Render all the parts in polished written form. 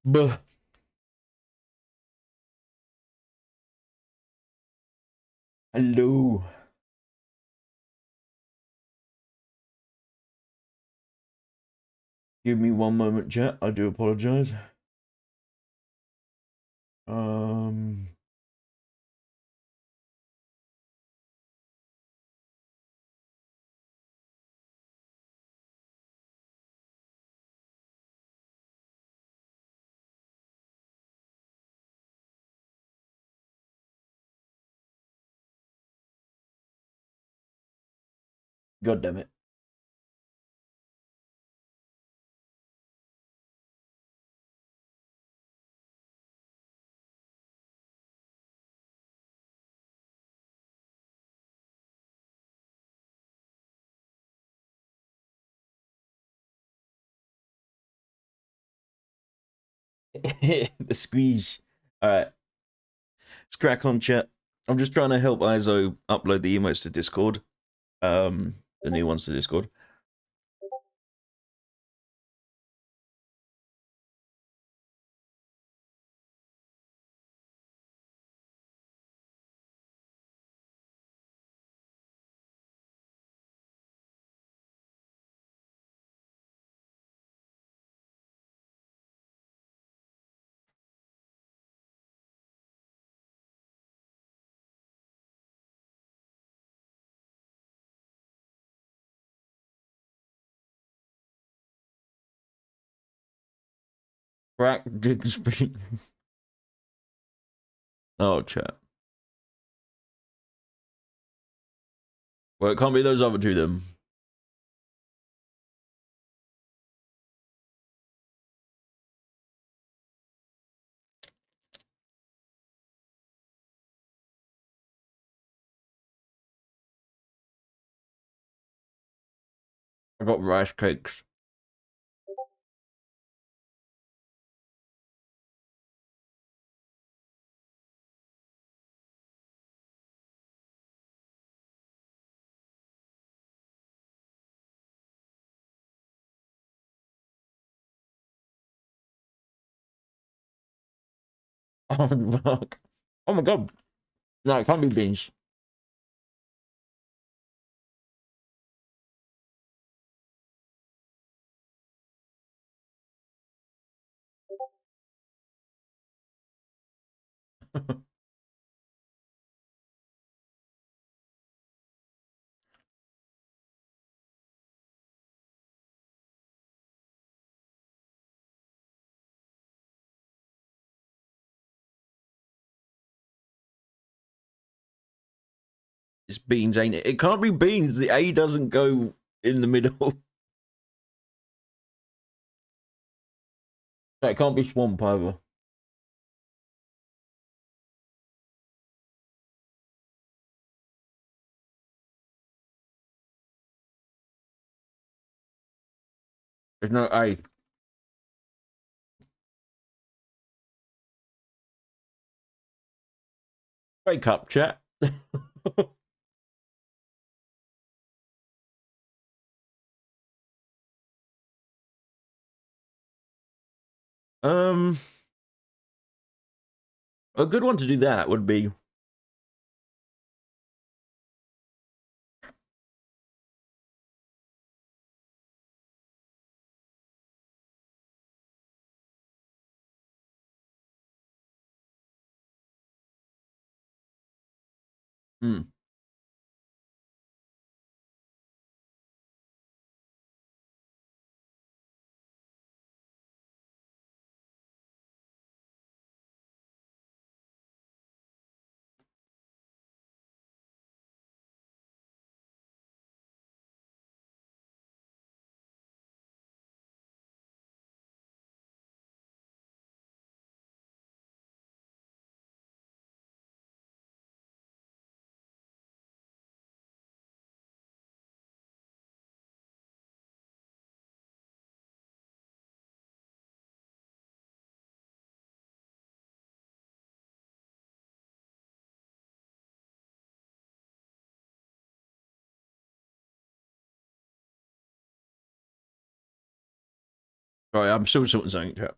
Buh. Hello. Give me one moment, chat. I do apologize. Um. God damn it. The squeeze. All right. Let's crack on, chat. I'm just trying to help Izo upload the emotes to Discord. The new ones to Discord. Crack Digsby. Oh, chat. Well, it can't be those other two then. I got rice cakes. Oh, fuck. Oh my god. No, it can't be beans. It's beans, ain't it? It can't be beans. The A doesn't go in the middle. No, it can't be swamp either. There's no A. Wake up, chat. um, a good one to do that would be. Hmm. Sorry, I'm still sorting something, chat.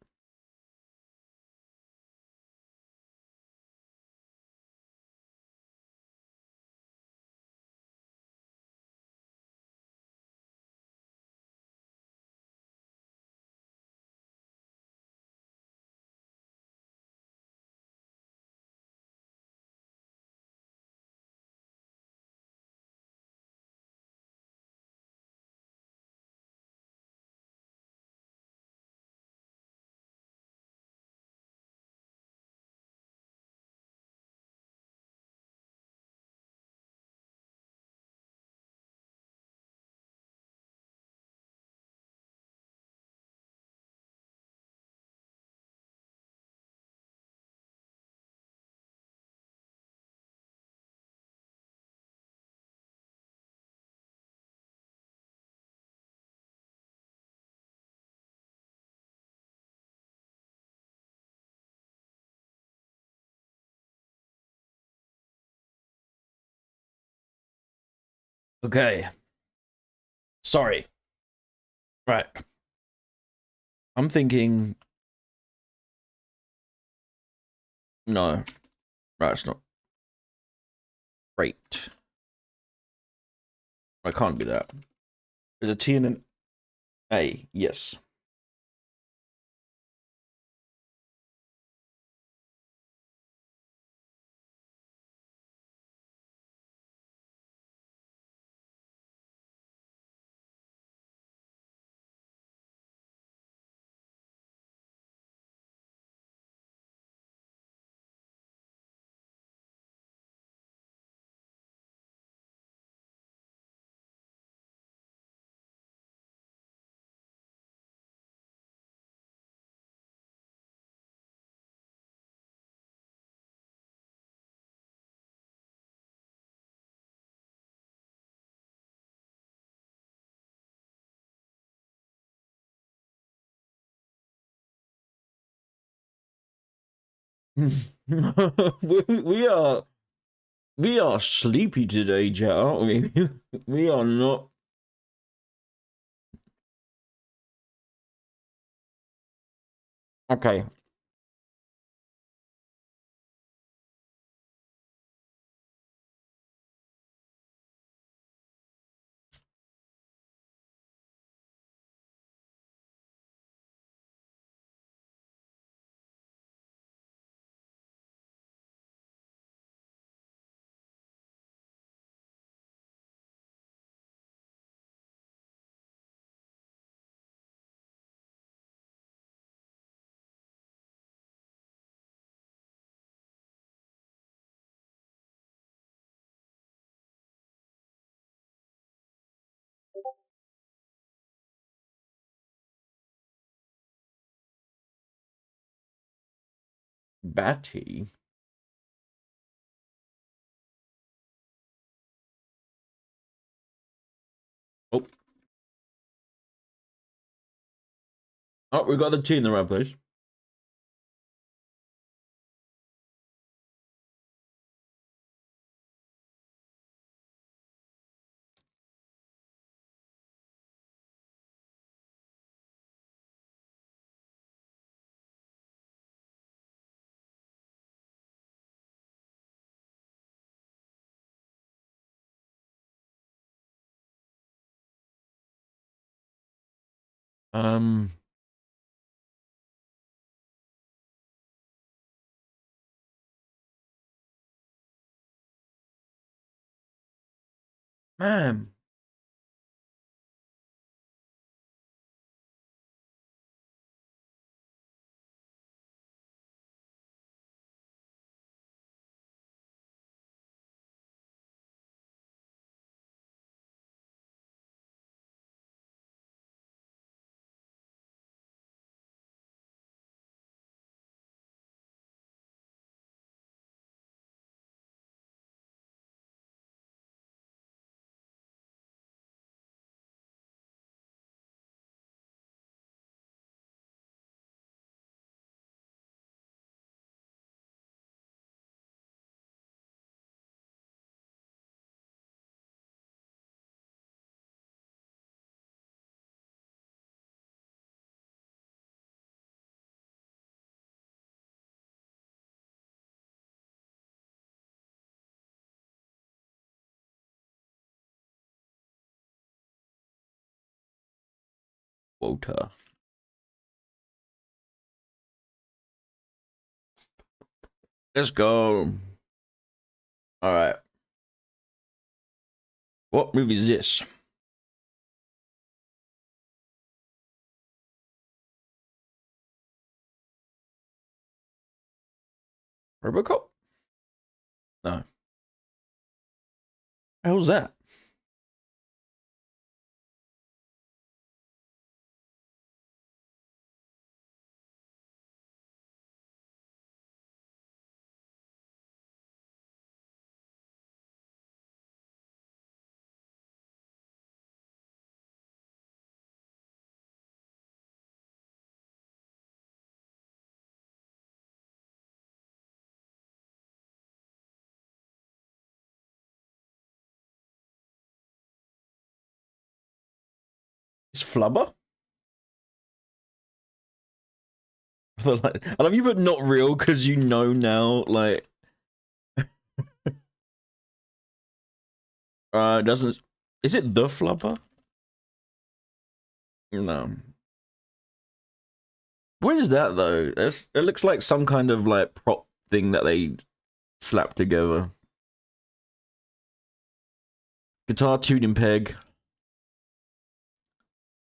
Okay. Sorry. Right. I'm thinking. No. Right, it's not. Great. I can't be that. There's a T and an A. Yes. we are sleepy today, chat, aren't we? We are not. Okay. Batty. Oh. Oh, we got the T in the right place. Um, man. Quota. Let's go. All right. What movie is this? Robocop? No. How's that? It's Flubber? I love you, but not real because you know now. Like, doesn't. Is it the Flubber? No. What is that though? It looks like some kind of like prop thing that they slapped together. Guitar tuning peg.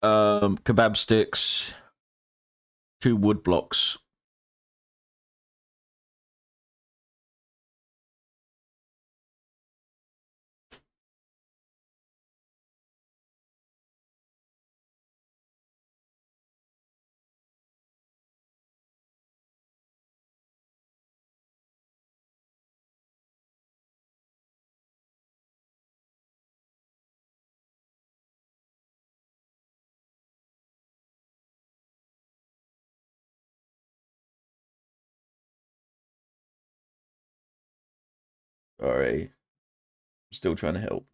Kebab sticks. 2 wood blocks. Sorry. I'm still trying to help.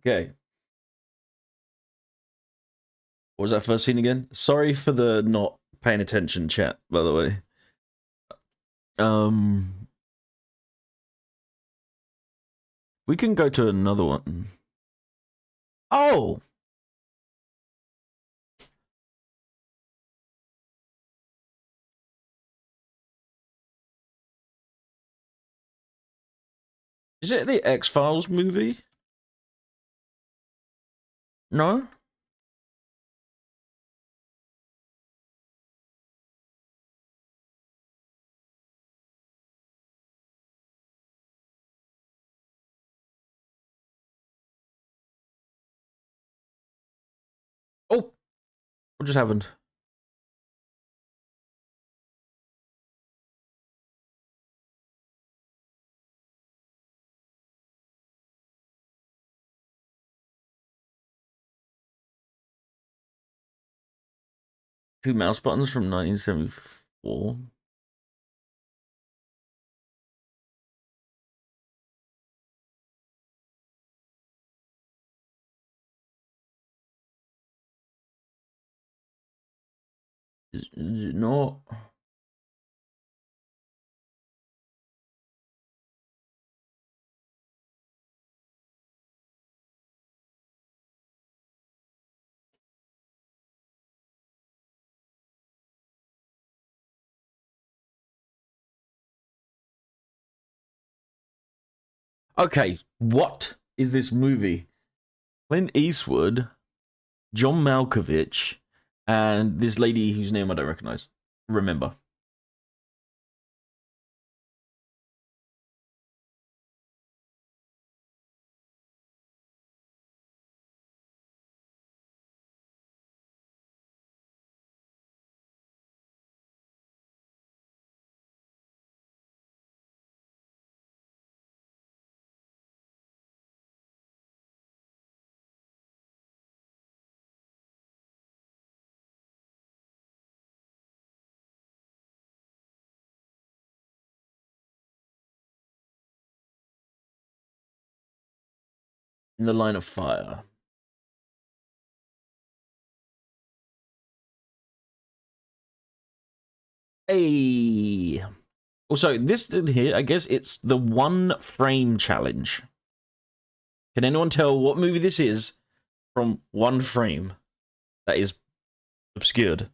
Okay. What was that first scene again? Sorry for the not paying attention chat, by the way. Um, we can go to another one. Oh, is it the X-Files movie? No? Oh, What just happened? Two mouse buttons from 1974. Is it not? Okay, what is this movie? Clint Eastwood, John Malkovich, and this lady whose name I don't recognize. Remember. In the Line of Fire. Hey. Also, this here, I guess it's the one frame challenge. Can anyone tell what movie this is from one frame that is obscured?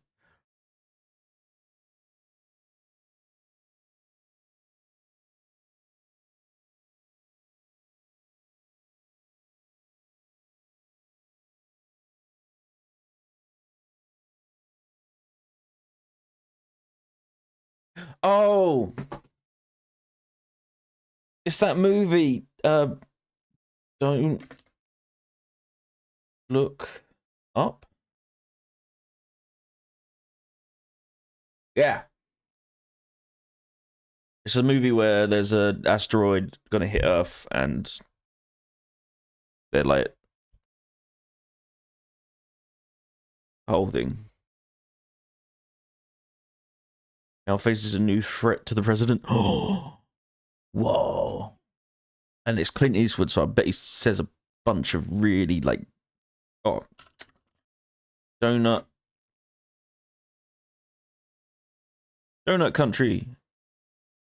Oh, it's that movie. Don't look up. Yeah, it's a movie where there's an asteroid gonna hit Earth, and they're like whole thing. Now faces a new threat to the president. Oh, whoa! And it's Clint Eastwood, so I bet he says a bunch of really like, oh, donut, donut country.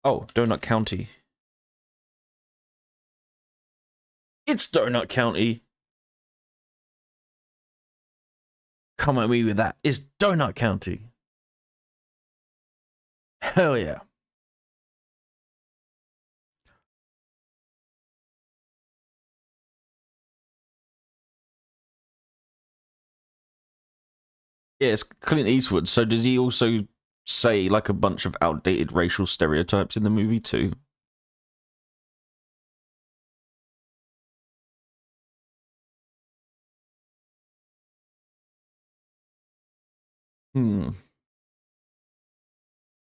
Oh, donut county. It's donut county. Come at me with that. It's donut county. Hell yeah. Yeah, it's Clint Eastwood. So does he also say like a bunch of outdated racial stereotypes in the movie too? Hmm.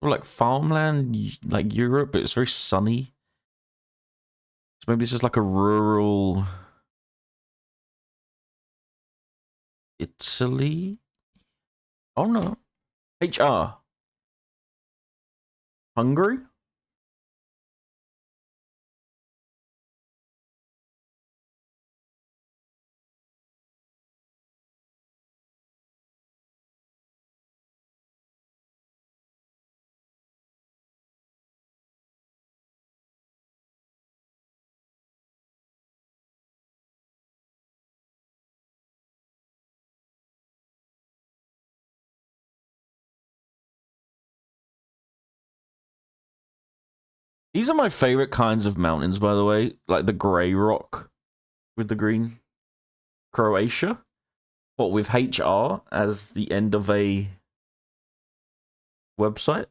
Or like farmland, like Europe, but it's very sunny. So maybe it's just like a rural Italy. Oh no. HR. Hungary? These are my favorite kinds of mountains, by the way. Like the grey rock with the green. Croatia? What, with HR as the end of a website?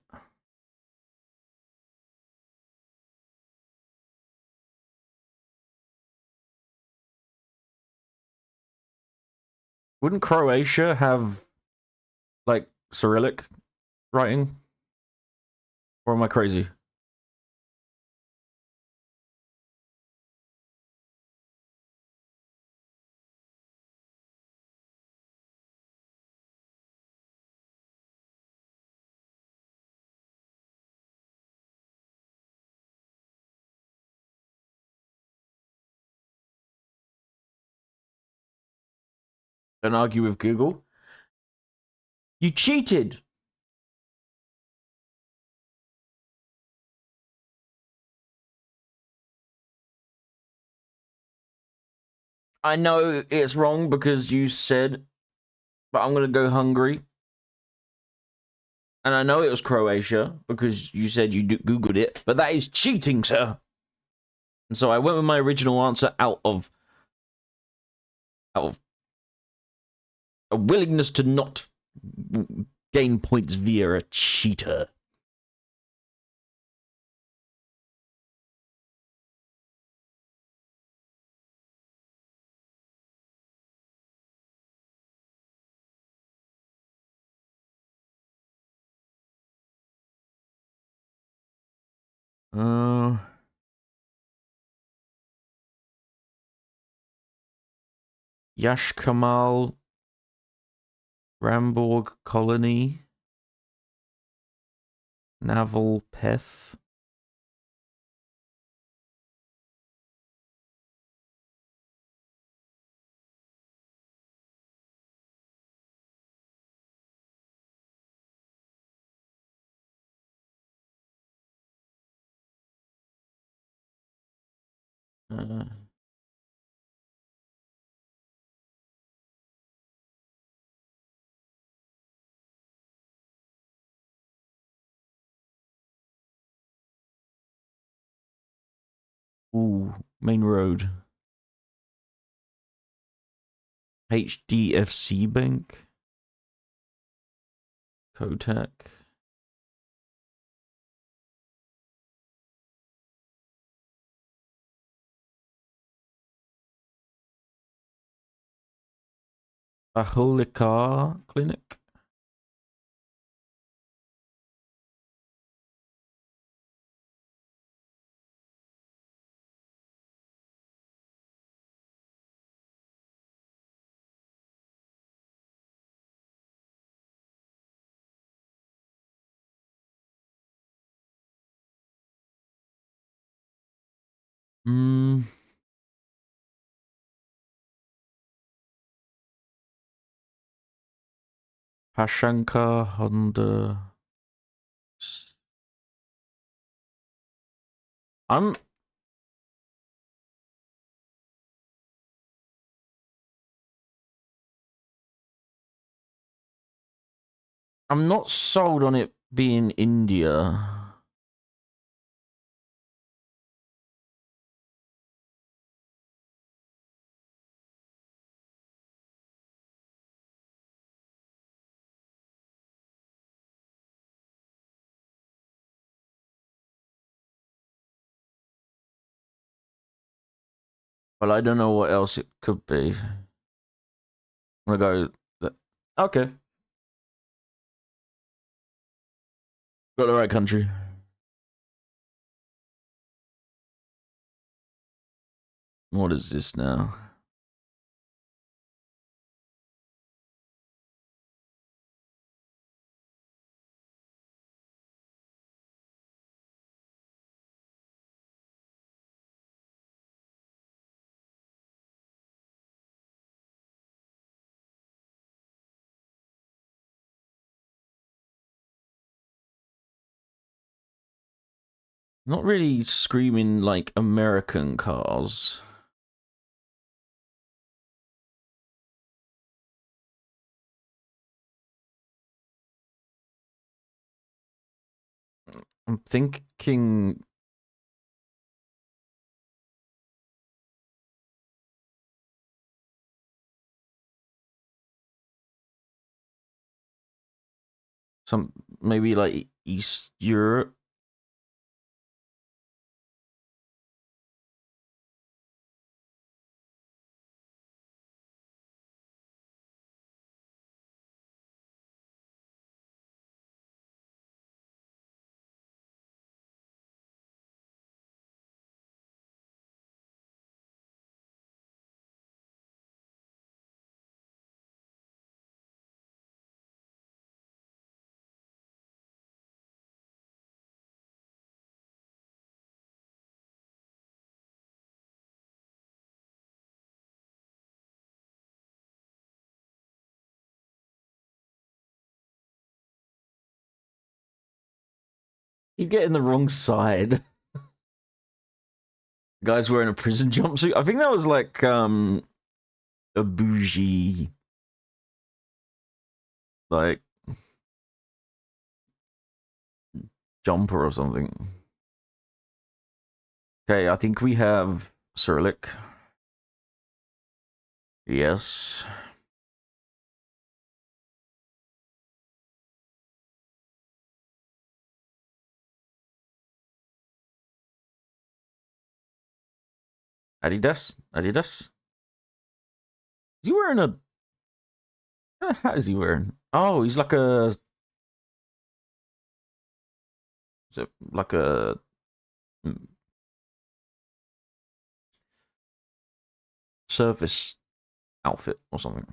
Wouldn't Croatia have Cyrillic writing? Or am I crazy? Don't argue with Google. You cheated! I know it's wrong because you said, but I'm gonna go Hungary. And I know it was Croatia because you said you Googled it, but that is cheating, sir. And so I went with my original answer out of a willingness to not gain points via a cheater. Yash Kamal Ramborg Colony Naval Peth. Main road. HDFC Bank. Kotak. Aholika Clinic. Pashanka Honda. I'm not sold on it being India. Well, I don't know what else it could be. I'm gonna go. Okay. Got the right country. What is this now? Not really screaming like American cars. I'm thinking some maybe like East Europe. You get in the wrong side. Guy's wearing a prison jumpsuit. I think that was like a bougie like jumper or something. Okay, I think we have Cyrillic. Yes. Adidas? Adidas? Is he wearing a... How is he wearing? Oh, he's like a... Is it like a... service outfit or something.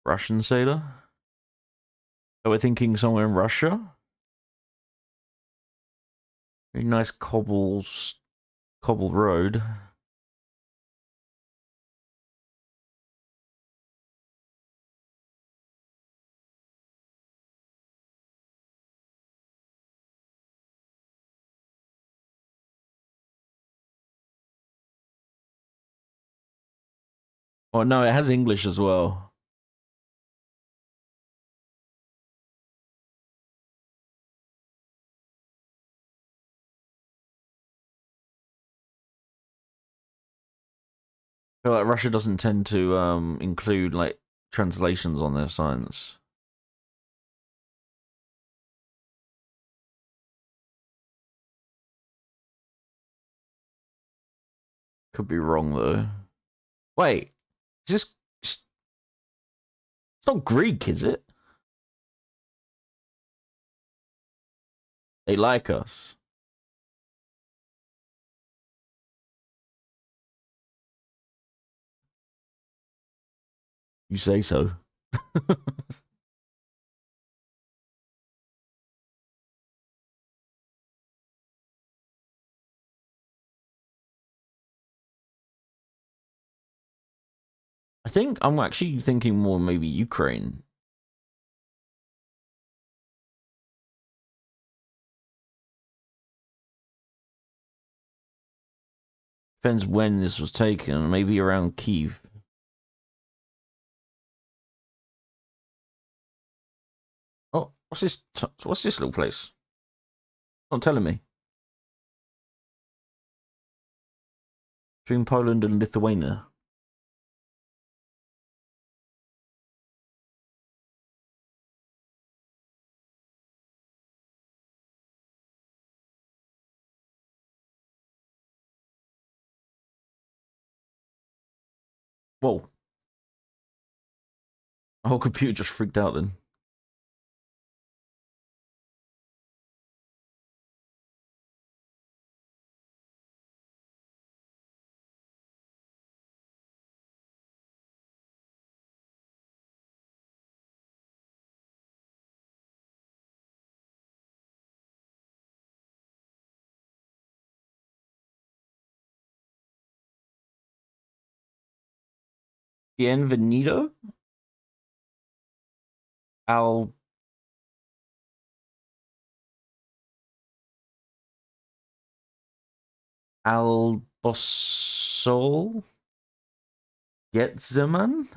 Russian sailor? So we're thinking somewhere in Russia? Very nice cobbled road. Oh no, it has English as well. I feel like Russia doesn't tend to include like translations on their signs. Could be wrong though. Wait, is this? It's not Greek, is it? They like us. You say so. I think I'm actually thinking more maybe Ukraine. Depends when this was taken. Maybe around Kiev. Oh, what's this? What's this little place? Not telling me. Between Poland and Lithuania. Whoa. My whole computer just freaked out then. Bienvenido? Al Albosol? Getzeman?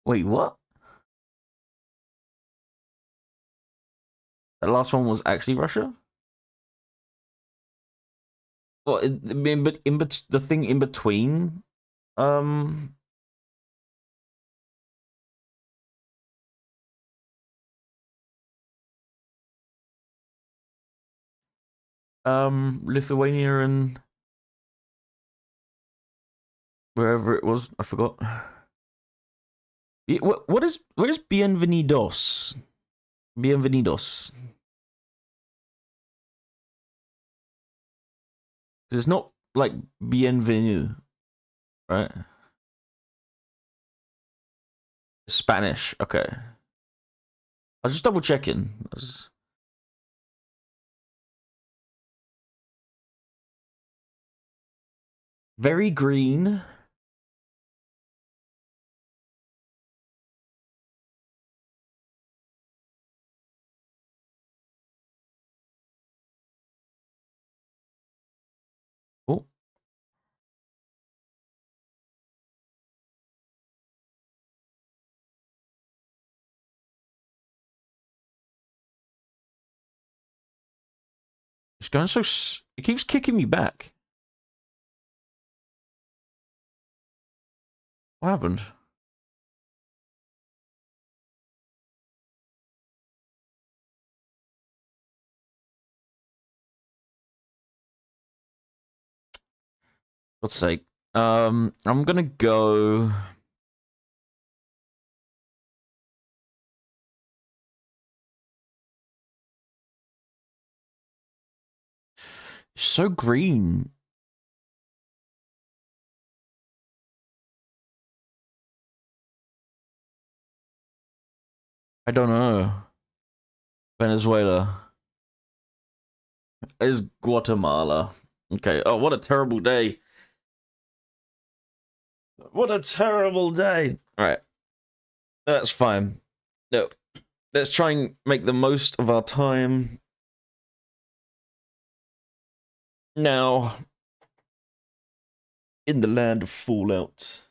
Wait, what? The last one was actually Russia? Well, the thing in between, um, Lithuania and wherever it was, I forgot. What is bienvenidos? Bienvenidos. It's not like bienvenue, right? Spanish. Okay. I was just double checking. Very green. going so... It keeps kicking me back. What happened? Let's sake. I'm gonna go... So green. I don't know. Venezuela. Is Guatemala. Okay. Oh, what a terrible day. What a terrible day. Alright. That's fine. No. Let's try and make the most of our time. Now, in the land of Fallout.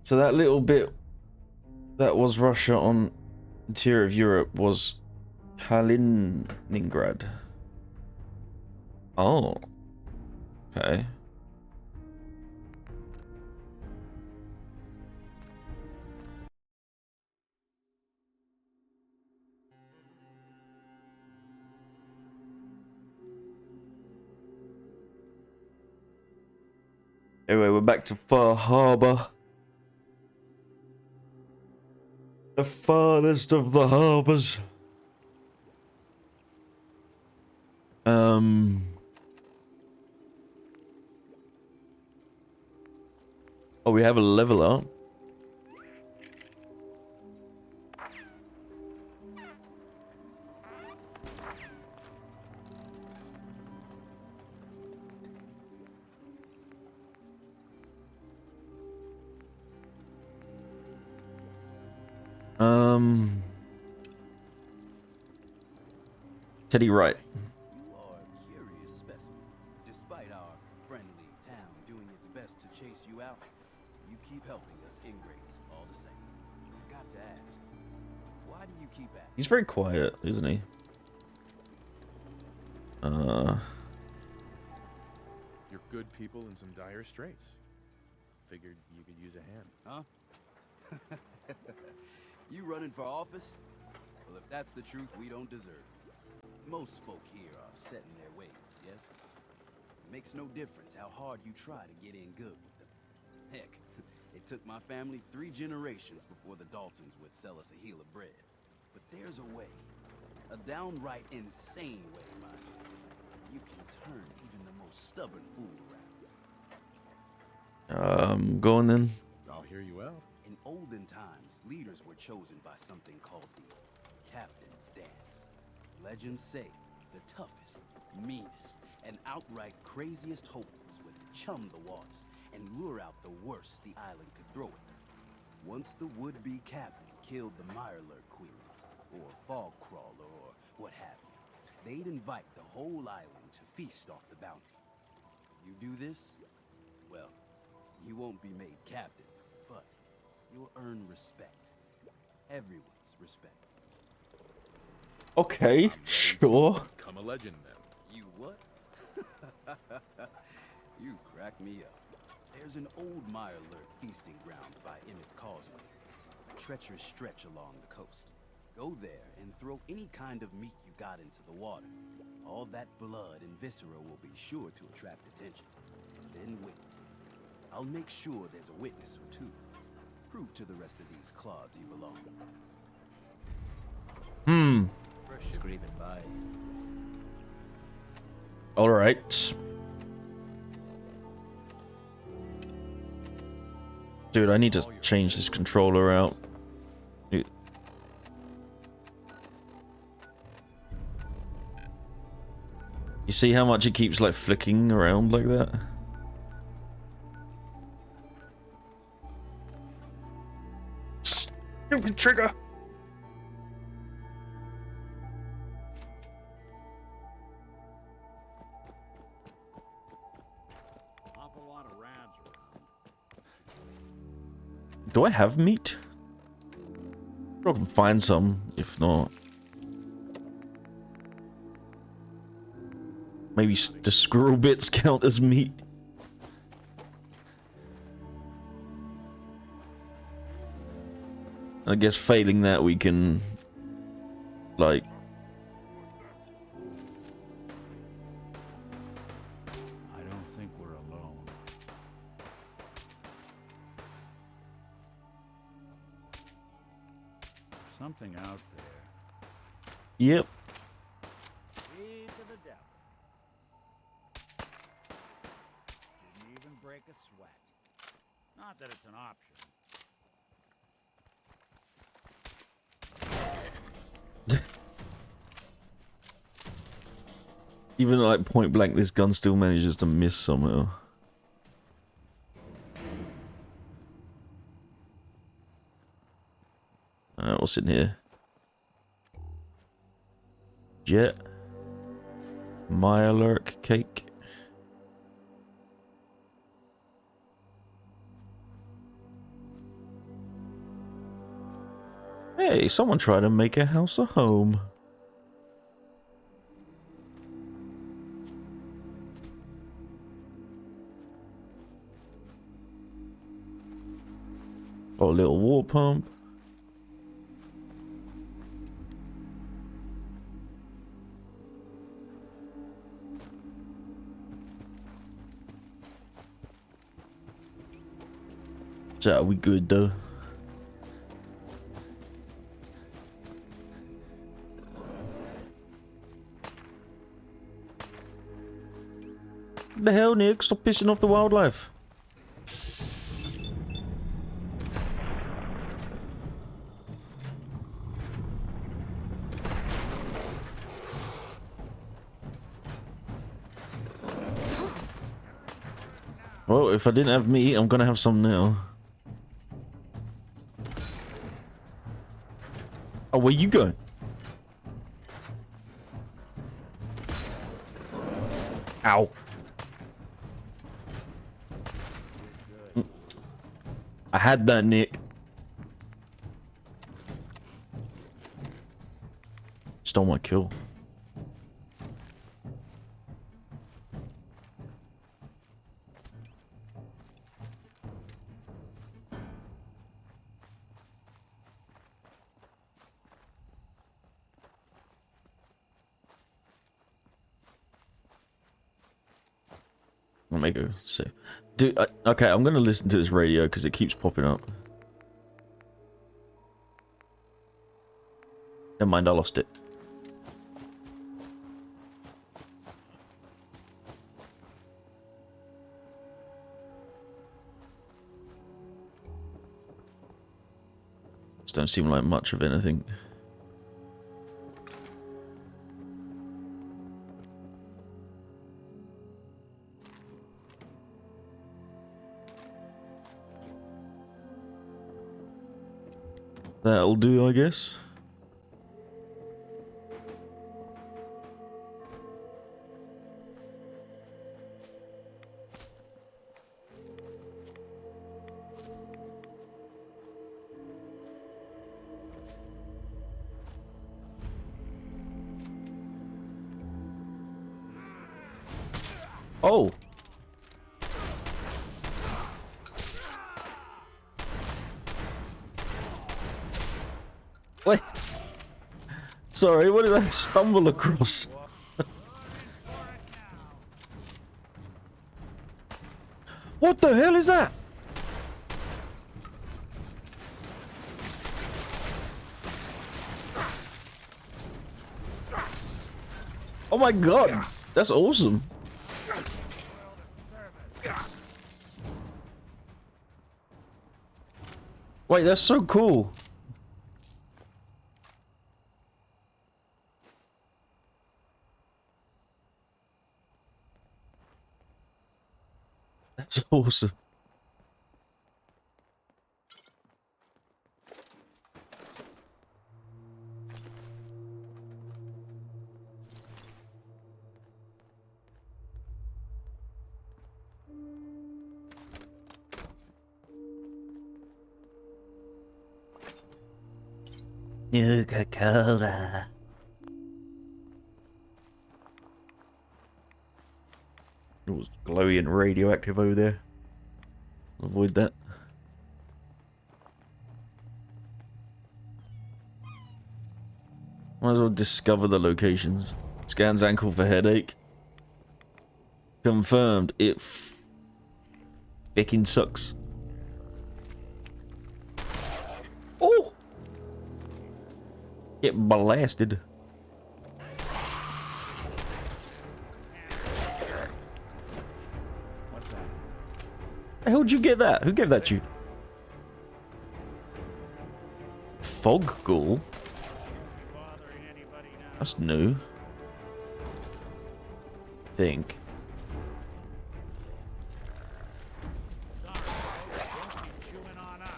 So that little bit that was Russia on interior of Europe was Kaliningrad. Oh. Okay. Anyway, we're back to Far Harbor. The farthest of the harbors. Oh, we have a level up. Teddy Wright. You are a curious specimen. Despite our friendly town doing its best to chase you out, you keep helping us ingrates all the same. I got to ask, why do you keep at it? He's very quiet, isn't he? You're good people in some dire straits. Figured you could use a hand. Huh? You running for office? Well, if that's the truth, we don't deserve it. Most folk here are set in their ways, yes? It makes no difference how hard you try to get in good with them. Heck, it took my family 3 generations before the Daltons would sell us a heel of bread. But there's a way. A downright insane way, mind you. You can turn even the most stubborn fool around. Go on then. I'll hear you out. In olden times, leaders were chosen by something called the Captain's Dance. Legends say the toughest, meanest, and outright craziest hopefuls would chum the waters and lure out the worst the island could throw at them. Once the would-be captain killed the Mirelurk Queen, or Fog Crawler, or what have you, they'd invite the whole island to feast off the bounty. You do this, well, you won't be made captain, but you'll earn respect. Everyone's respect. Okay, sure. Become a legend then. You what? You crack me up. There's an old Mirelurk feasting grounds by Emmett's Causeway. A treacherous stretch along the coast. Go there and throw any kind of meat you got into the water. All that blood and viscera will be sure to attract attention. Then wait. I'll make sure there's a witness or two. Prove to the rest of these clods you belong. Scrape it by. All right. Dude, I need to change this controller out. You see how much it keeps like flicking around like that? Stupid trigger! Awful lot of rads around. Do I have meat? I can find some, if not. Maybe the squirrel bits count as meat. I guess failing that we can, like... I don't think we're alone. Something out there. Yep. Lead to the devil. Didn't even break a sweat. Not that it's an option. Even like point blank, this gun still manages to miss somehow. Alright, what's in here? Jet. Myalurk cake. Hey, someone tried to make a house a home. Oh, a little water pump. So we good though. What the hell, Nick? Stop pissing off the wildlife. Well, if I didn't have meat, I'm gonna have some now. Oh, where you going? Ow. I had that, Nick. Stole my kill. I'll make a save. Dude, okay, I'm gonna listen to this radio because it keeps popping up. Never mind, I lost it. Just don't seem like much of anything. That'll do, I guess. Oh! Wait. Sorry, what did I stumble across? What the hell is that? Oh my god, that's awesome. Wait, that's so cool. That's awesome. Nuka-Cola. It was glowy and radioactive over there. Avoid that. Might as well discover the locations. Scans ankle for headache. Confirmed. It fucking sucks. Oh! Get blasted. What's that? How'd you get that? Who gave that to you? Fog ghoul? Bothering anybody now? That's new. Think. Sorry, don't keep chewing on us.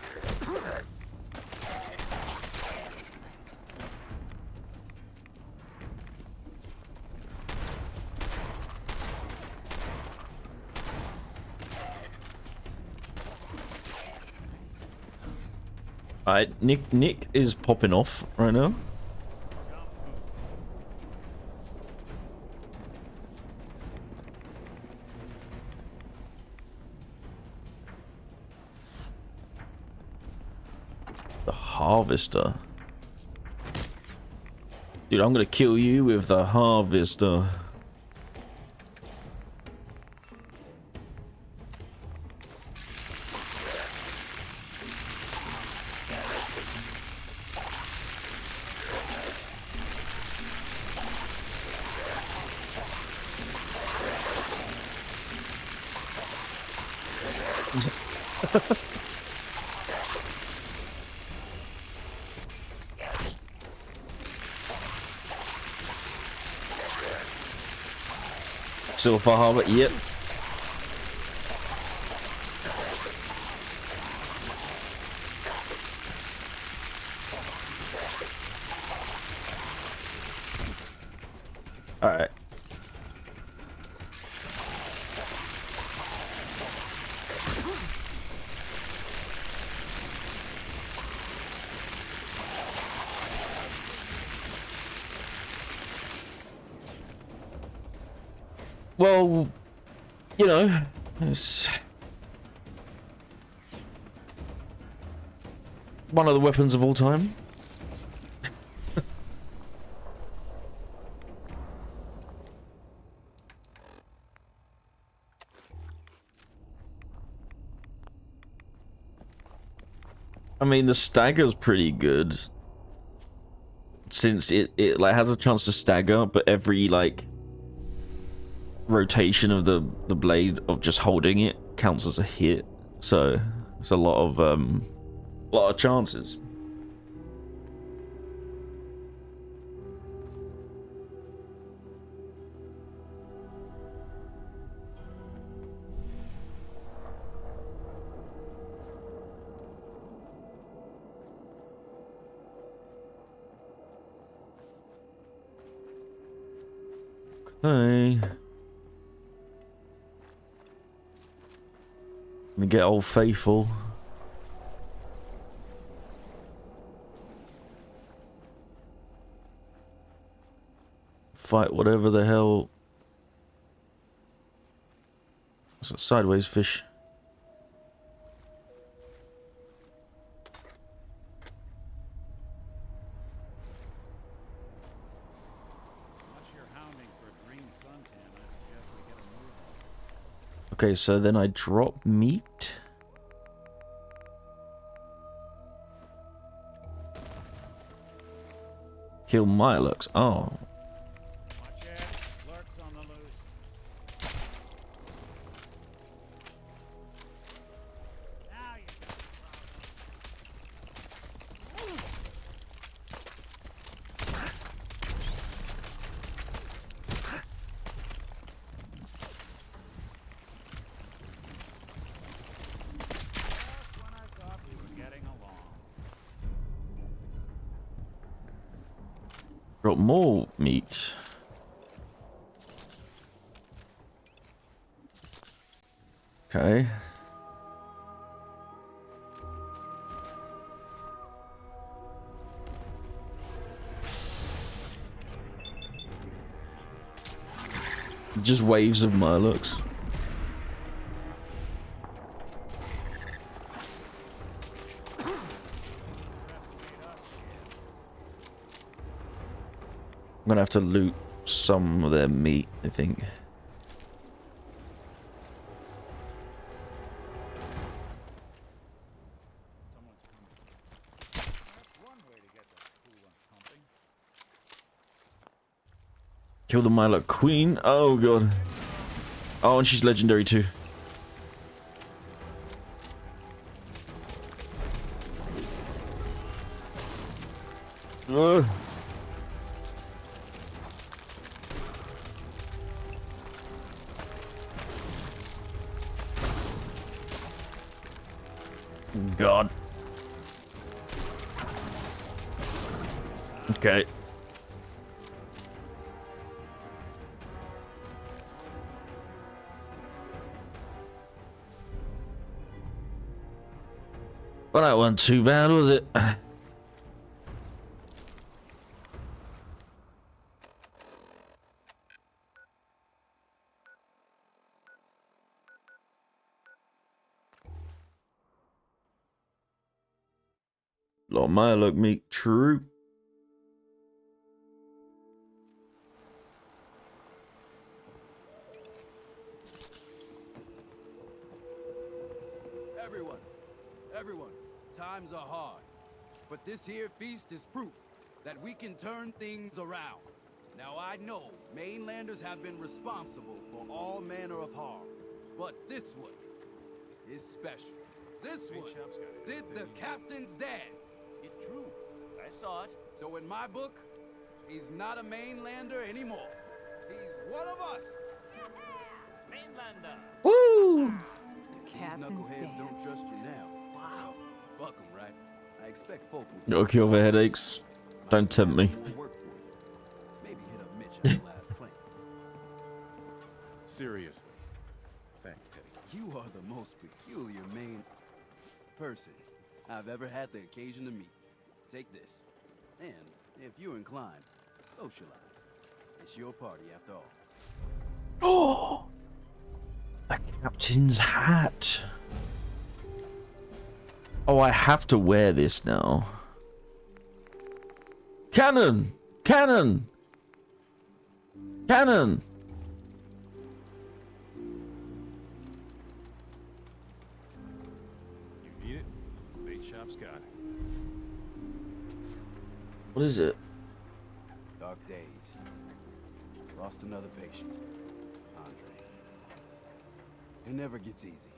Alright, Nick is popping off right now. The harvester. Dude, I'm gonna kill you with the harvester. Silver Harbor, yep. Alright. Well, you know, it's one of the weapons of all time. I mean, the stagger's pretty good, since it like has a chance to stagger, but every like rotation of the blade of just holding it counts as a hit, so it's a lot of chances. Okay. Let me get Old Faithful. Fight whatever the hell. What's that sideways fish? Unless you're hounding for a green suntan, I suggest we get a move on. Okay, so then I drop meat. Kill Milux. Oh. Watch it. Got more meat. Okay. Just waves of Murlocs. I'm gonna have to loot some of their meat, I think. Someone's coming. That's one way to get the coolant pumping. Kill the Murloc Queen. Oh god. Oh, and she's legendary too. Ugh. God. Okay. Well, that wasn't too bad, was it? Lot my luck, me true. Everyone, times are hard. But this here feast is proof that we can turn things around. Now I know mainlanders have been responsible for all manner of harm. But this one is special. This one did the captain's dance. It's true. I saw it. So in my book, he's not a mainlander anymore. He's one of us. Mainlander. Woo! These Captain's knuckleheads don't dance. trust you now. Wow. Fuck them, right? I expect folk will Gotta cure the headaches. Don't tempt me. work for you. Maybe hit up Mitch on the last plane. Seriously. Thanks, Teddy. You are the most peculiar main person I've ever had the occasion to meet. Take this. And, if you're inclined, socialize. It's your party after all. Oh! A captain's hat. Oh, I have to wear this now. Cannon! Cannon! Cannon! You need it? Bait shop's got it. What is it? Dark days. Lost another patient. Andre. It never gets easy.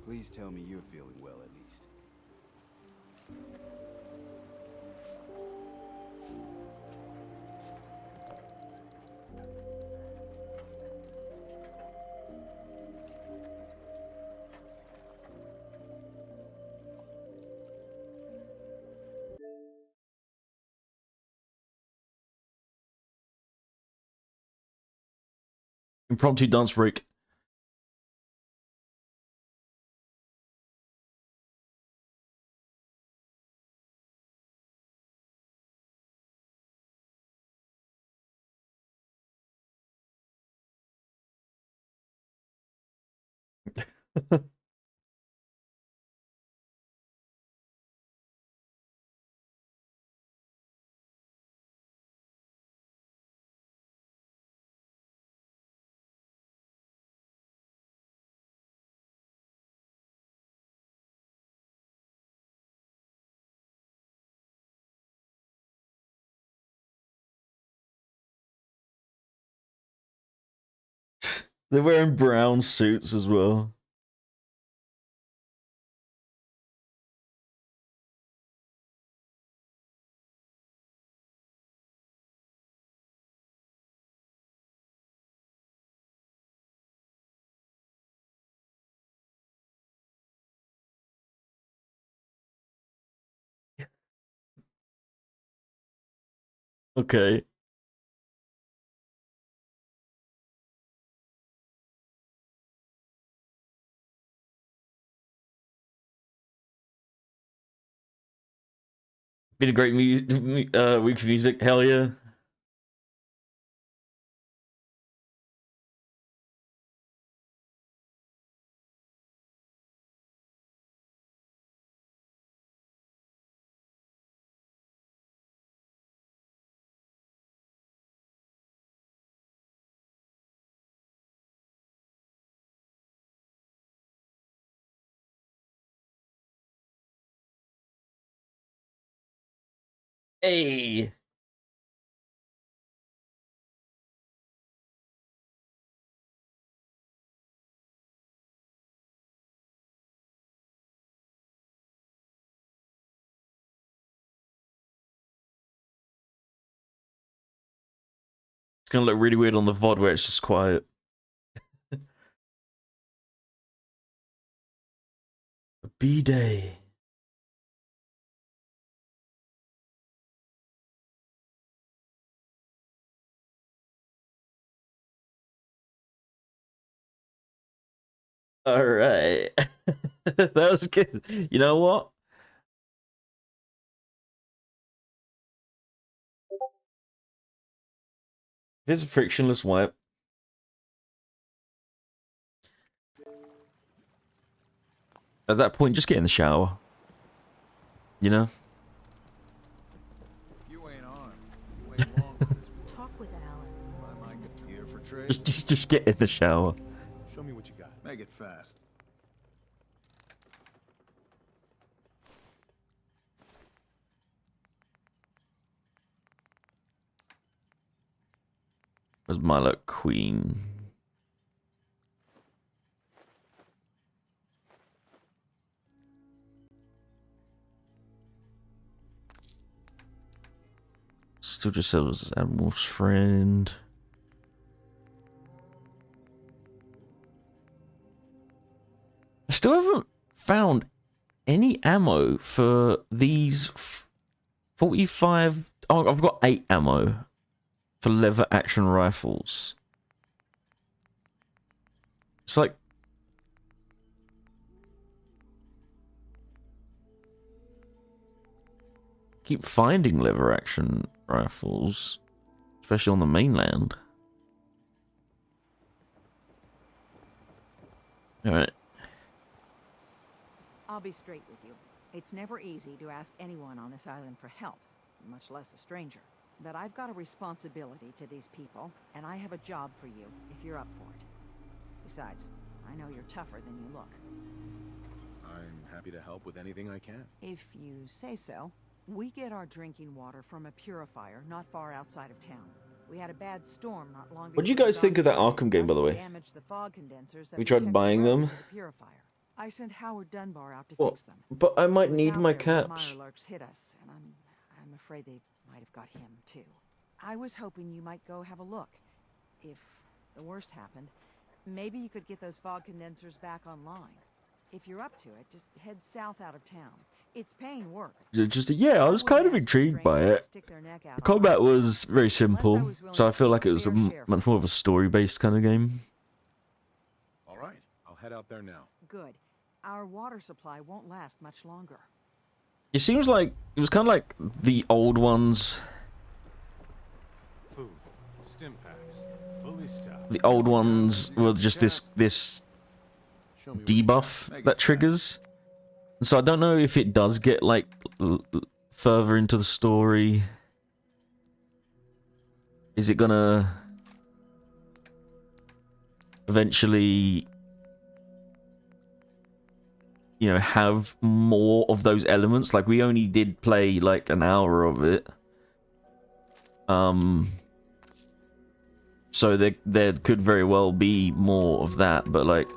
Please tell me you're feeling well at least. Impromptu dance break. They're wearing brown suits as well. Okay. Been a great week for music. Hell yeah. Hey. It's gonna look really weird on the VOD where it's just quiet. B-Day. Alright. That was good. You know what? If it's a frictionless wipe. At that point, just get in the shower. You know? You ain't armed. You ain't long for this world. Talk with Alan. Am I here for trade? Just get in the shower. Show me what you got. Make it fast. Where's my luck queen? Still just says Admiral's friend. I still haven't found any ammo for these 45. Oh, I've got 8 ammo for lever action rifles. It's like keep finding lever action rifles, especially on the mainland. All right. I'll be straight with you. It's never easy to ask anyone on this island for help, much less a stranger. But I've got a responsibility to these people, and I have a job for you, if you're up for it. Besides, I know you're tougher than you look. I'm happy to help with anything I can. If you say so. We get our drinking water from a purifier not far outside of town. We had a bad storm not long ago. What do you guys think of that Arkham game, by the way? Damaged the fog condensers that We tried protect buying the them. road to the purifier. I sent Howard Dunbar out to Well, fix them. but I might He was need out my there when the caps. Mirelurks hit us, and I'm afraid they might have got him too. I was hoping you might go have a look. If the worst happened, maybe you could get those fog condensers back online. If you're up to it, just head south out of town. It's paying work. Just yeah, I was kind of intrigued by it. The combat was very simple, so I feel like it was a much more of a story-based kind of game. All right, I'll head out there now. Good. Our water supply won't last much longer. It seems like it was kind of like the old ones. Food, stim packs, fully stocked. The old ones were just this Show me what you got. debuff Make it that fast. triggers. And so I don't know if it does get like further into the story. Is it gonna eventually, you know, have more of those elements? Like, we only did play like an hour of it. So there could very well be more of that, but like,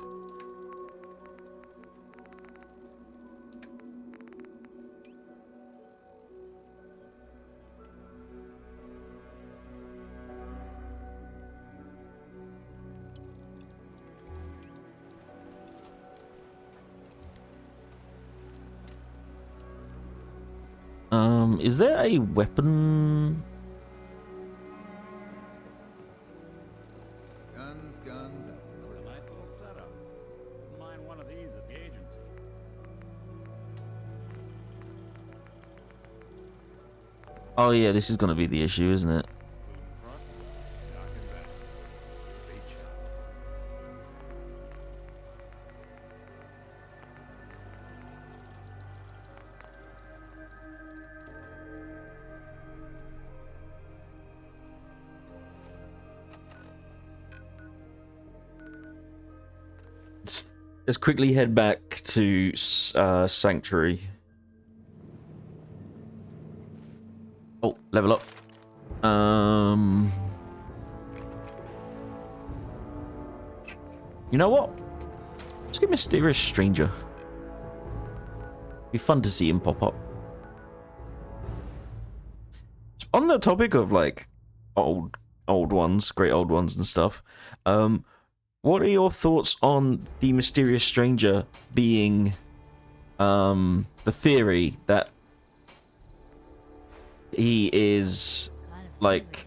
is there a weapon? Guns, guns, and It's a nice little setup. Wouldn't mind one of these at the agency. Oh yeah, this is gonna be the issue, isn't it? Boom front, knocking back. Bait shot. Let's quickly head back to Sanctuary. Oh, level up. You know what? Let's get Mysterious Stranger. Be fun to see him pop up. On the topic of like old ones, great old ones and stuff. What are your thoughts on the Mysterious Stranger being the theory that he is like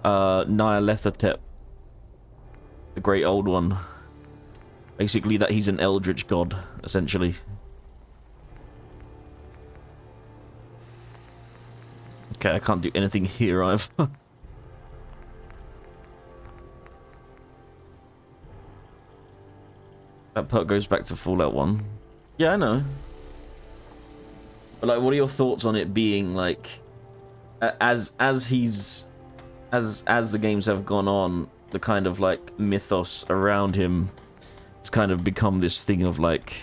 Nyarlathotep, the great old one? Basically that he's an eldritch god, essentially. Okay, I can't do anything here either. That perk goes back to Fallout 1. Yeah, I know. But like, what are your thoughts on it being like, as the games have gone on, the kind of like mythos around him, it's kind of become this thing of like,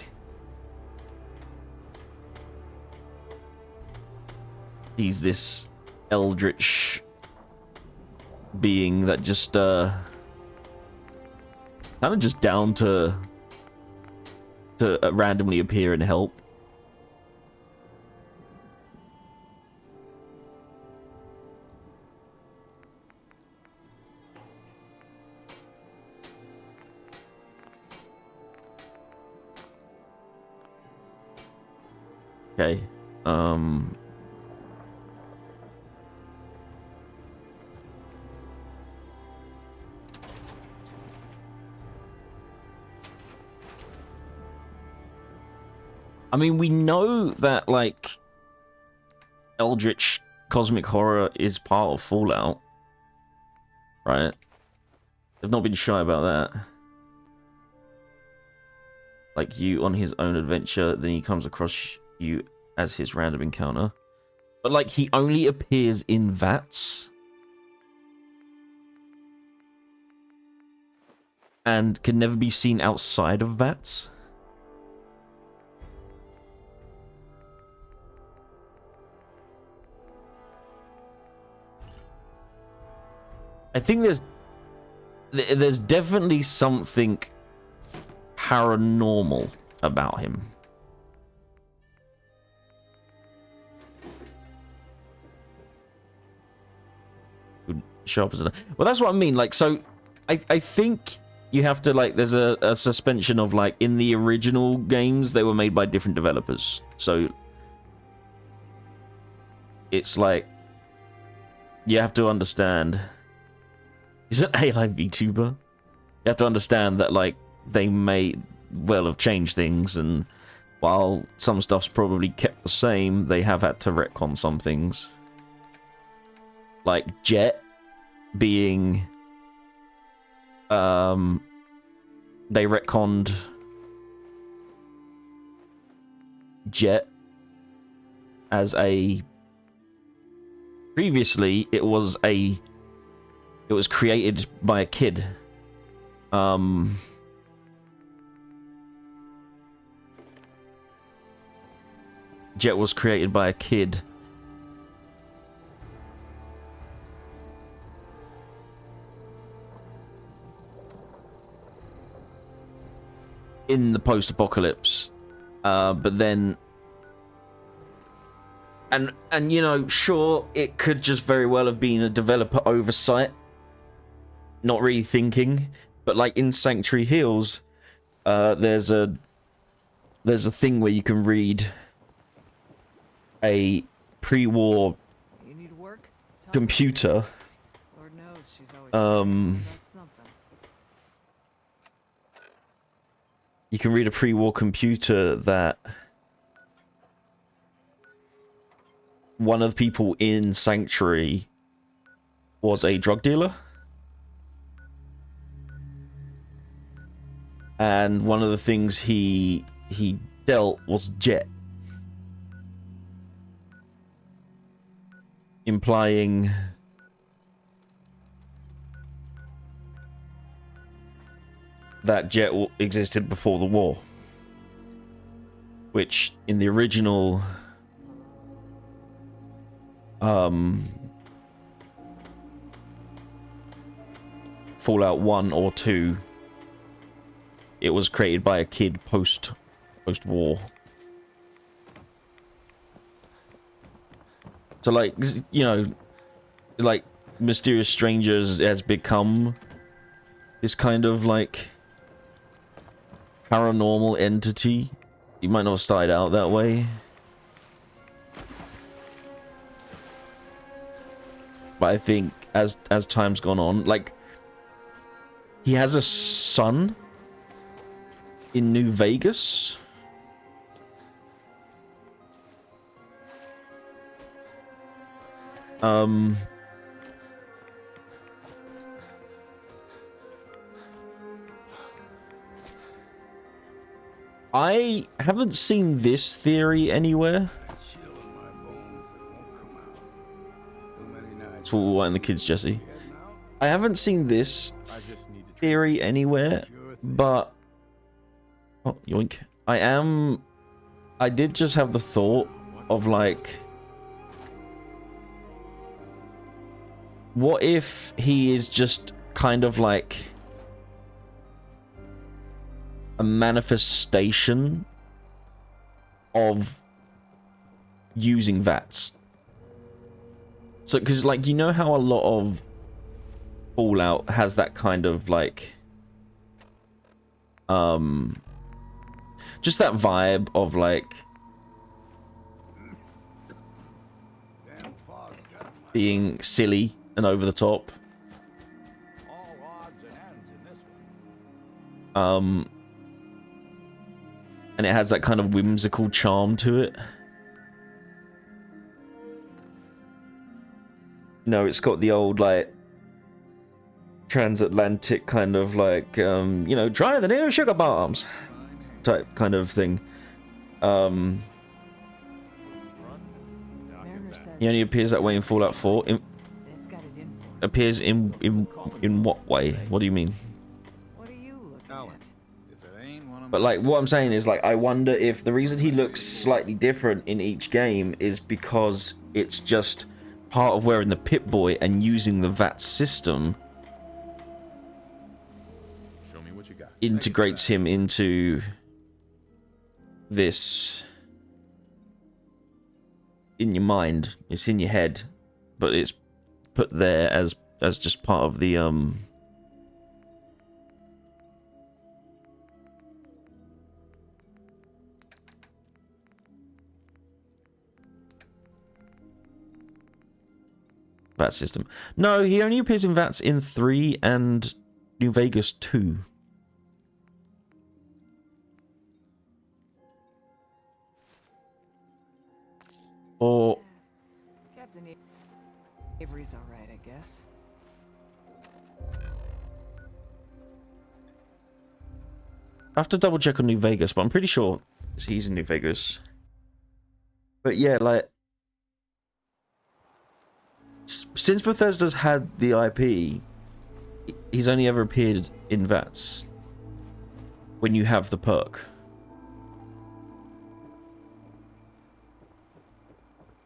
he's this eldritch being that just kind of just down to randomly appear and help. Okay. I mean, we know that, like, Eldritch Cosmic Horror is part of Fallout, right? They've not been shy about that. Like, you on his own adventure, then he comes across you as his random encounter. But, like, he only appears in VATS. And can never be seen outside of VATS. I think there's definitely something paranormal about him. Sharp as well, that's what I mean. Like, so I think you have to, like, there's a suspension of, like, in the original games they were made by different developers, so it's like you have to understand he's an AI VTuber. You have to understand that, like, they may well have changed things, and while some stuff's probably kept the same, they have had to retcon some things. Like Jet being, they retconned Jet as a, previously it was created by a kid. Jet was created by a kid. In the post-apocalypse. But then, and you know, sure, it could just very well have been a developer oversight, not really thinking. But like in Sanctuary Hills, there's a thing where you can read a pre-war You need work? Tell me. computer. Lord knows she's always that's something. You can read a pre-war computer that one of the people in Sanctuary was a drug dealer. And one of the things he dealt was Jet. Implying that Jet existed before the war. Which, in the original Fallout 1 or 2, it was created by a kid post-war. So, like, you know, like, Mysterious Strangers has become this kind of, like, paranormal entity. You might not have started out that way. But I think as time's gone on, like, he has a son in New Vegas. I haven't seen this theory anywhere. That's what we want in the kids, Jesse. I haven't seen this theory anywhere, but oh, yoink. I did just have the thought of, like, what if he is just kind of like a manifestation of using VATS? So, because, like, you know how a lot of Fallout has that kind of, like, just that vibe of, like, being silly and over the top. And it has that kind of whimsical charm to it. No, it's got the old, like, transatlantic kind of, like, you know, try the new sugar bombs type kind of thing. He only appears that way in Fallout 4. Appears in what way? What do you mean? What are you looking at? But, like, what I'm saying is, like, I wonder if the reason he looks slightly different in each game is because it's just part of wearing the Pip-Boy and using the VAT system integrates him into this in your mind. It's in your head, but it's put there as just part of the VAT system. No, he only appears in VATS in 3 and New Vegas 2. Or Captain Avery's all right, I guess. I have to double check on New Vegas, but I'm pretty sure he's in New Vegas. But yeah, like, since Bethesda's had the IP, he's only ever appeared in VATS when you have the perk.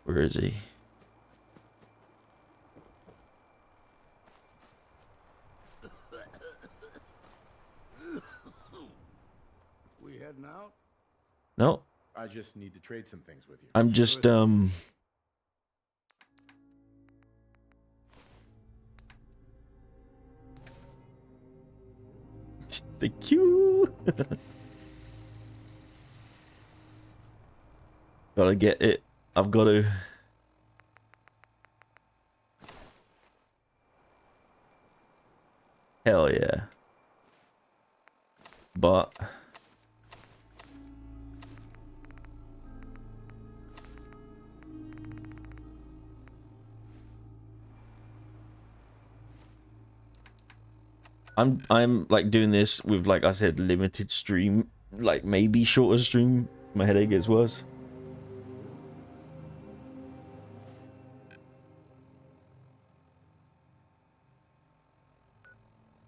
Where is he? We heading out? No, I just need to trade some things with you. I'm just the queue. Gotta get it. I've got to. Hell yeah. But I'm like doing this with, like I said, limited stream, like maybe shorter stream. My headache gets worse.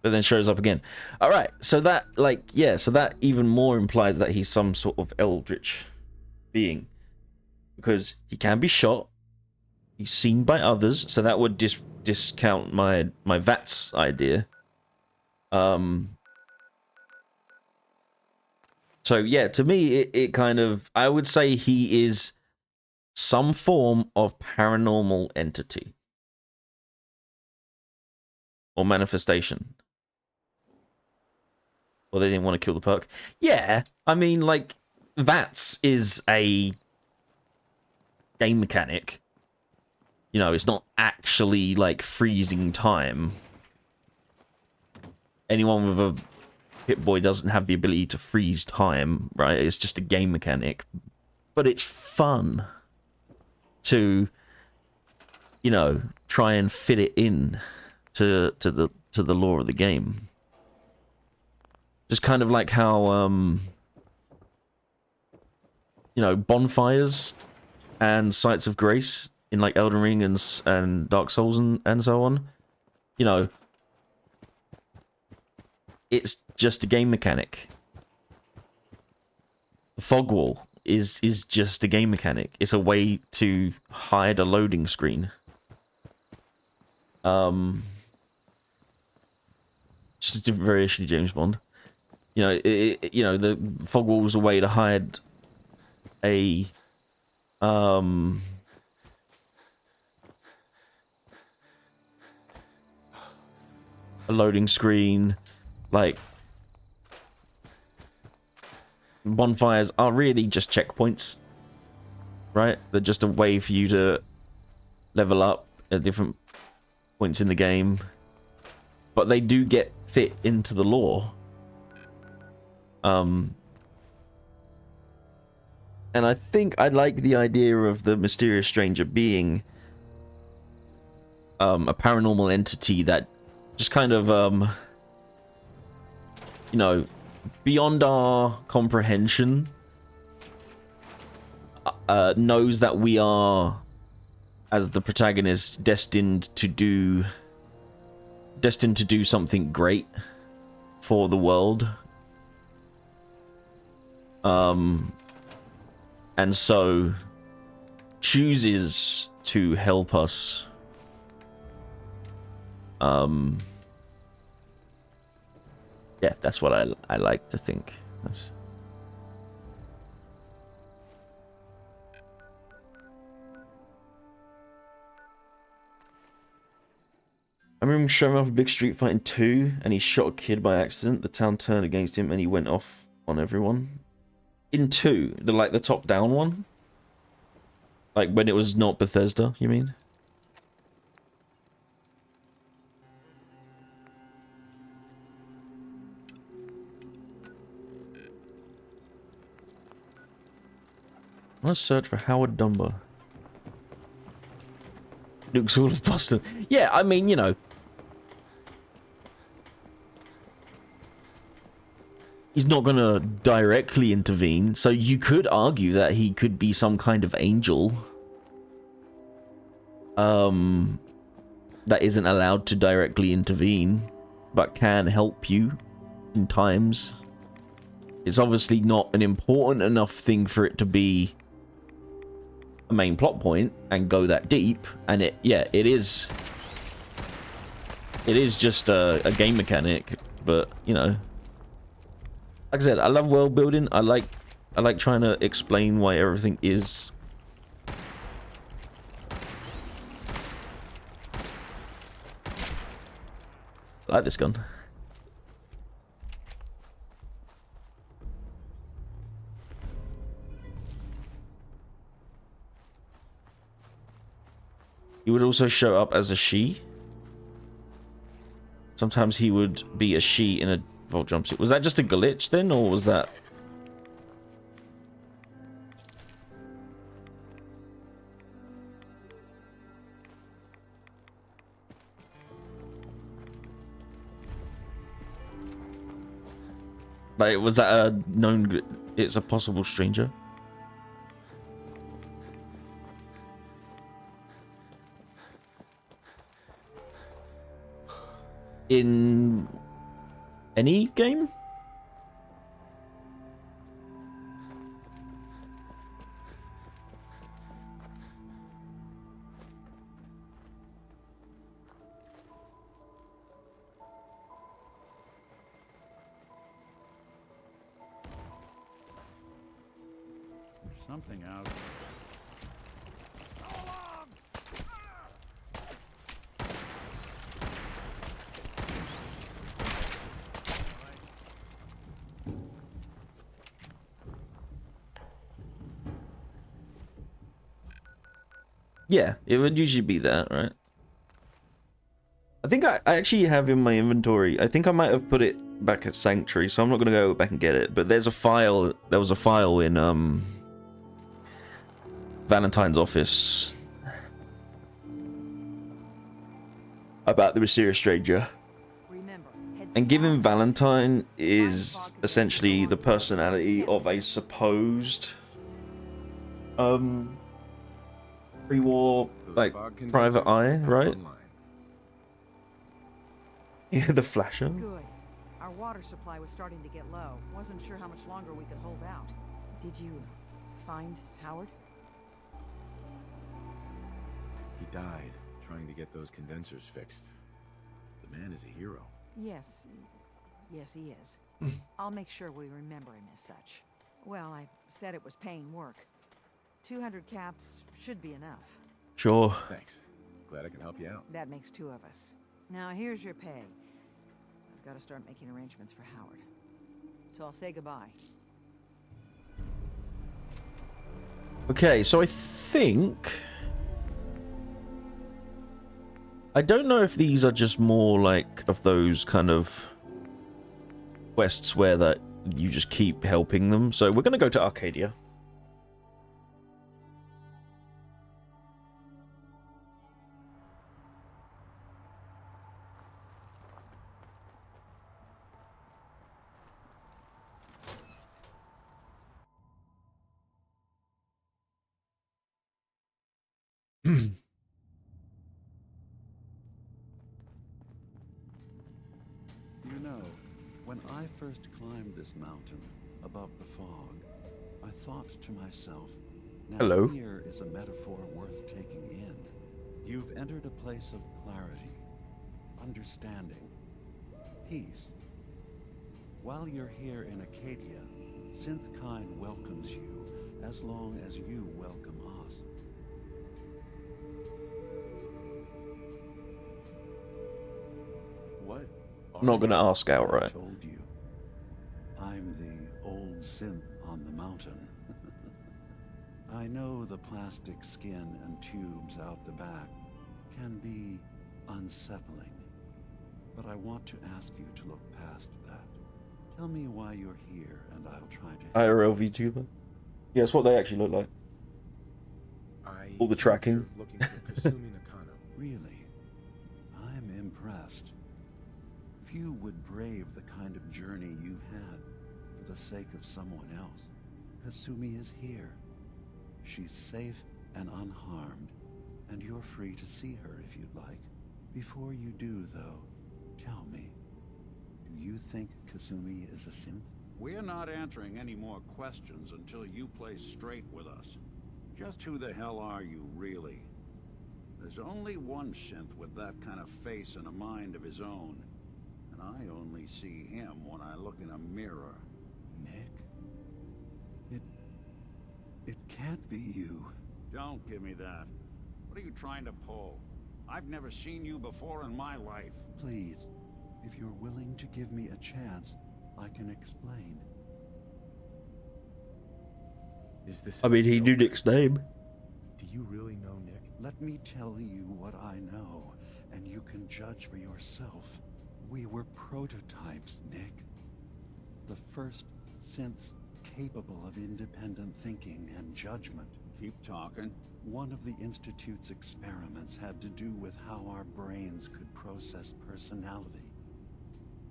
But then shows up again. All right, so that, like, yeah, so that even more implies that he's some sort of eldritch being, because he can be shot, he's seen by others, so that would discount my VATS idea. So yeah, to me, it kind of, I would say he is some form of paranormal entity or manifestation. Well, they didn't want to kill the perk. Yeah, I mean, like, VATS is a game mechanic. You know, it's not actually, like, freezing time. Anyone with a Pip-Boy doesn't have the ability to freeze time, right? It's just a game mechanic. But it's fun to, you know, try and fit it in to the lore of the game. Just kind of like how, you know, bonfires and sites of grace in like Elden Ring and Dark Souls and so on. You know, it's just a game mechanic. The fog wall is just a game mechanic. It's a way to hide a loading screen. Just a different variation of James Bond. You know, you know, the fog wall was a way to hide a loading screen. Like, bonfires are really just checkpoints, right? They're just a way for you to level up at different points in the game, but they do get fit into the lore. And I think I like the idea of the mysterious stranger being a paranormal entity that just kind of you know, beyond our comprehension, knows that we are, as the protagonist, destined to do something great for the world. And so chooses to help us. Yeah, that's what I like to think. That's... I remember him showing up a big street fight in 2, and he shot a kid by accident. The town turned against him, and he went off on everyone. In 2, the top-down one? Like, when it was not Bethesda, you mean? Let's search for Howard Dunbar. Luke's all of Boston. Yeah, I mean, you know. He's not gonna directly intervene, so you could argue that he could be some kind of angel. That isn't allowed to directly intervene, but can help you in times. It's obviously not an important enough thing for it to be a main plot point and go that deep, and it is just a game mechanic, but you know, like I said, I love world building. I like trying to explain why everything is. I like this gun. He would also show up as a she. Sometimes he would be a she in a Volt jumpsuit. Was that just a glitch then, or was that... Like, was that a known? It's a possible stranger. In any game? There's something out. Yeah, it would usually be that, right? I think I actually have in my inventory. I think I might have put it back at Sanctuary, so I'm not gonna go back and get it. But there's a file. There was a file in Valentine's office about the mysterious stranger. Remember, head And given south. Valentine is essentially the personality of a supposed pre-war Those like fog private condensers eye, back right? online. Yeah, the flasher. Good. Our water supply was starting to get low. Wasn't sure how much longer we could hold out. Did you find Howard? He died trying to get those condensers fixed. The man is a hero. Yes. Yes, he is. I'll make sure we remember him as such. Well, I said it was paying work. 200 caps should be enough. Sure. Thanks. Glad I can help you out. That makes 2 of us. Now, here's your pay. I've got to start making arrangements for Howard. So I'll say goodbye. Okay, so I think... I don't know if these are just more like of those kind of quests where that you just keep helping them. So we're going to go to Arcadia. You know, when I first climbed this mountain above the fog, I thought to myself, now Hello. here is a metaphor worth taking in. You've entered a place of clarity, understanding, peace. While you're here in Acadia, Synthkind welcomes you as long as you welcome us. What? I'm not going to ask I outright. told you. I'm the old synth on the mountain. I know the plastic skin and tubes out the back can be unsettling, but I want to ask you to look past that. Tell me why you're here, and I'll try to help. IRL VTuber. Yeah, it's what they actually look like. All the tracking. You're looking for Kasumi Nakano. Really? I'm impressed. Few would brave the kind of journey you've had for the sake of someone else. Kasumi is here. She's safe and unharmed, and you're free to see her if you'd like. Before you do, though, tell me, do you think Kasumi is a synth? We're not answering any more questions until you play straight with us. Just who the hell are you, really? There's only one synth with that kind of face and a mind of his own. And I only see him when I look in a mirror. Nick? It can't be you. Don't give me that. What are you trying to pull? I've never seen you before in my life. Please, if you're willing to give me a chance, I can explain. Is this? I mean, he knew Nick's name. Do you really know Nick? Let me tell you what I know, and you can judge for yourself. We were prototypes, Nick. The first synths capable of independent thinking and judgment. Keep talking. One of the Institute's experiments had to do with how our brains could process personality.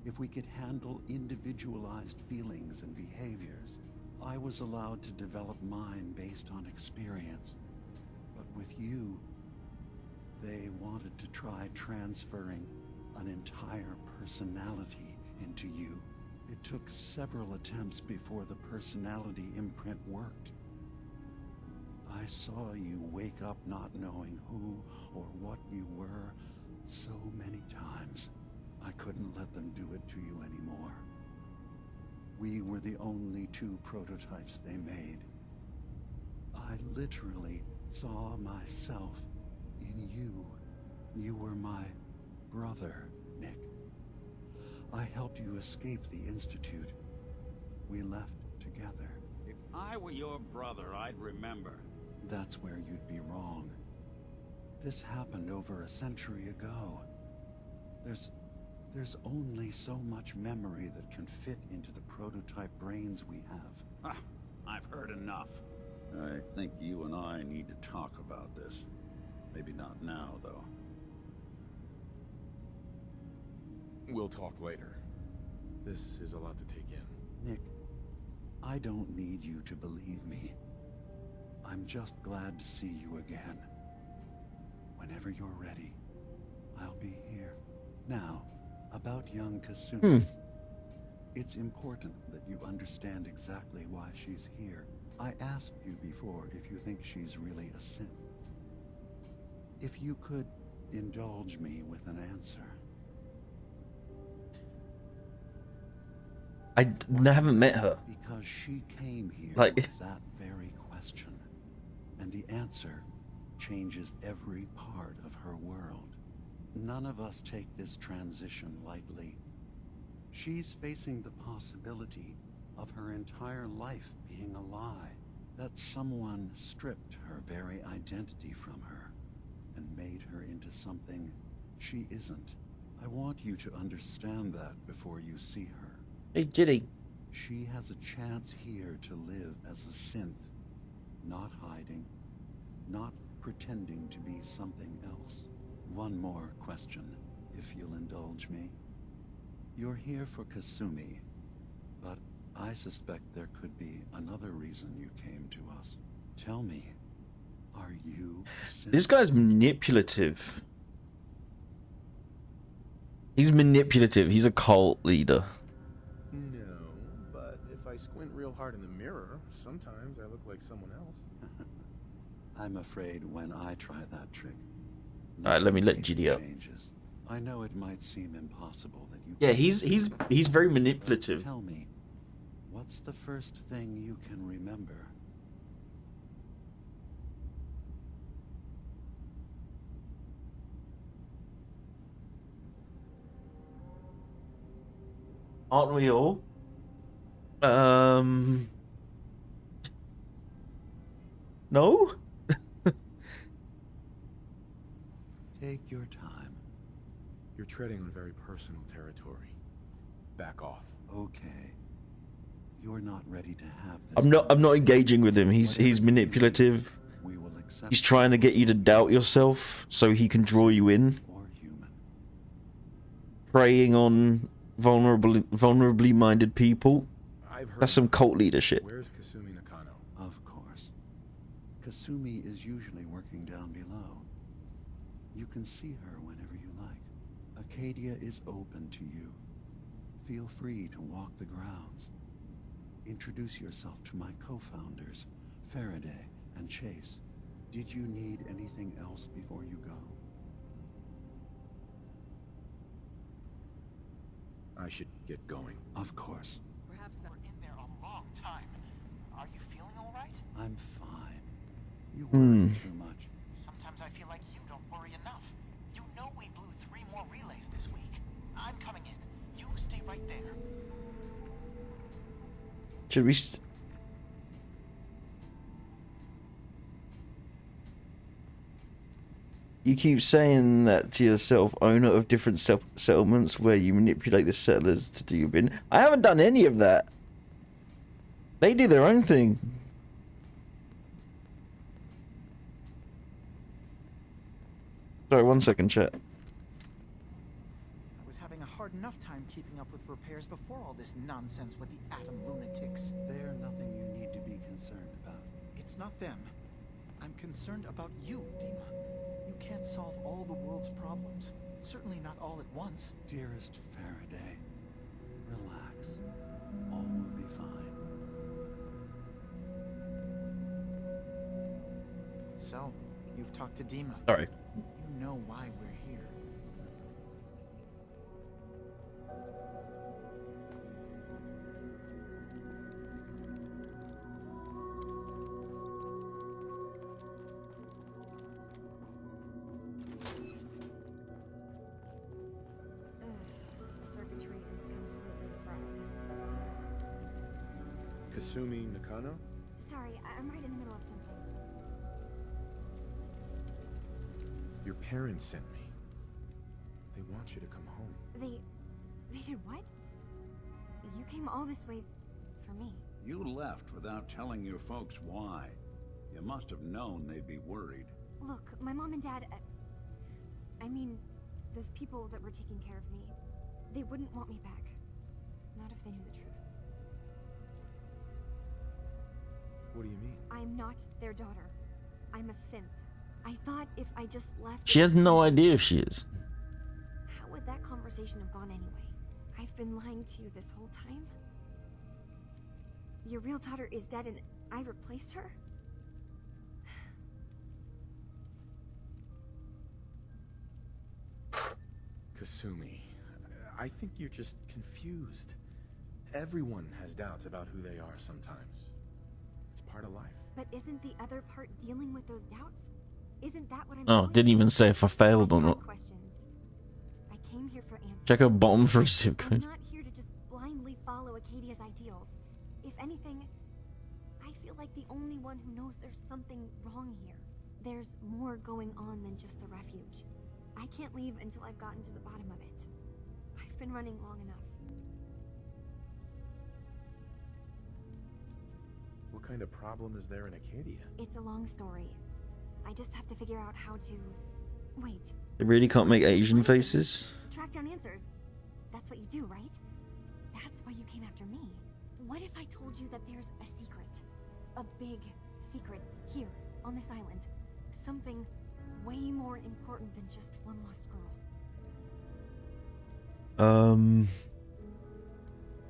if we could handle individualized feelings and behaviors. I was allowed to develop mine based on experience. But with you, they wanted to try transferring an entire personality into you. It took several attempts before the personality imprint worked. I saw you wake up not knowing who or what you were so many times. I couldn't let them do it to you anymore. We were the only two prototypes they made. I literally saw myself in you. You were my brother, Nick. I helped you escape the Institute. We left together. If I were your brother, I'd remember. That's where you'd be wrong. This happened over a century ago. There's only so much memory that can fit into the prototype brains we have. I've heard enough. I think you and I need to talk about this. Maybe not now, though. We'll talk later. This is a lot to take in. Nick, I don't need you to believe me. I'm just glad to see you again. Whenever you're ready, I'll be here. Now, about young Kasumi. It's important that you understand exactly why she's here. I asked you before if you think she's really a synth. If you could indulge me with an answer. I haven't met her. Because she came here Like... with that very question. And the answer changes every part of her world. None of us take this transition lightly. She's facing the possibility of her entire life being a lie. That someone stripped her very identity from her and made her into something she isn't. I want you to understand that before you see her. Hey, Jitty. She has a chance here to live as a synth, not hiding, not pretending to be something else. One more question, if you'll indulge me. You're here for Kasumi, but I suspect there could be another reason you came to us. Tell me, are you a synth? This guy's manipulative. He's manipulative. He's a cult leader. No, but if I squint real hard in the mirror, sometimes I look like someone else. I'm afraid when I try that trick, Alright, let me let GD up. changes. I know it might seem impossible that you. Yeah, he's very manipulative. Tell me, what's the first thing you can remember? Aren't we all? No? Take your time. You're treading on very personal territory. Back off. Okay. You're not ready to have this. I'm not engaging with him. He's manipulative. We will accept. He's trying to get you to doubt yourself so he can draw you in. Or human. Preying on vulnerably minded people. I've heard. That's some cult leader shit. Where's Kasumi Nakano? Of course. Kasumi is usually working down below. You can see her whenever you like. Acadia is open to you. Feel free to walk the grounds. Introduce yourself to my co-founders, Faraday and Chase. Did you need anything else before you go? I should get going. Of course. Perhaps not. We're in there a long time. Are you feeling all right? I'm fine. You worry too much. Sometimes I feel like you don't worry enough. You know we blew 3 more relays this week. I'm coming in. You stay right there. Should we? You keep saying that to yourself, owner of different settlements where you manipulate the settlers to do your bidding. I haven't done any of that. They do their own thing. Sorry, 1 second, chat. I was having a hard hard enough time keeping up with repairs before all this nonsense with the atom lunatics. They're nothing you need to be concerned about. It's not them. I'm concerned about you, Dima. You can't solve all the world's problems. Certainly not all at once. Dearest Faraday, relax. All will be fine. So, you've talked to Dima. Sorry. You know why we're here. Circuitry is completely fried. Kasumi Nakano? Sorry, I'm right in the middle of something. Your parents sent me. They want you to come home. They did what? You came all this way for me. You left without telling your folks why. You must have known they'd be worried. Look, my mom and dad, I mean, those people that were taking care of me, they wouldn't want me back. Not if they knew the truth. What do you mean? I'm not their daughter. I'm a synth. I thought if I just left... She has no idea if she is. How would that conversation have gone anyway? I've been lying to you this whole time? Your real daughter is dead and I replaced her? Kasumi, I think you're just confused. Everyone has doubts about who they are sometimes. It's part of life. But isn't the other part dealing with those doubts? Isn't that what I'm Oh, doing? didn't even say if I failed or I had not. questions. I came here for answers. Check her bottom for a zip I'm code. not here to just blindly follow Acadia's ideals. If anything, I feel like the only one who knows there's something wrong here. There's more going on than just the refuge. I can't leave until I've gotten to the bottom of it. I've been running long enough. What kind of problem is there in Acadia? It's a long story. I just have to figure out how to... Wait. They really can't make Asian faces. Track down answers. That's what you do, right? That's why you came after me. What if I told you that there's a secret? A big secret here, on this island. Something way more important than just one lost girl.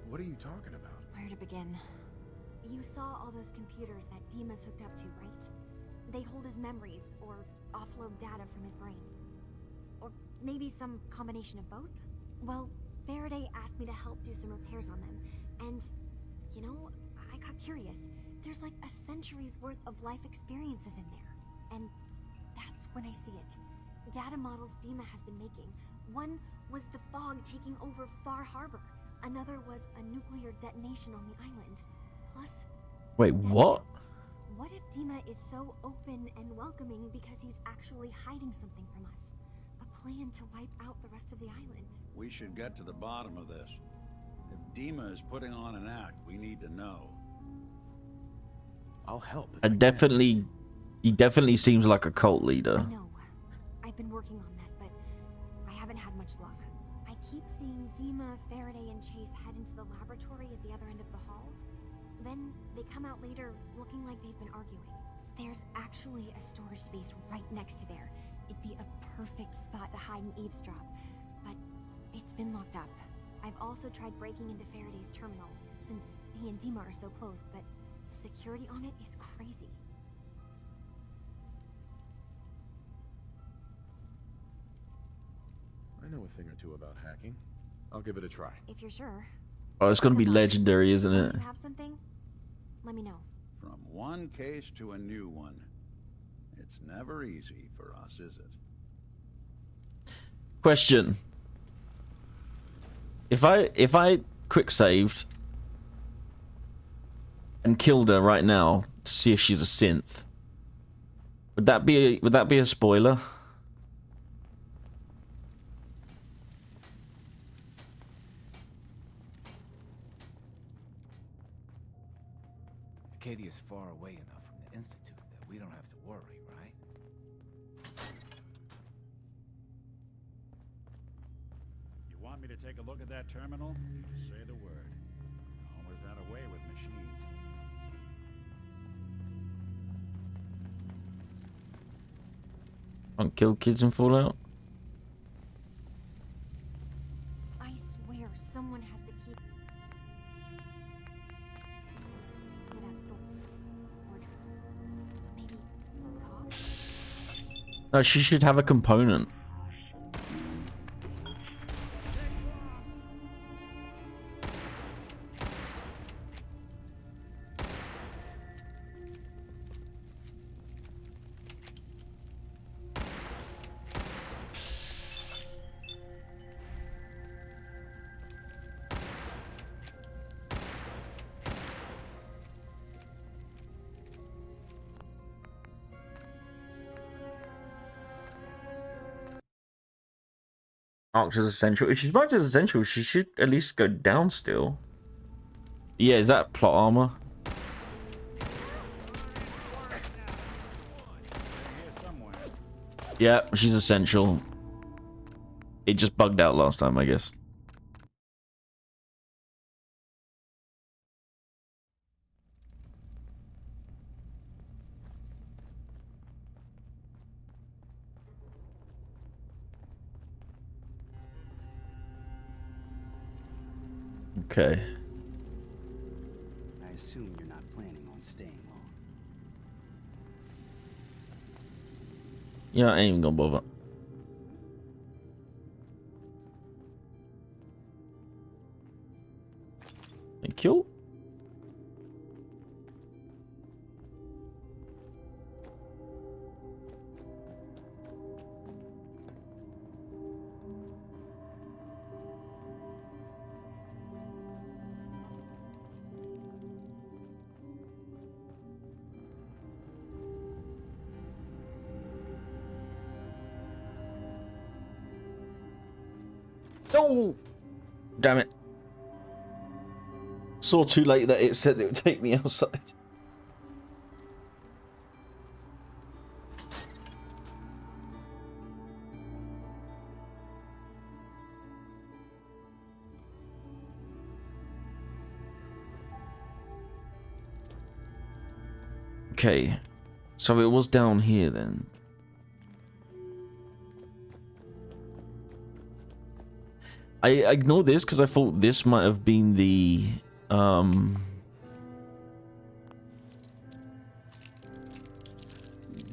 What are you talking about? Where to begin? You saw all those computers that DIMA's hooked up to, right? They hold his memories, or offload data from his brain. Or maybe some combination of both? Well, Faraday asked me to help do some repairs on them, and, you know, I got curious. There's like a century's worth of life experiences in there, and that's when I see it. Data models DIMA has been making. One was the fog taking over Far Harbor. Another was a nuclear detonation on the island. Plus... Wait, what? What if DIMA is so open and welcoming because he's actually hiding something from us? A plan to wipe out the rest of the island. We should get to the bottom of this. If Dima is putting on an act, we need to know. I'll help. He definitely seems like a cult leader. I know. I've been working on that, but I haven't had much luck. I keep seeing Dima, Faraday, and Chase head into the laboratory at the other end of the hall. Then they come out later looking like they've been arguing. There's actually a storage space right next to there. It'd be a perfect spot to hide and eavesdrop, but it's been locked up. I've also tried breaking into Faraday's terminal, since he and Dima are so close, but the security on it is crazy. I know a thing or two about hacking. I'll give it a try. If you're sure. Oh, it's gonna be legendary, isn't it? Once you have something, let me know. From one case to a new one. It's never easy for us, is it? Question. If I quick saved and killed her right now to see if she's a synth, would that be a spoiler? Acadia's far away enough from the Institute that we don't have to worry, right? You want me to to take a look at that terminal? You just say the word. Always had a way with machines. Can't kill kids in Fallout. I swear someone has the key to that storage room. Maybe cops? No, she should have a component. Marked as essential. If she's marked as essential, she should at least go down still. Yeah, is that plot armor? Yeah, she's essential. It just bugged out last time, I guess. Okay. I assume you're not planning on staying long. Yeah, I ain't even gonna bother. Thank you. No! Damn it. Saw too late that it said it would take me outside. Okay. So it was down here then. I ignored this because I thought this might have been the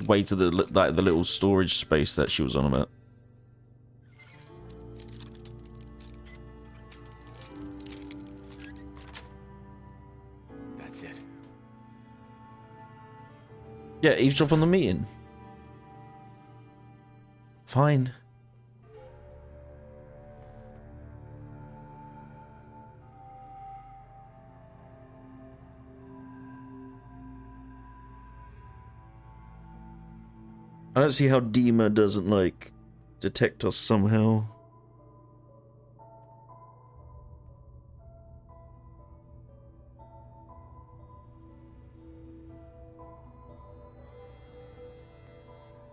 way to the the little storage space that she was on about. That's it. Yeah, eavesdrop on the meeting. Fine. I don't see how DIMA doesn't, like, detect us somehow.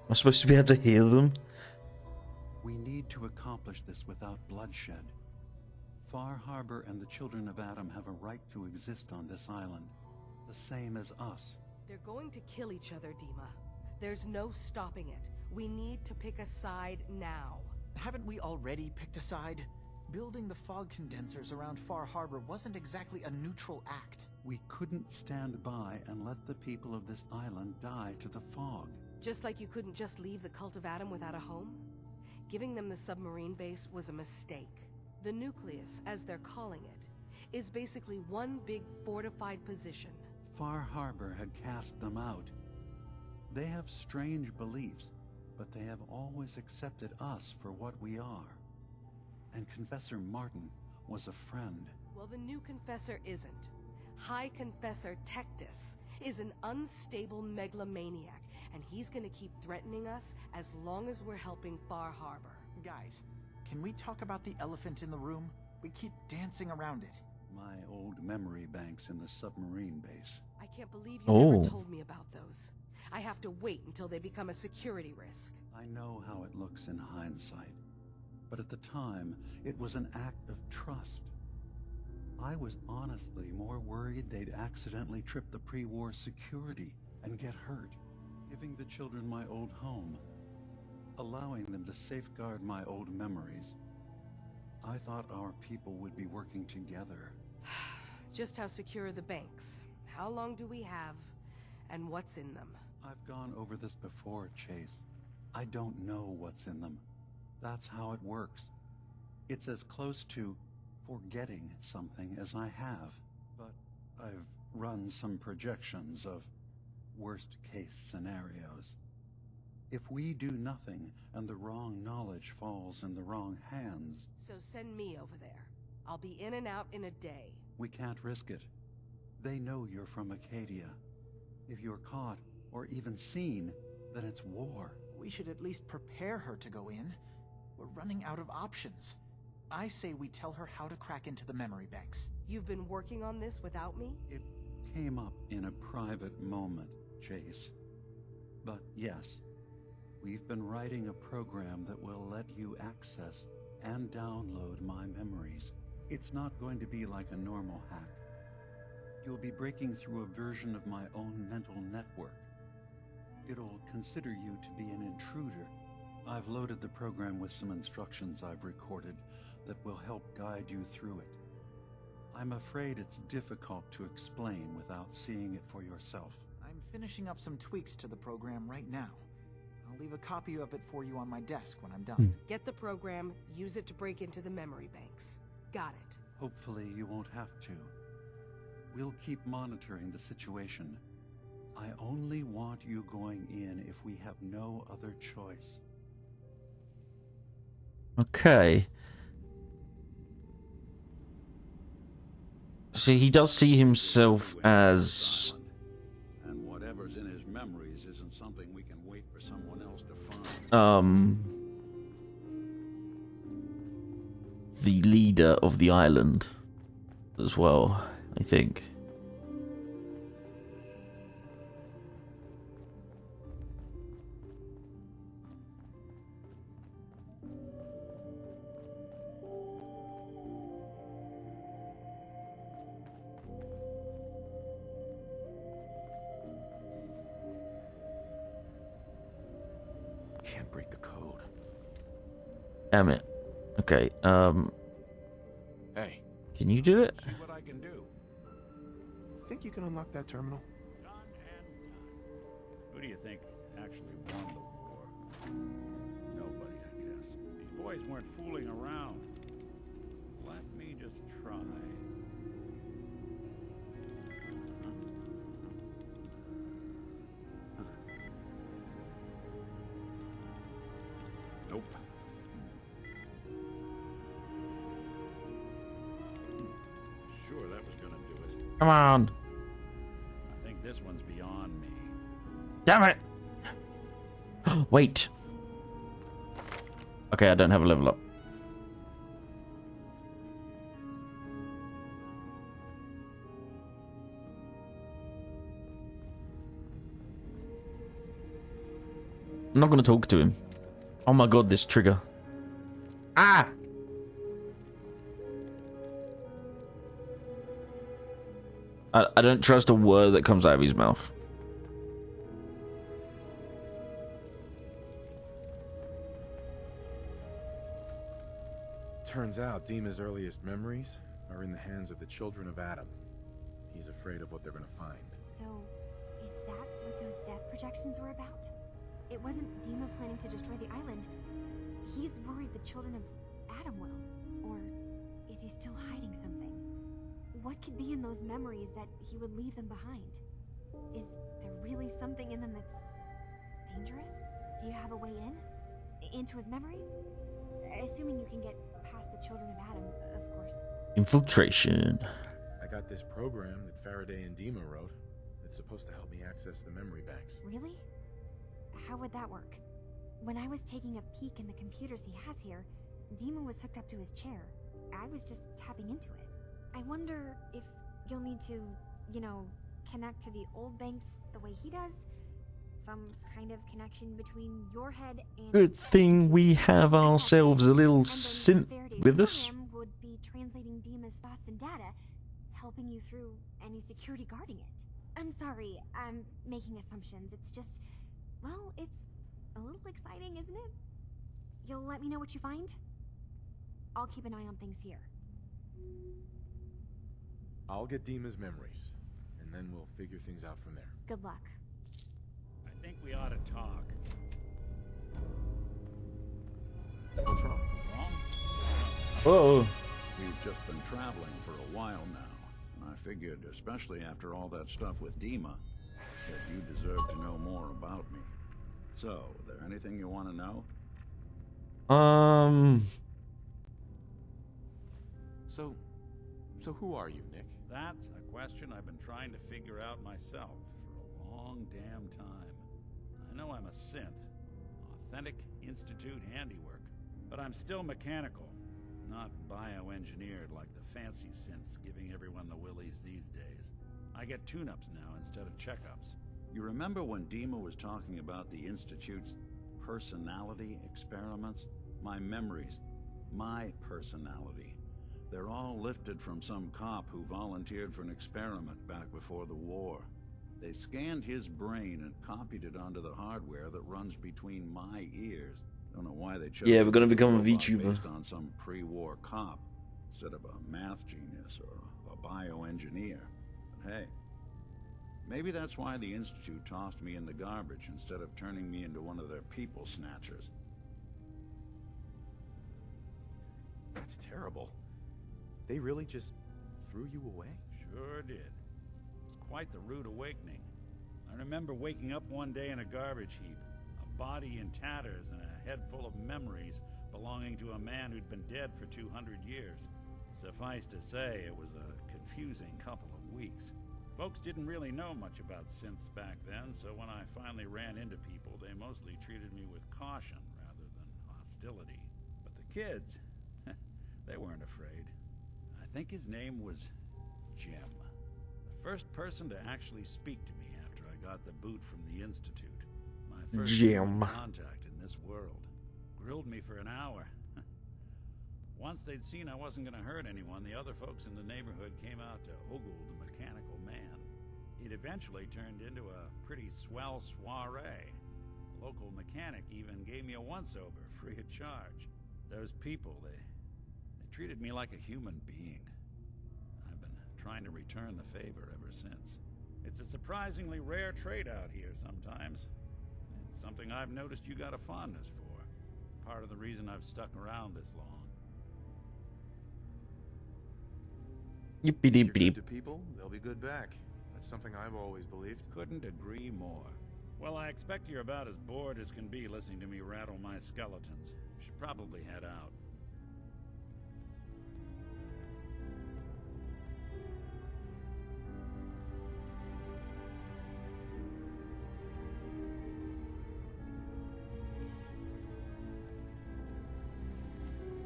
Am I supposed to be able to hear them? We need to accomplish this without bloodshed. Far Harbor and the children of Adam have a right to exist on this island, the same as us. They're going to kill each other, DIMA. There's no stopping it. We need to pick a side now. Haven't we already picked a side? Building the fog condensers around Far Harbor wasn't exactly a neutral act. We couldn't stand by and let the people of this island die to the fog. Just like you couldn't just leave the Cult of Adam without a home? Giving them the submarine base was a mistake. The nucleus, as they're calling it, is basically one big fortified position. Far Harbor had cast them out. They have strange beliefs, but they have always accepted us for what we are. And Confessor Martin was a friend. Well, the new Confessor isn't. High Confessor Tectus is an unstable megalomaniac, and he's gonna keep threatening us as long as we're helping Far Harbor. Guys, can we talk about the elephant in the room? We keep dancing around it. My old memory banks in the submarine base. I can't believe you never told me about those. I have to wait until they become a security risk. I know how it looks in hindsight. but at the time, it was an act of trust. I was honestly more worried they'd accidentally trip the pre-war security and get hurt. Giving the children my old home, allowing them to safeguard my old memories. I thought our people would be working together. Just how secure are the banks? How long do we have? And what's in them? I've gone over this before, Chase. I don't know what's in them. That's how it works. It's as close to forgetting something as I have. But I've run some projections of worst-case scenarios. If we do nothing and the wrong knowledge falls in the wrong hands... So send me over there. I'll be in and out in a day. We can't risk it. They know you're from Acadia. If you're caught, or even seen, then it's war. We should at least prepare her to go in. We're running out of options. I say we tell her how to crack into the memory banks. You've been working on this without me? It came up in a private moment, Chase. But yes, we've been writing a program that will let you access and download my memories. It's not going to be like a normal hack. You'll be breaking through a version of my own mental network. It'll consider you to be an intruder. I've loaded the program with some instructions I've recorded that will help guide you through it. I'm afraid it's difficult to explain without seeing it for yourself. I'm finishing up some tweaks to the program right now. I'll leave a copy of it for you on my desk when I'm done. Get the program, use it to break into the memory banks. Got it. Hopefully you won't have to. We'll keep monitoring the situation. I only want you going in if we have no other choice. Okay. So he does see himself as... And whatever's in his memories isn't something we can wait for someone else to find. The leader of the island as well, I think. Can't break the code. Damn it. Okay, Hey. Can you do it? See what I can do. Think you can unlock that terminal? Done and done. Who do you think actually won the war? Nobody, I guess. These boys weren't fooling around. Let me just try. Nope. Sure, that was gonna do it. Come on. I think this one's beyond me. Damn it. Wait. Okay, I don't have a level up. I'm not going to talk to him. Oh my god, this trigger. Ah! I don't trust a word that comes out of his mouth. Turns out DIMA's earliest memories are in the hands of the children of Adam. He's afraid of what they're gonna find. So, is that what those death projections were about? It wasn't DIMA planning to destroy the island. He's worried the children of Adam will. Or is he still hiding something? What could be in those memories that he would leave them behind? Is there really something in them that's dangerous? Do you have a way in? Into his memories? Assuming you can get past the children of Adam, of course. Infiltration. I got this program that Faraday and DIMA wrote. It's supposed to help me access the memory banks. Really? How would that work? When I was taking a peek in the computers he has here, DIMA was hooked up to his chair. I was just tapping into it. I wonder if you'll need to, you know, connect to the old banks the way he does, some kind of connection between your head and... Good thing we have ourselves a little synth with us. Would be translating DIMA's thoughts and data, helping you through any security guarding it. I'm sorry, I'm making assumptions. It's just, well, it's a little exciting, isn't it? You'll let me know what you find? I'll keep an eye on things here. I'll get DIMA's memories, and then we'll figure things out from there. Good luck. I think we ought to talk. What's wrong? Wrong? Whoa. We've just been traveling for a while now, and I figured, especially after all that stuff with DIMA, that you deserve to know more about me. So, is there anything you want to know? So who are you, Nick? That's a question I've been trying to figure out myself for a long damn time. I know I'm a synth, authentic Institute handiwork, but I'm still mechanical, not bioengineered like the fancy synths giving everyone the willies these days. I get tune-ups now instead of checkups. You remember when DIMA was talking about the Institute's personality experiments? My memories, my personality. They're all lifted from some cop who volunteered for an experiment back before the war. They scanned his brain and copied it onto the hardware that runs between my ears. Don't know why they chose. Yeah, we're gonna become a robot VTuber. based on some pre-war cop instead of a math genius or a bioengineer. But hey, maybe that's why the Institute tossed me in the garbage instead of turning me into one of their people snatchers. That's terrible. They really just threw you away? Sure did. It was quite the rude awakening. I remember waking up one day in a garbage heap, a body in tatters and a head full of memories belonging to a man who'd been dead for 200 years. Suffice to say, it was a confusing couple of weeks. Folks didn't really know much about synths back then, so when I finally ran into people, they mostly treated me with caution rather than hostility. But the kids, they weren't afraid. I think his name was Jim. The first person to actually speak to me after I got the boot from the Institute. My first Jim. contact in this world. Grilled me for an hour. Once they'd seen I wasn't going to hurt anyone, the other folks in the neighborhood came out to ogle the mechanical man. It eventually turned into a pretty swell soiree. The local mechanic even gave me a once-over, free of charge. Those people, they treated me like a human being. I've been trying to return the favor ever since. It's a surprisingly rare trait out here sometimes. It's something I've noticed you got a fondness for. Part of the reason I've stuck around this long. If you're good to people, they'll be good back. That's something I've always believed. Couldn't agree more. Well, I expect you're about as bored as can be listening to me rattle my skeletons. Should probably head out.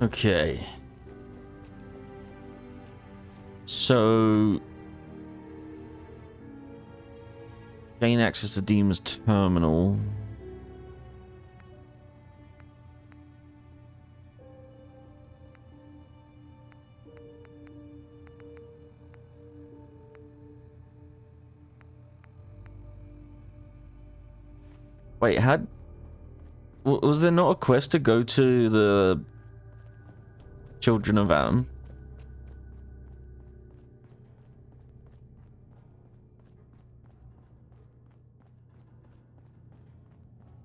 Okay. So gain access to DIMA's terminal. Wait, was there not a quest to go to the Children of Adam?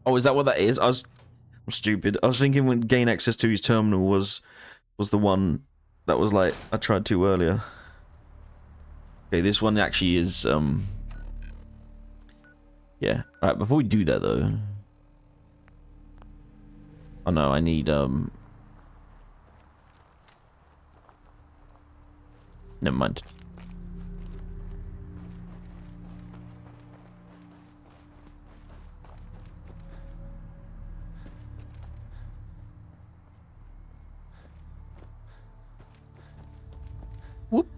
Oh, is that what that is? I'm stupid. I was thinking when gain access to his terminal was the one that was like I tried to earlier. Okay, this one actually is yeah. Alright, before we do that though. Oh no, I need never mind. Whoop.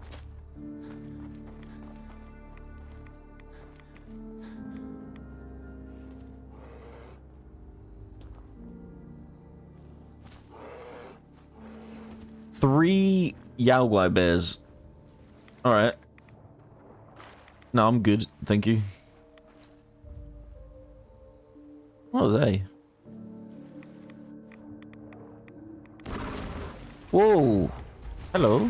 3 Yaoguai bears. Alright. No, I'm good. Thank you. What are they? Whoa. Hello.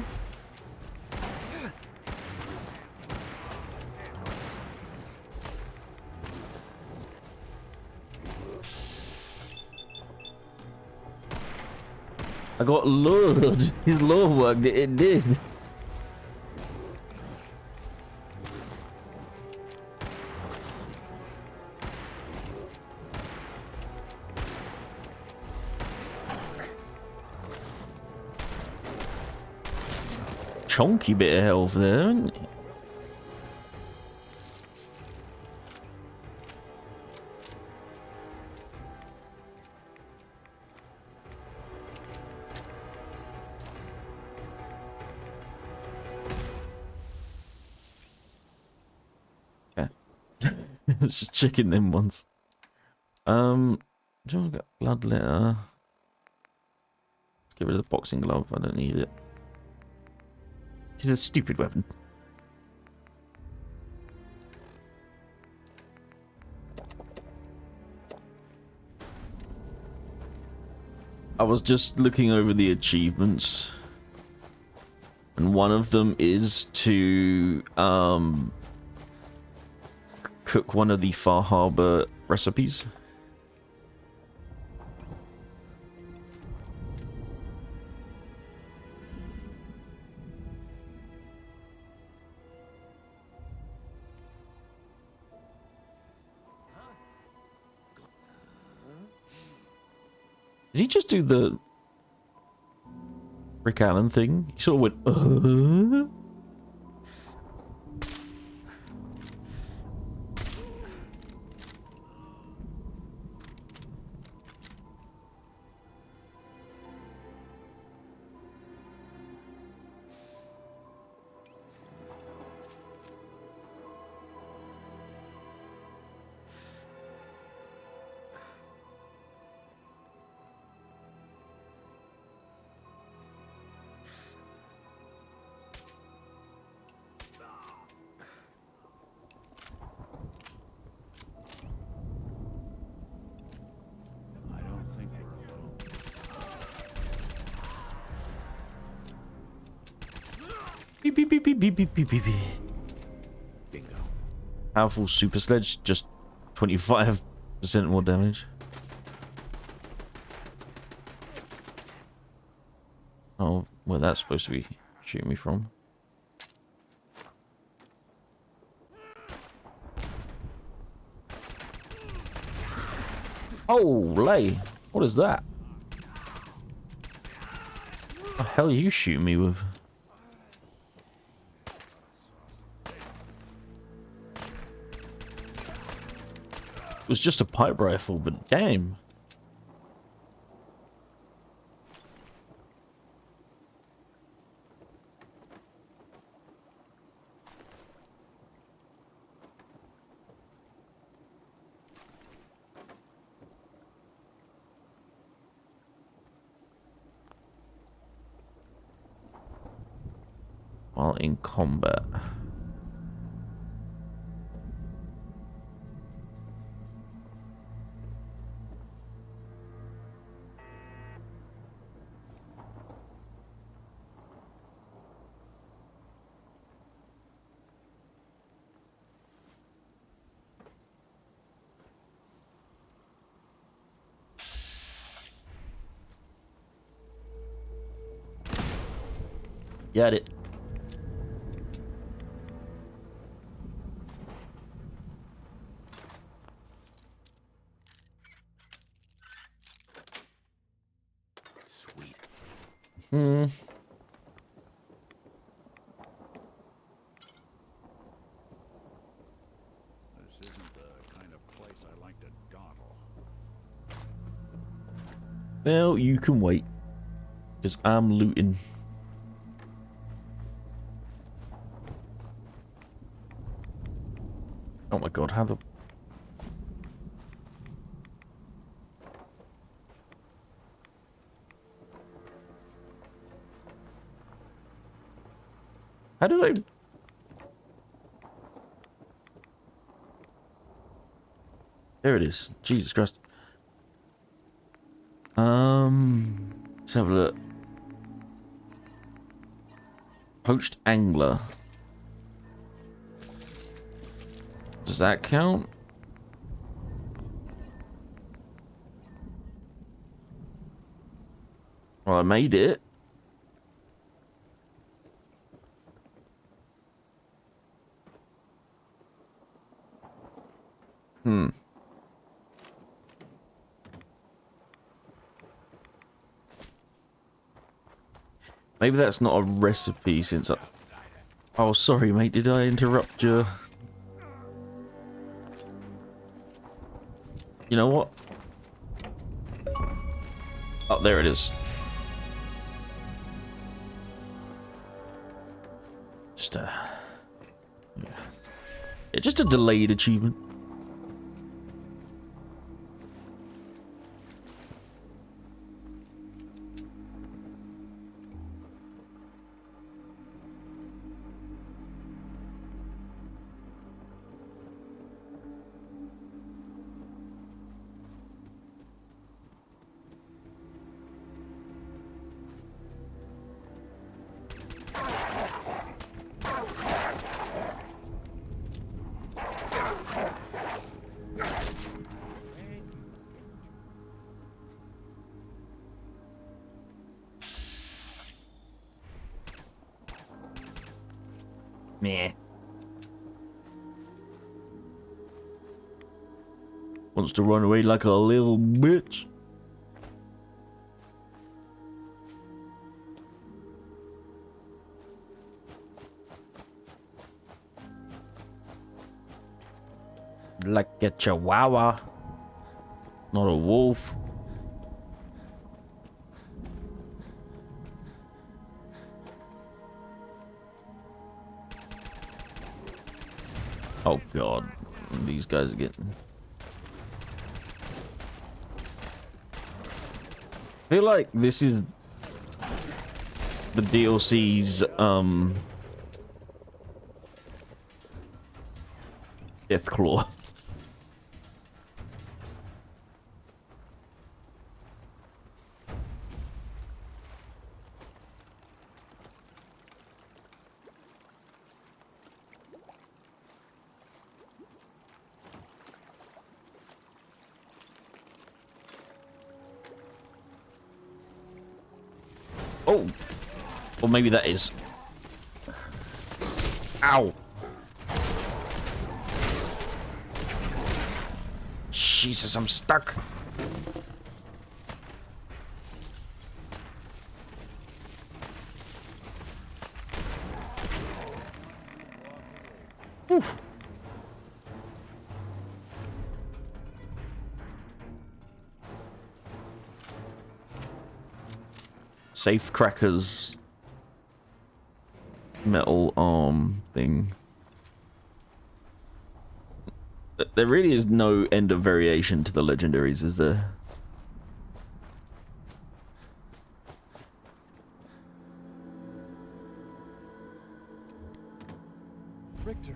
I got lured. His lure worked. It did. Chunky bit of health there, isn't it? Just checking them ones. Do you want to get blood letter? Let's get rid of the boxing glove. I don't need it. It is a stupid weapon. I was just looking over the achievements, and one of them is to cook one of the Far Harbor recipes. Did he just do the Rick Allen thing? He sort of went, beep, beep, beep, beep, beep, beep, beep, beep. Bingo. Powerful super sledge, just 25% more damage. Oh, where that's supposed to be shooting me from. Holy! What is that? What the hell are you shooting me with? It was just a pipe rifle, but damn. While in combat. Got it. Sweet. Hmm. This isn't the kind of place I like to dawdle. Well, you can wait. Because I'm looting. Oh my god, how the... How did I... There it is. Jesus Christ. Let's have a look. Poached angler. Does that count? Well, I made it. Maybe that's not a recipe since I... Oh, sorry, mate. Did I interrupt you? You know what? Oh, there it is. Just a... Yeah, just a delayed achievement. Meh. Wants to run away like a little bitch. Like a chihuahua, not a wolf. Oh god, these guys are getting... I feel like this is the DLC's Death Claw. Oh! Or maybe that is. Ow! Jesus, I'm stuck. Oof. Safe crackers metal arm thing. There really is no end of variation to the legendaries, is there? Richter,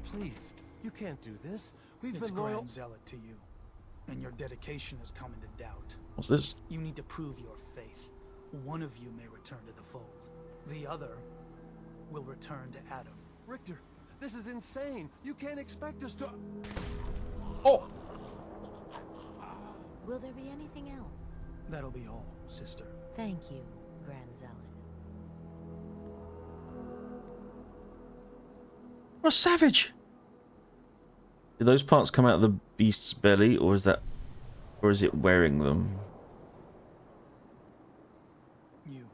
please, you can't do this. We've It's been loyal. Grand Zealot to you, and your dedication has come into doubt. What's this? You need to prove your faith. One of you may return to the fold. The other will return to Adam. Richter, this is insane. You can't expect us to... Oh! Will there be anything else? That'll be all, sister. Thank you, Grand Zealot. What a savage! Did those parts come out of the beast's belly, or is it wearing them? You.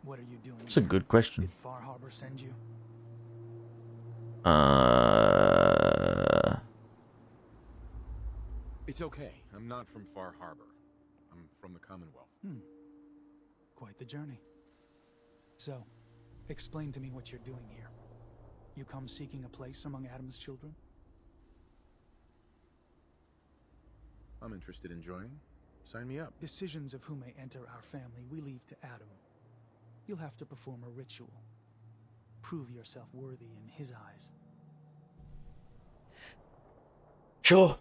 What are you doing? That's a good question. Did Far Harbor send you? It's okay. I'm not from Far Harbor. I'm from the Commonwealth. Quite the journey. So, explain to me what you're doing here. You come seeking a place among Adam's children? I'm interested in joining. Sign me up. Decisions of who may enter our family we leave to Adam. You'll have to perform a ritual. prove yourself worthy in his eyes. Sure.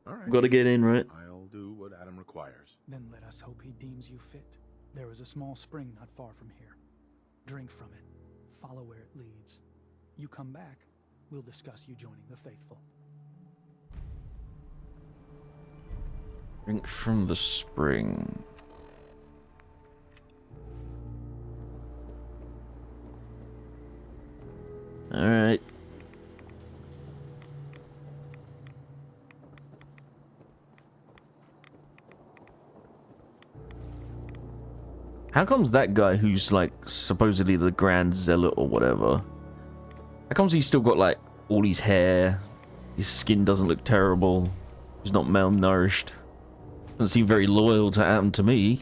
All right. Gotta get in, right? I'll do what Adam requires. Then let us hope he deems you fit. There is a small spring not far from here. Drink from it. Follow where it leads. You come back, we'll discuss you joining the faithful. Drink from the spring. Alright. How comes that guy who's like supposedly the Grand Zealot or whatever, how comes he's still got like all his hair, his skin doesn't look terrible, he's not malnourished, doesn't seem very loyal to Adam to me.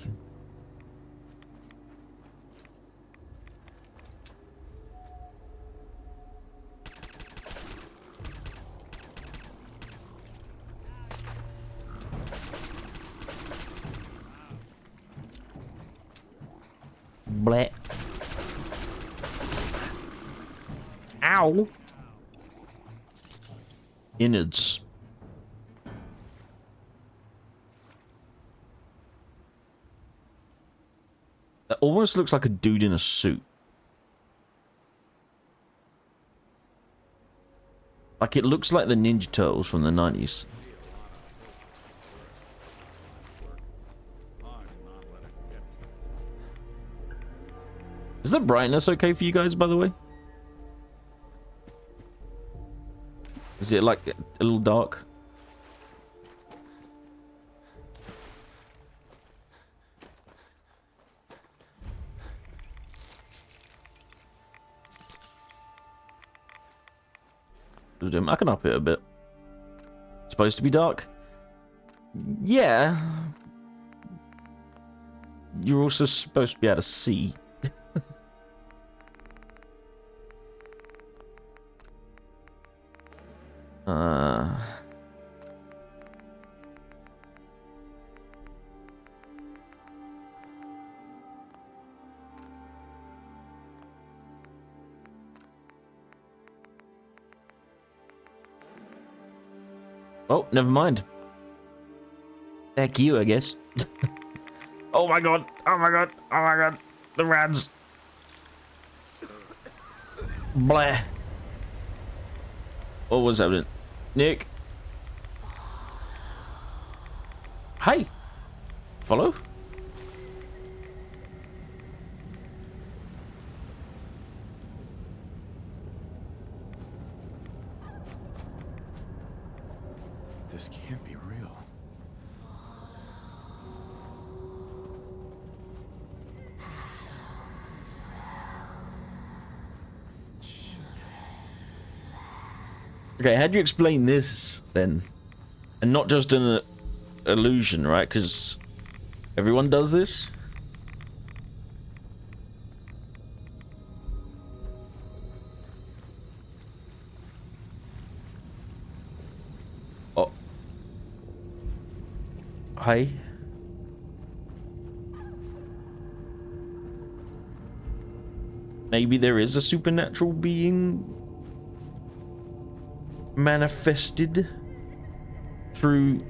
Bleh. Ow. Innards. That almost looks like a dude in a suit. Like it looks like the Ninja Turtles from the 90s. Is the brightness okay for you guys, by the way? Is it like a little dark? I can up it a bit. It's supposed to be dark? Yeah. You're also supposed to be able to see. Oh, never mind. Heck you, I guess. Oh my god! Oh my god! Oh my god! The rads! Blah. What was happening? Nick? Hey! Follow? This can't be real. Okay, how do you explain this then? And not just an illusion, right? Because everyone does this? Oh. Hi. Maybe there is a supernatural being manifested through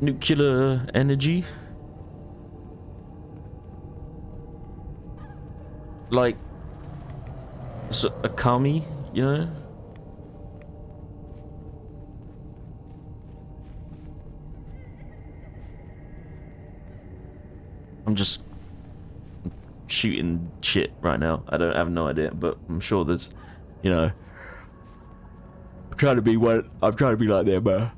nuclear energy, like a kami, you know. I'm just shooting shit right now. I have no idea, but I'm sure there's, you know. I'm trying to be like that, bro.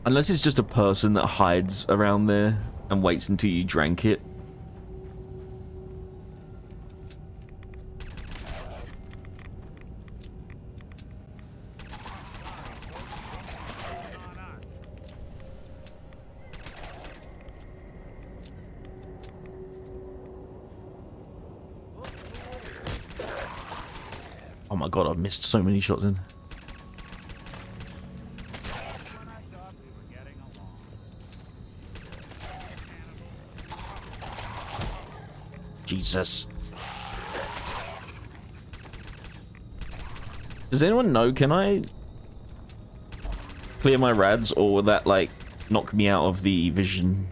Unless it's just a person that hides around there and waits until you drank it. Oh my god, I've missed so many shots in. Jesus. Does anyone know, can I clear my rads, or will that, like, knock me out of the vision?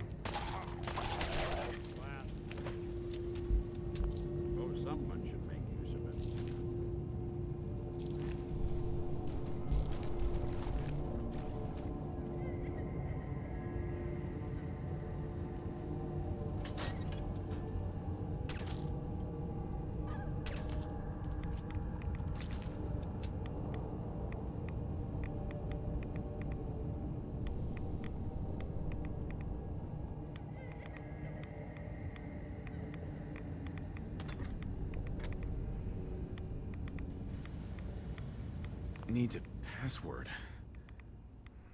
Oh, someone should make use of it. Needs a password.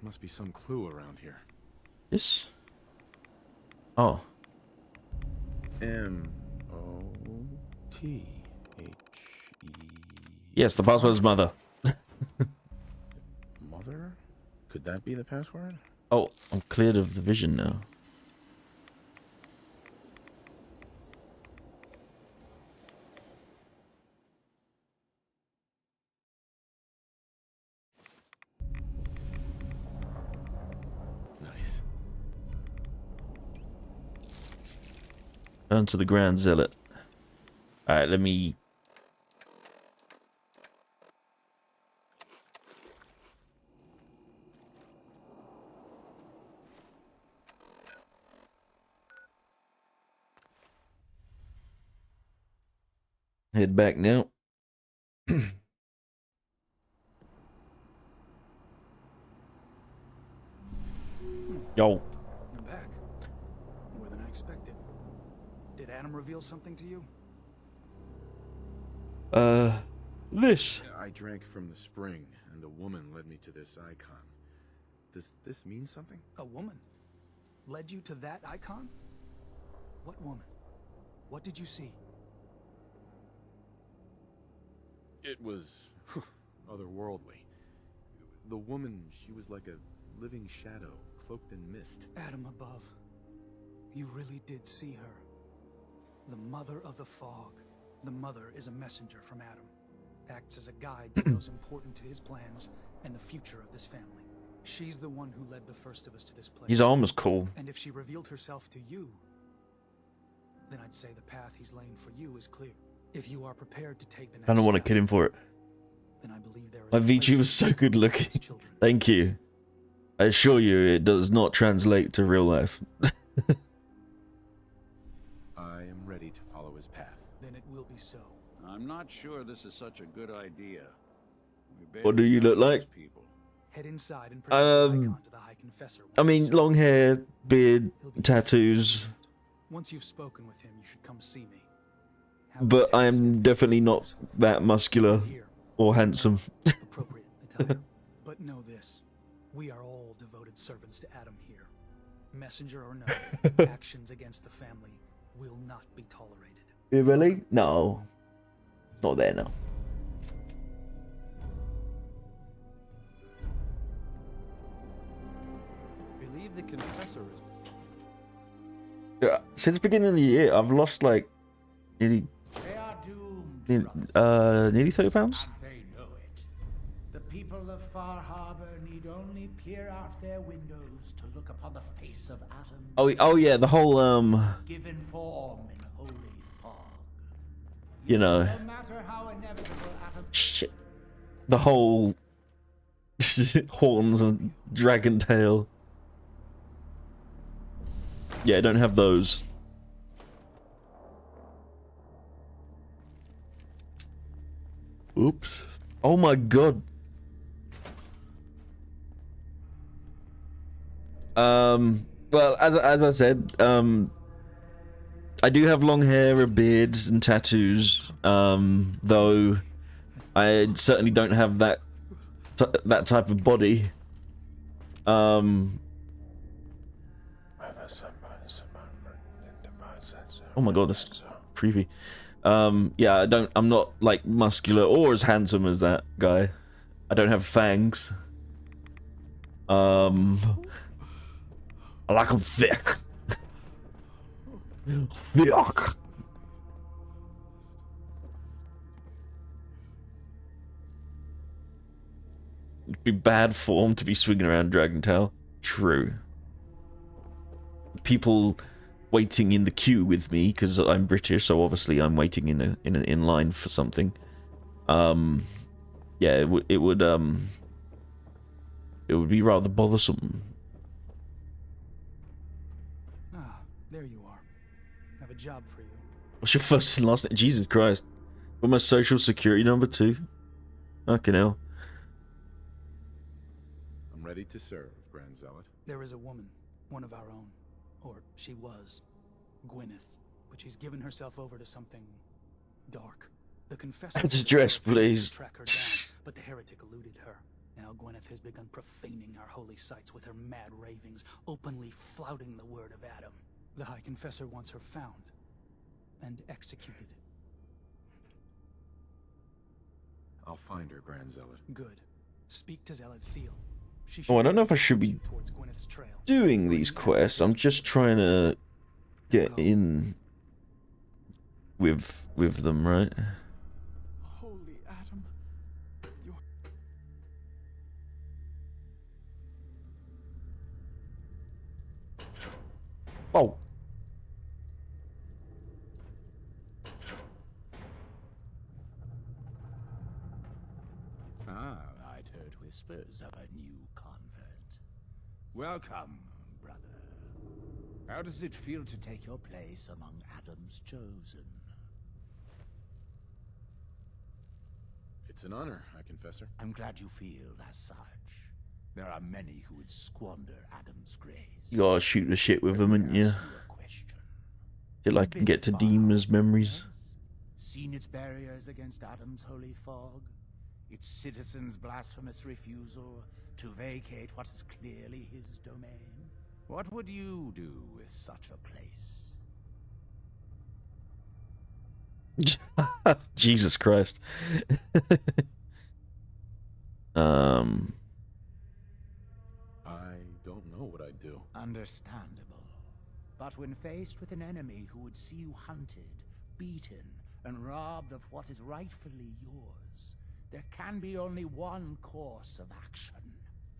Must be some clue around here. This? Oh. M-O-T-H-E... Yes, the password's mother. Mother? Could that be the password? Oh, I'm cleared of the vision now. Nice. Turn to the Grand Zealot. Alright, let me... head back now. Yo. You're back. More than I expected. Did Adam reveal something to you? This. I drank from the spring, and a woman led me to this icon. Does this mean something? A woman? Led you to that icon? What woman? What did you see? It was otherworldly. The woman, she was like a living shadow, cloaked in mist. Adam above. You really did see her. The Mother of the Fog. The Mother is a messenger from Adam. Acts as a guide to those important to his plans and the future of this family. She's the one who led the first of us to this place. His arm was cool. And if she revealed herself to you, then I'd say the path he's laying for you is clear. If you are prepared to take the next I don't want to step, kill him for it. then I believe there is My a Vici place was so good looking. for children. Thank you. I assure you, it does not translate to real life. I am ready to follow his path. Then it will be so. I'm not sure this is such a good idea. What do you look like? Head inside and present the icon to the High Confessor. I mean, long hair, beard, tattoos. Once you've spoken with him, you should come see me. But I'm definitely not that muscular or handsome. Appropriate attire. But know this. We are all devoted servants to Adam here. Messenger or no, actions against the family will not be tolerated. Really? No. Not there now. Believe the confessor is... Yeah, since the beginning of the year, I've lost like nearly, nearly 30 pounds. They know it. The people of Far Harbor need only peer out their windows to look upon the face of Adam. Oh yeah, the whole Given form in holy fog. you know, No matter how inevitable Adam. shit, the whole horns and dragon tail. Yeah, I don't have those. Oops. Oh my god. Well, as I said, I do have long hair, a beard, and tattoos. Though I certainly don't have that type of body. Oh my god, that's creepy. Yeah, I'm not like muscular or as handsome as that guy. I don't have fangs. I like them thick. Thick. It'd be bad form to be swinging around Dragon Tail. True. People waiting in the queue with me because I'm British, so obviously I'm waiting in line for something. Yeah, it would be rather bothersome. Ah, there you are. Have a job for you. What's your first and last name? Jesus Christ. What's my social security number too? Fucking hell. I'm ready to serve, Grand Zealot. There is a woman, one of our own. Or she was. Gwyneth. But she's given herself over to something dark. The confessor Address, please. Track her down, but the heretic eluded her. Now Gwyneth has begun profaning our holy sites with her mad ravings, openly flouting the word of Adam. The High Confessor wants her found and executed. I'll find her, Grand Zealot. Good. Speak to Zealot Thiel. Oh, I don't know if I should be doing these quests. I'm just trying to get in with them, right? Holy Adam. Oh. Ah, I'd heard whispers of a new convert. Welcome, brother. How does it feel to take your place among Adam's chosen? It's an honor, High Confessor. I'm glad you feel as such. There are many who would squander Adam's grace. You gotta shoot the shit with them, ain't you? Till I can get to DIMA's memories. Seen its barriers against Adam's holy fog? Its citizens' blasphemous refusal to vacate what is clearly his domain? What would you do with such a place? Jesus Christ. I don't know what I'd do. Understandable. But when faced with an enemy who would see you hunted, beaten, and robbed of what is rightfully yours, there can be only one course of action.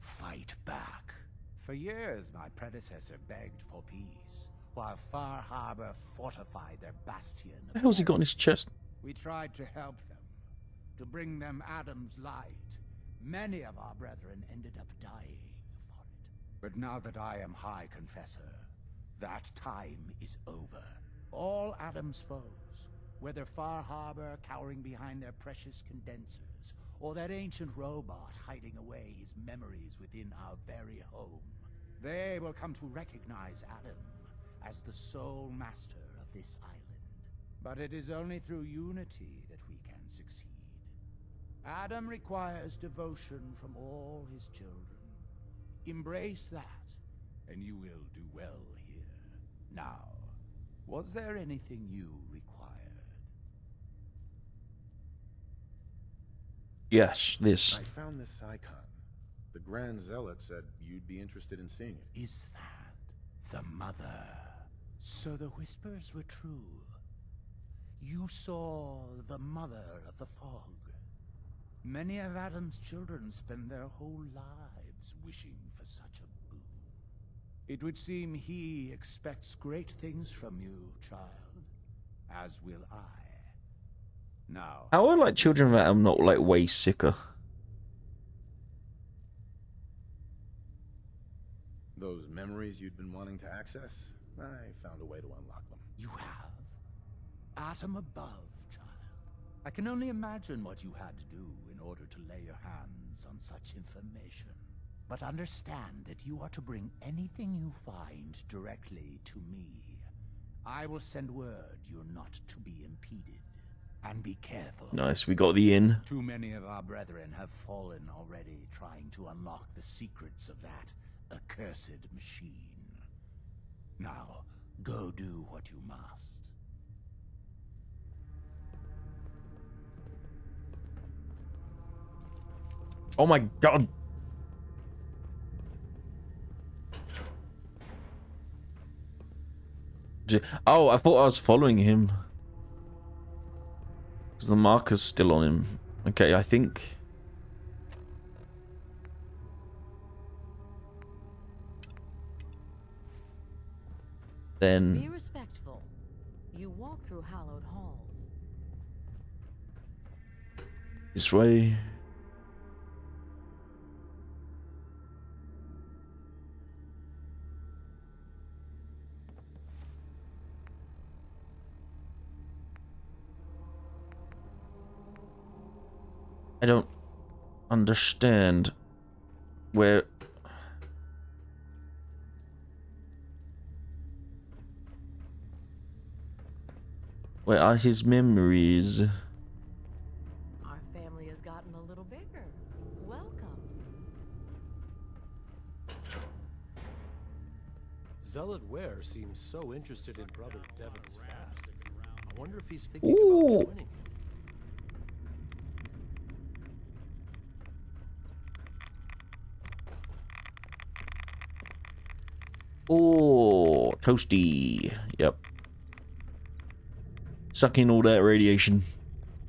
Fight back. For years, my predecessor begged for peace, while Far Harbor fortified their bastion. What the hell's he got on his chest? We tried to help them, to bring them Adam's light. Many of our brethren ended up dying for it. But now that I am High Confessor, that time is over. All Adam's foes, whether Far Harbor cowering behind their precious condensers, or that ancient robot hiding away his memories within our very home, they will come to recognize Adam as the sole master of this island. But it is only through unity that we can succeed. Adam requires devotion from all his children. Embrace that, and you will do well here. Now, was there anything you required? Yes, this. I found this icon. The Grand Zealot said you'd be interested in seeing it. Is that the mother? So the whispers were true. You saw the mother of the fog. Many of Adam's children spend their whole lives wishing for such a boon. It would seem he expects great things from you, child, as will I. Now, How are like children of Adam not like way sicker? Those memories you'd been wanting to access? I found a way to unlock them. you have Adam above, child. I can only imagine what you had to do in order to lay your hands on such information. But understand that you are to bring anything you find directly to me. I will send word you're not to be impeded. And be careful. Nice, we got the inn. Too many of our brethren have fallen already trying to unlock the secrets of that accursed machine. Now, go do what you must. Oh my god. Oh, I thought I was following him. Because the marker's still on him. Okay, I think... then Be respectful. You walk through hallowed halls. this way. I don't understand where are his memories? Our family has gotten a little bigger. Welcome. Zealot Ware seems so interested in Brother Devon's fast. I wonder if he's thinking Ooh. about joining him. Oh, toasty. Yep. Sucking all that radiation.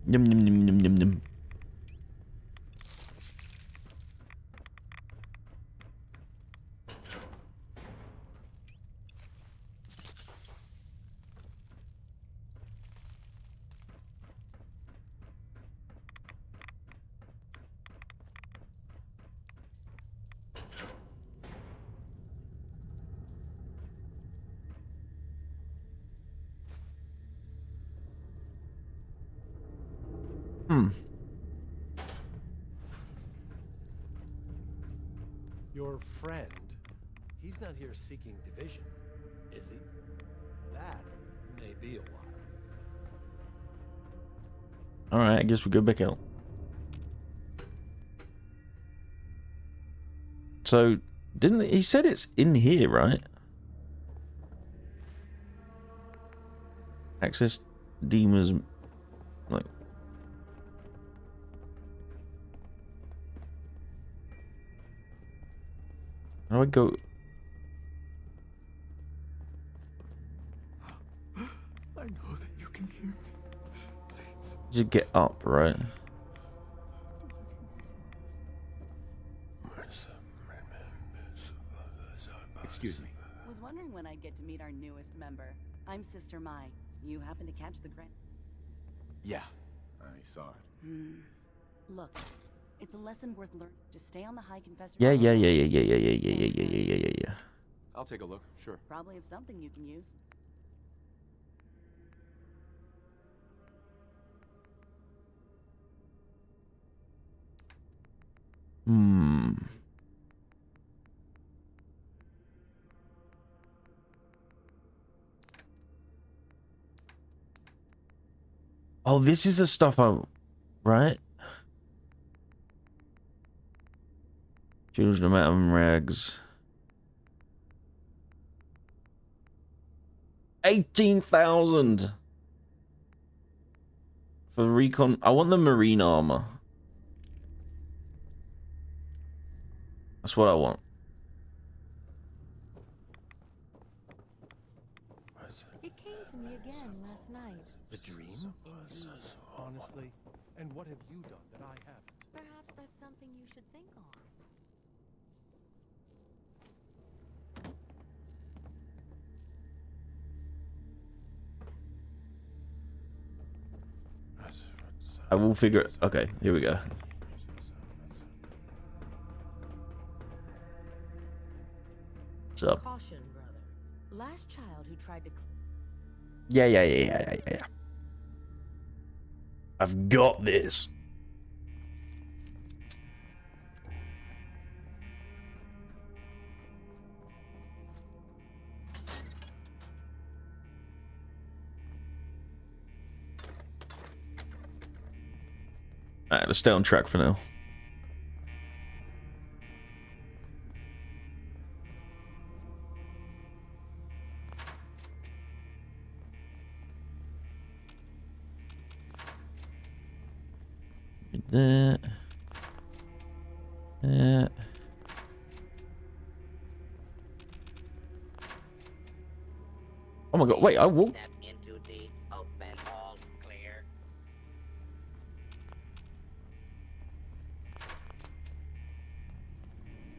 Yum yum yum yum yum yum. Your friend, he's not here seeking division, is he? That may be a while. Alright, I guess we go back out. So, didn't he said it's in here, right? Access DIMA's like how do I go? I know that you can hear me. Please. You get up, right? Excuse me. Was wondering when I'd get to meet our newest member. I'm Sister Mai. You happen to catch the grant? Yeah, I saw it. Look, it's a lesson worth learning. Just stay on the high confessor. Yeah. I'll take a look, sure. Probably have something you can use. Oh, this is the stuff I right? Choose the amount of rags. 18,000 for recon. I want the marine armor. That's what I want. It came to me again last night. The dream? Honestly, and what have you done that I haven't? Perhaps that's something you should think on. I will figure it. Okay, here we go. What's up? Caution, brother. Last child who tried to. Yeah. I've got this. Alright, let's stay on track for now. That. That. Oh my god, wait, I will. Step into the open, all clear.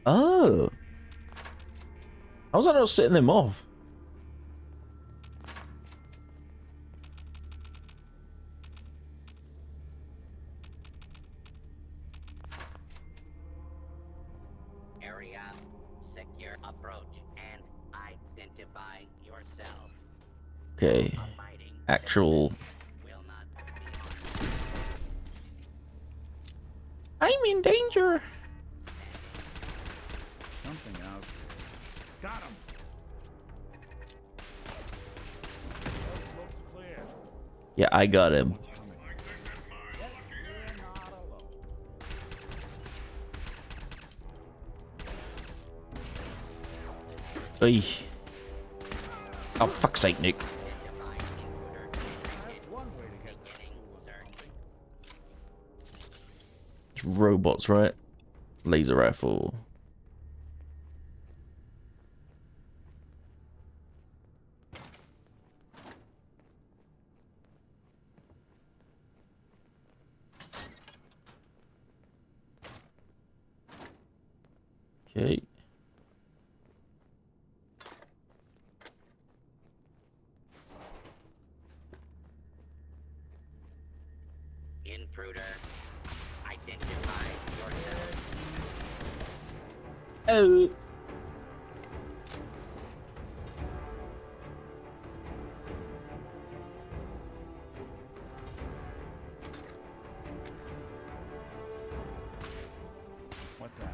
Oh. How was I not setting them off? your approach and identify yourself. Okay. Actual. I'm in danger. Something out there. Got him. Looks clear. Yeah, I got him. Hey. Oh, fuck's sake, Nick. It's robots, right? Laser rifle. Okay. Intruder, identify yourself. Oh. What's that?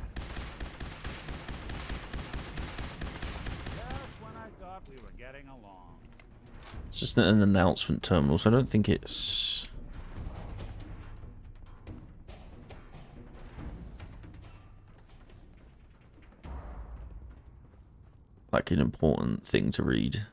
Just when I thought we were getting along. It's just an announcement terminal, so I don't think it's... like an important thing to read.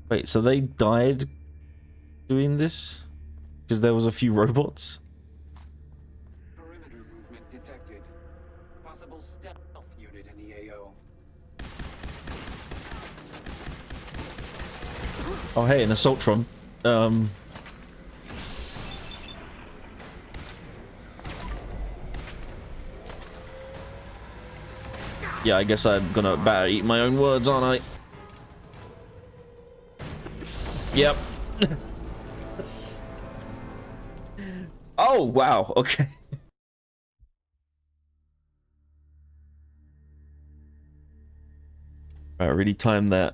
Wait, so they died doing this? Because there was a few robots? Perimeter movement detected. Possible stealth unit in the AO. Oh, hey, an Assaultron. Yeah, I guess I'm gonna better eat my own words, aren't I? Yep. Oh, wow, okay. I really timed that,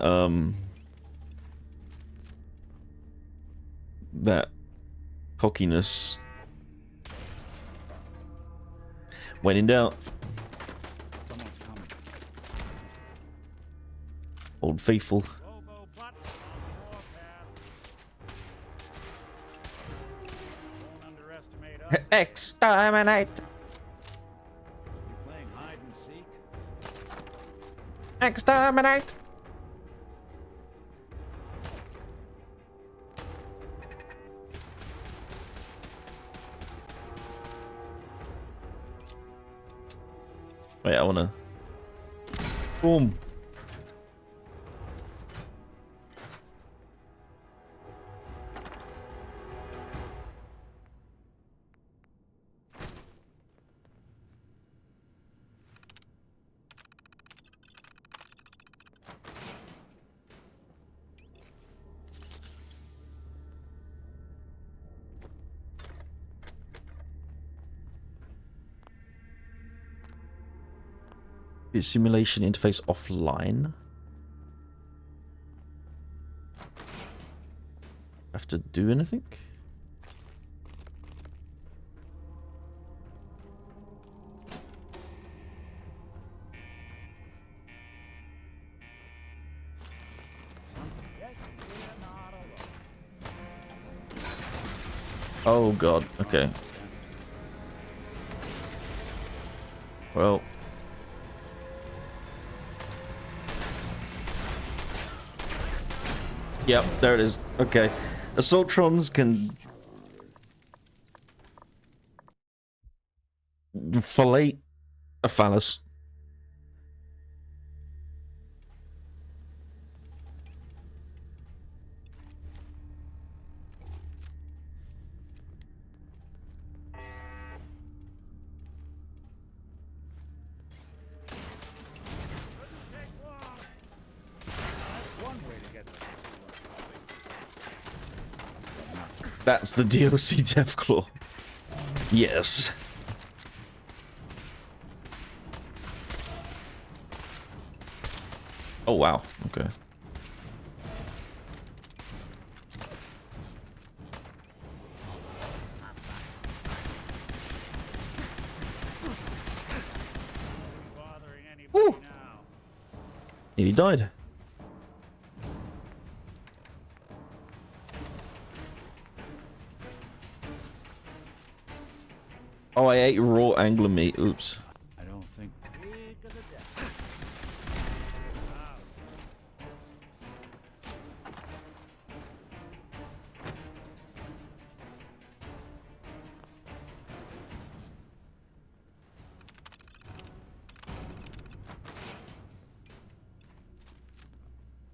that cockiness. When in doubt. Old Faithful. Exterminate! You playing hide and seek? Exterminate! Wait, I wanna... Boom! Is simulation interface offline? Have to do anything? Oh god, okay. Well. Yep, there it is. Okay. Assaultrons can fillet a phallus. That's the DLC Deathclaw. Yes. Oh wow. Okay. Woo. Nearly died. Oh, I ate raw angler meat. Oops. I don't think.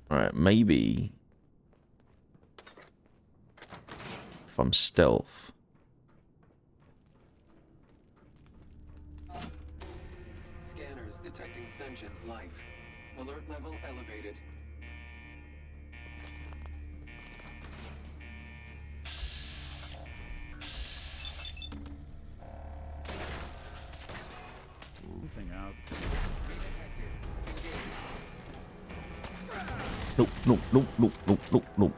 Alright, maybe if I'm stealth. Scanners detecting sentient life. Alert level elevated. Something out. Nope, nope, nope, nope, nope, nope, nope.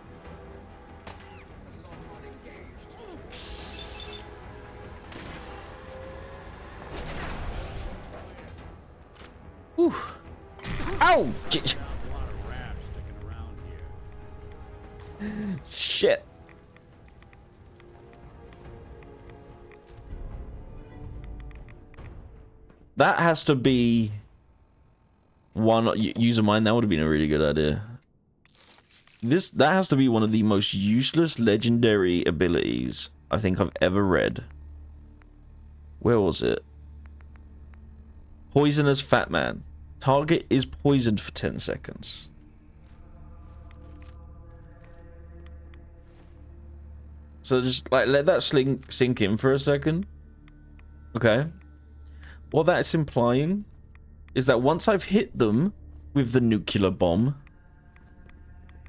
Whew. Ow! Shit. That has to be one user mine. That would have been a really good idea. That has to be one of the most useless legendary abilities I think I've ever read. Where was it? Poisonous Fat Man. Target is poisoned for 10 seconds. So just like let that sink in for a second. Okay. What that's implying is that once I've hit them with the nuclear bomb,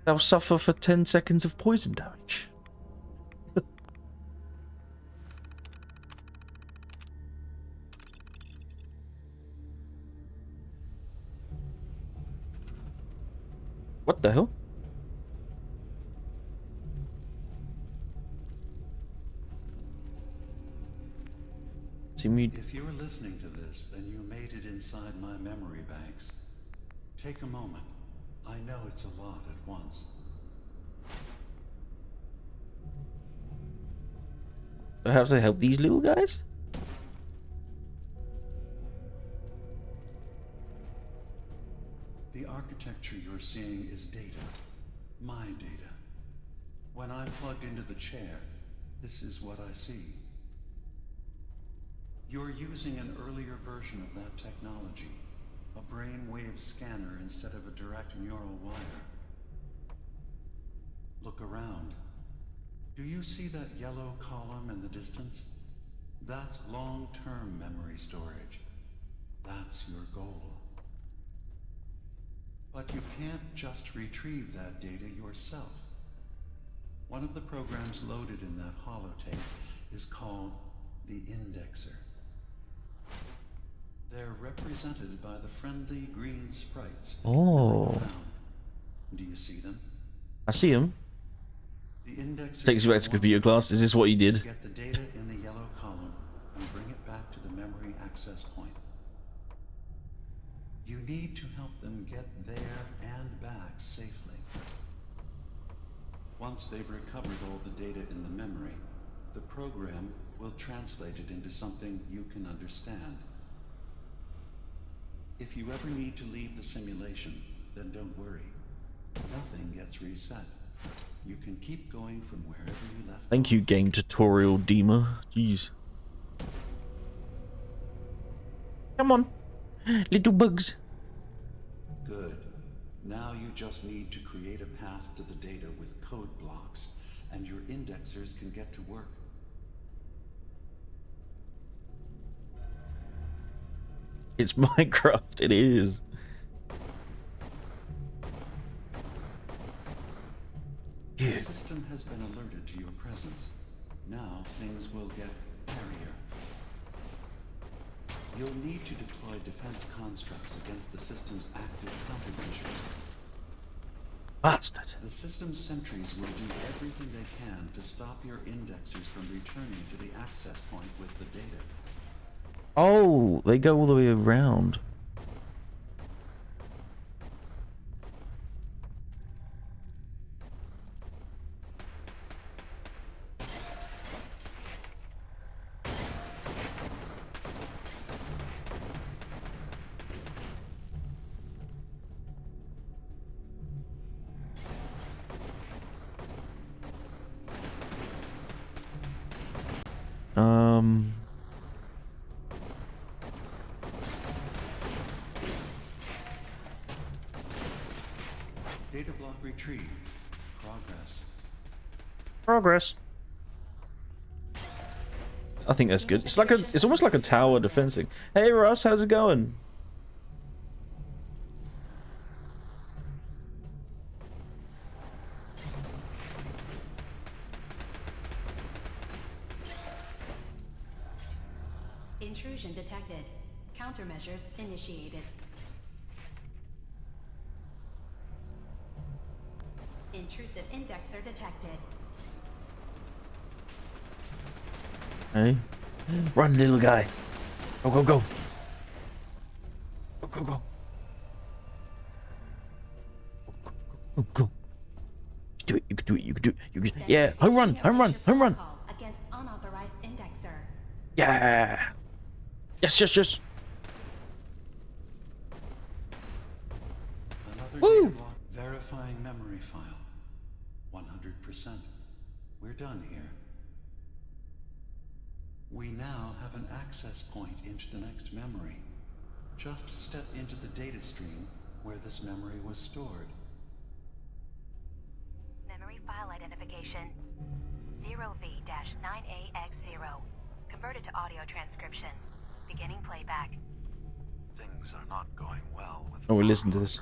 they'll suffer for 10 seconds of poison damage. What the hell? If you're listening to this, then you made it inside my memory banks. Take a moment. I know it's a lot at once. Do I have to help these little guys? The architecture you're seeing is data. My data. When I'm plugged into the chair, this is what I see. You're using an earlier version of that technology. A brainwave scanner instead of a direct neural wire. Look around. Do you see that yellow column in the distance? That's long-term memory storage. That's your goal. But you can't just retrieve that data yourself. One of the programs loaded in that holotape is called the Indexer. They're represented by the friendly green sprites. Oh. Do you see them? I see him. The Indexer Takes you back to computer class. Is this what you did? Get the data in the yellow column and bring it back to the memory access point. You need to help them get there and back safely. Once they've recovered all the data in the memory, the program will translate it into something you can understand. If you ever need to leave the simulation, then don't worry. Nothing gets reset. You can keep going from wherever you left. Thank you, game tutorial DIMA. Jeez. Come on, little bugs. Good. Now you just need to create a path to the data with code blocks, and your indexers can get to work. It's Minecraft. It is. The system has been alerted to your presence. Now things will get hairier. You'll need to deploy defense constructs against the system's active countermeasures. Bastard. The system's sentries will do everything they can to stop your indexers from returning to the access point with the data. Oh, they go all the way around. Data block retrieved. Progress. Progress. I think that's good. It's almost like a tower defensing. Hey Russ, how's it going? Intrusion detected. Countermeasures initiated. Intrusive indexer detected. Hey. Run, little guy. Go, go, go. Go, go, go. Go, go. You can do it, you can do it, you can do it. Yeah, home run, home run, home run. Against unauthorized indexer. Yeah. Yes, yes, yes. Another Woo! data block verifying memory file. 100%. We're done here. We now have an access point into the next memory. Just step into the data stream where this memory was stored. Memory file identification 0V-9AX0. Converted to audio transcription. Beginning playback. Things are not going well with Oh, we listen to this.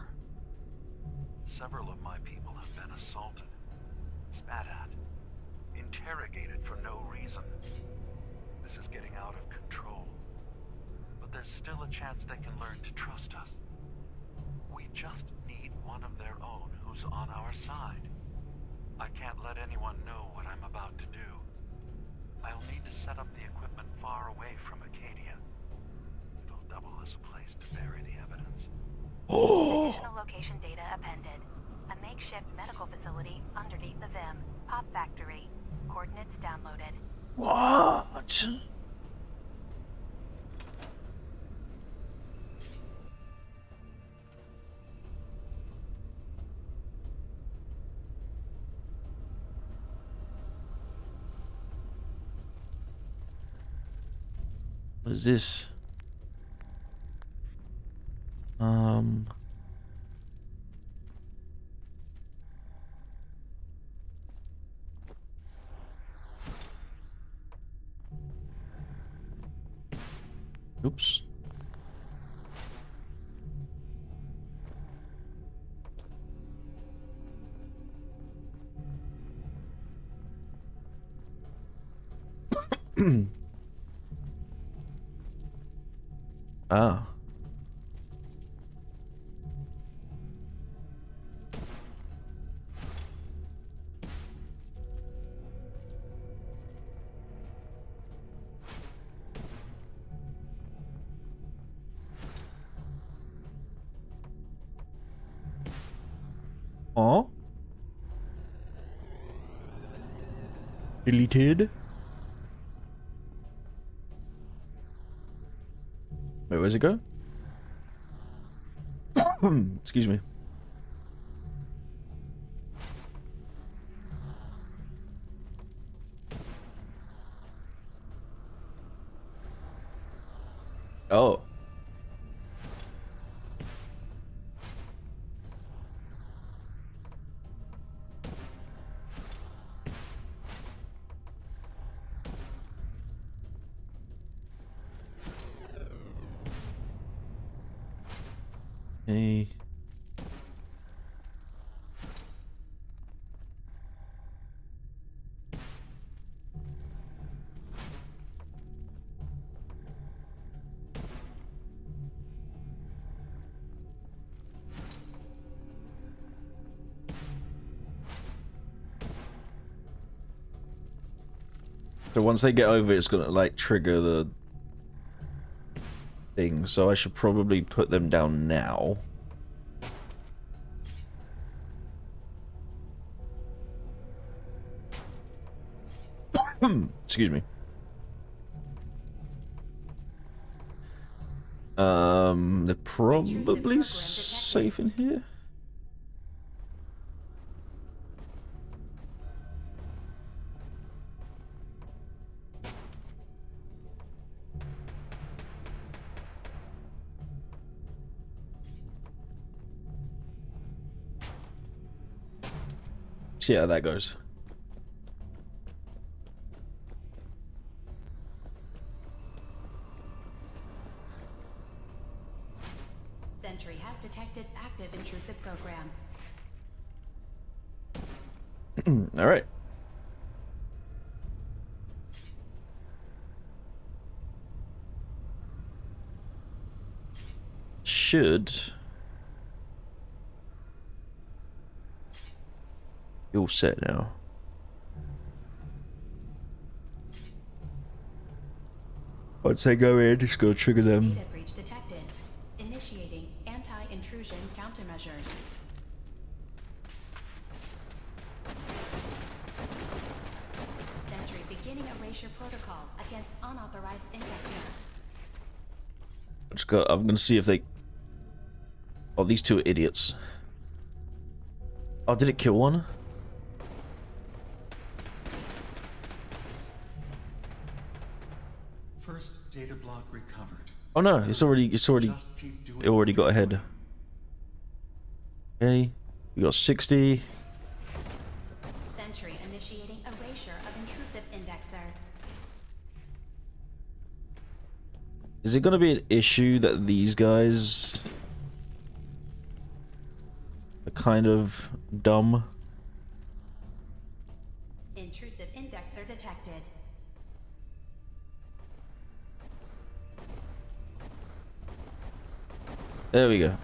Several of my people have been assaulted, spat at, interrogated for no reason. This is getting out of control. But there's still a chance they can learn to trust us. We just need one of their own who's on our side. I can't let anyone know what I'm about to do. I'll need to set up the equipment far away from Acadia. It'll double as a place to bury the evidence. Additional location data appended. A makeshift medical facility underneath the VIM. Pop factory. Coordinates downloaded. What? What is this? Oops. Ah. Oh. Deleted. Wait, where's it go? Excuse me. Oh. Hey. So once they get over, it's gonna like trigger the thing. So I should probably put them down now. Excuse me. They're probably safe in here. See how that goes. Sentry has detected active intrusive program. All right. Should be all set now. Once they go in, just go trigger them. Data breach detected. Initiating anti-intrusion countermeasures. Sentry beginning erasure protocol against unauthorized indexer. I'm gonna see if they. Oh, these two are idiots. Oh, did it kill one? First data block recovered. Oh no, it already got ahead. Okay, we got 60. Sentry initiating erasure of intrusive indexer. Is it gonna be an issue that these guys are kind of dumb? Intrusive indexer detected. There we go.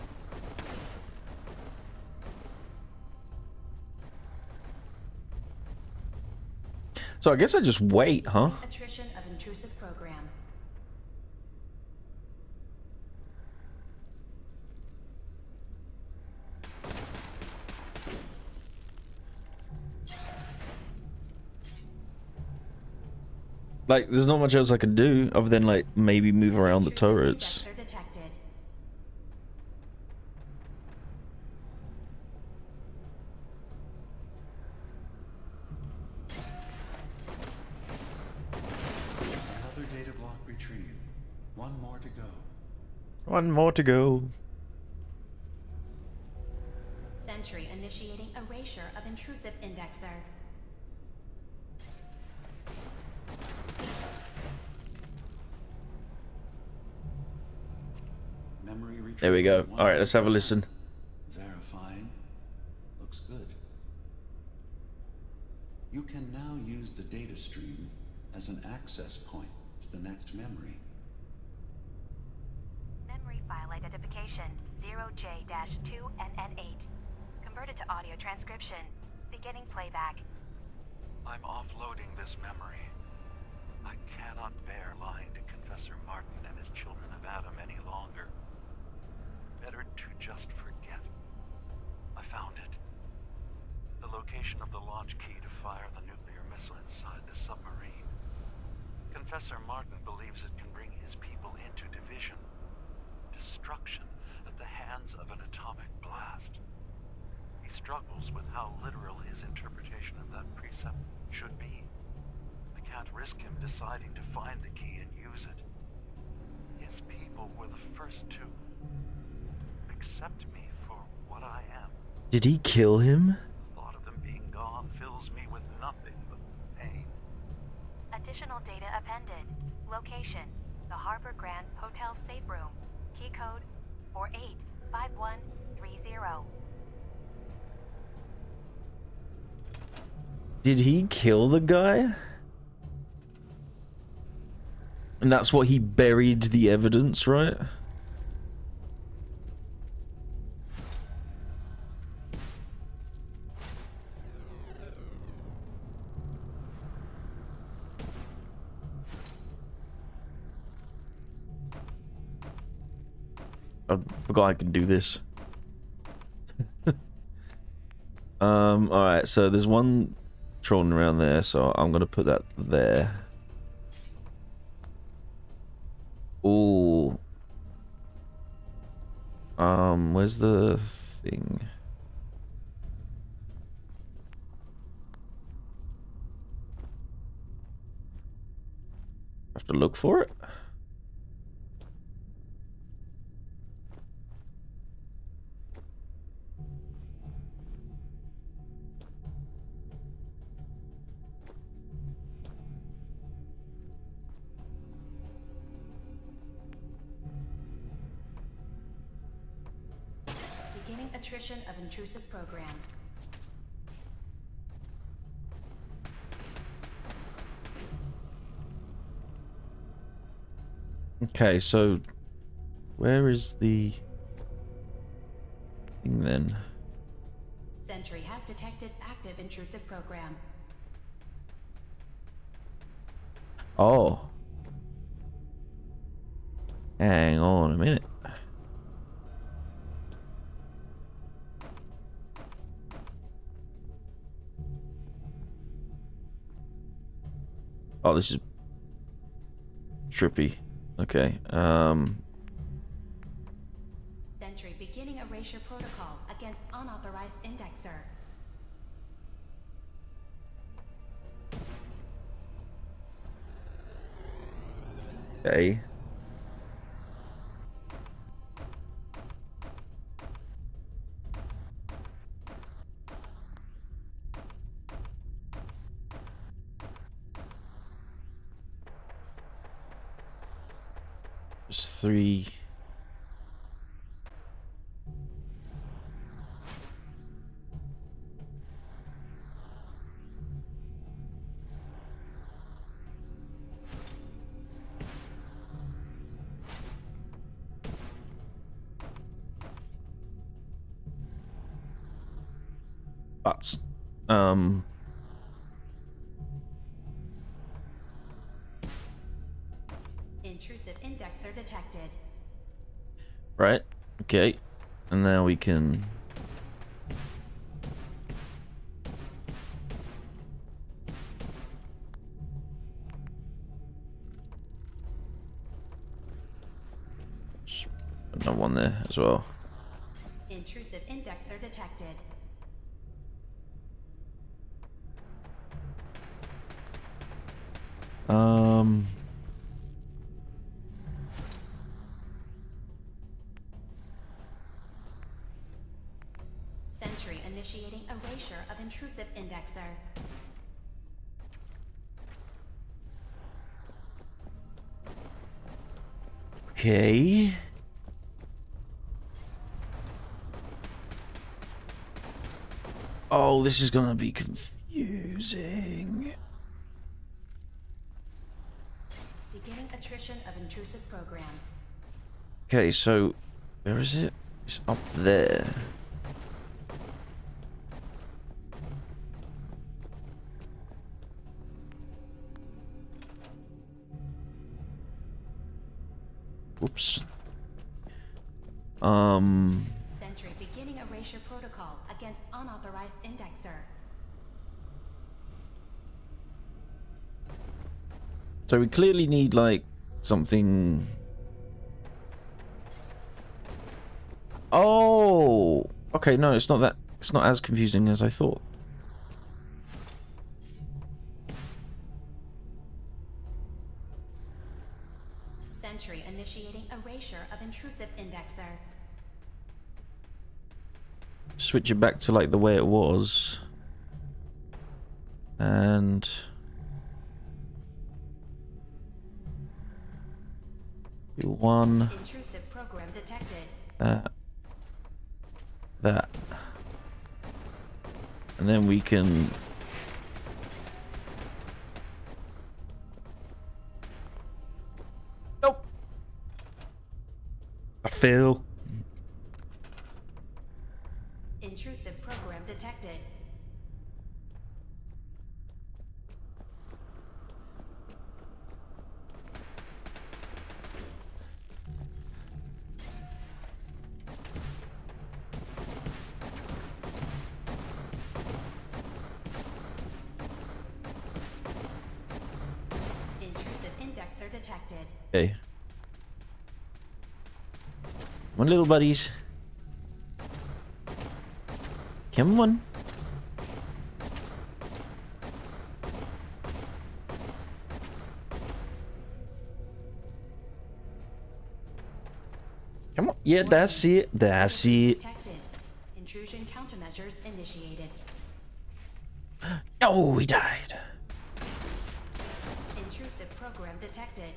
So I guess I just wait, huh? Attrition of intrusive program. Like, there's not much else I can do other than like maybe move around the turrets. Another data block retrieved. One more to go. One more to go. Sentry initiating erasure of intrusive indexer. Memory retrieved. There we go. All right, let's have a listen. Verifying. Looks good. You can now use the data stream as an access point to the next memory. Memory file identification 0J-2NN8. Converted to audio transcription. Beginning playback. I'm offloading this memory. I cannot bear lying to Confessor Martin and his children of Adam any longer. Better to just forget. I found it. The location of the launch key to fire the nuclear missile inside the submarine. Confessor Martin believes it can bring his people into division. Destruction at the hands of an atomic blast. He struggles with how literal his interpretation of that precept should be. I can't risk him deciding to find the key and use it. His people were the first to accept me for what I am. Did he kill him? The thought of them being gone fills me with nothing but pain. Additional data appended. Location: the Harbor Grand Hotel safe room. Key code 485130. Did he kill the guy? And that's what he buried the evidence, right? I forgot I can do this. Alright, so there's one trolling around there, so I'm gonna put that there. Ooh. Where's the thing? Have to look for it. Beginning attrition of intrusive program. Okay, so where is the thing then? Sentry has detected active intrusive program. Oh. Hang on a minute. Oh, this is trippy. Okay. Sentry beginning erasure protocol against unauthorized indexer. Okay. There's 3. But, Intrusive indexer detected. right. Okay. And now we can... Another one there as well. Intrusive indexer detected. Sentry initiating erasure of intrusive indexer. Okay. Oh, this is gonna be confusing. Beginning attrition of intrusive program. Okay, so where is it? It's up there. Oops. Sentry beginning erasure protocol against unauthorized indexer. So we clearly need like something. Oh, okay. No, it's not that. It's not as confusing as I thought. Sentry initiating erasure of intrusive indexer. Switch it back to like the way it was. And do one. Intrusive program detected. That. And then we can... Nope. I fail. Intrusive program detected. detected. Okay. Come on, little buddies. Come on. Come on. Yeah, that's it. That's it. Detected. Intrusion countermeasures initiated. Oh, he died. Intrusive program detected.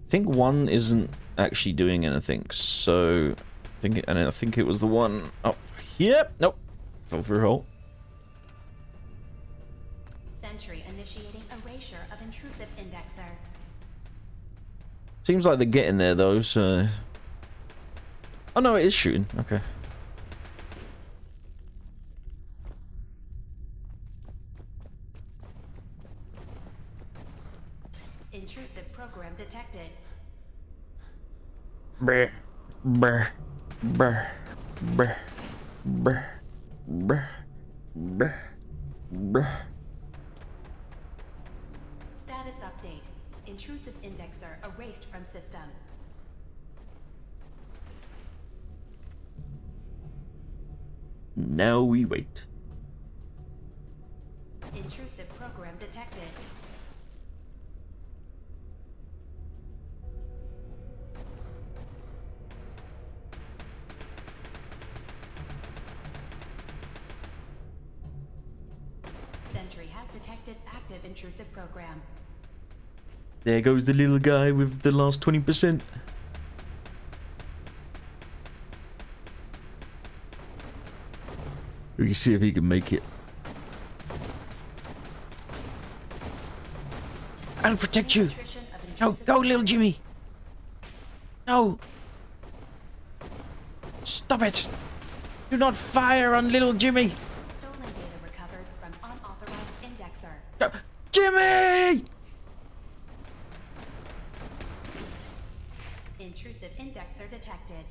I think one isn't actually doing anything, so I think it was the one up here. Nope. Fell through a hole. Sentry initiating erasure of intrusive indexer. Seems like they're getting there though, so... Oh no, it is shooting. Okay. Intrusive program detected. Brr, brr, brr, brr, brr, brr, brr, brr. Status update. Intrusive indexer erased from system. Now we wait. Intrusive program detected. Sentry has detected active intrusive program. There goes the little guy with the last 20%. We can see if he can make it. I'll protect you. No, go, little Jimmy. No. Stop it. Do not fire on little Jimmy. Stolen data recovered from unauthorized indexer. Jimmy! Intrusive indexer detected.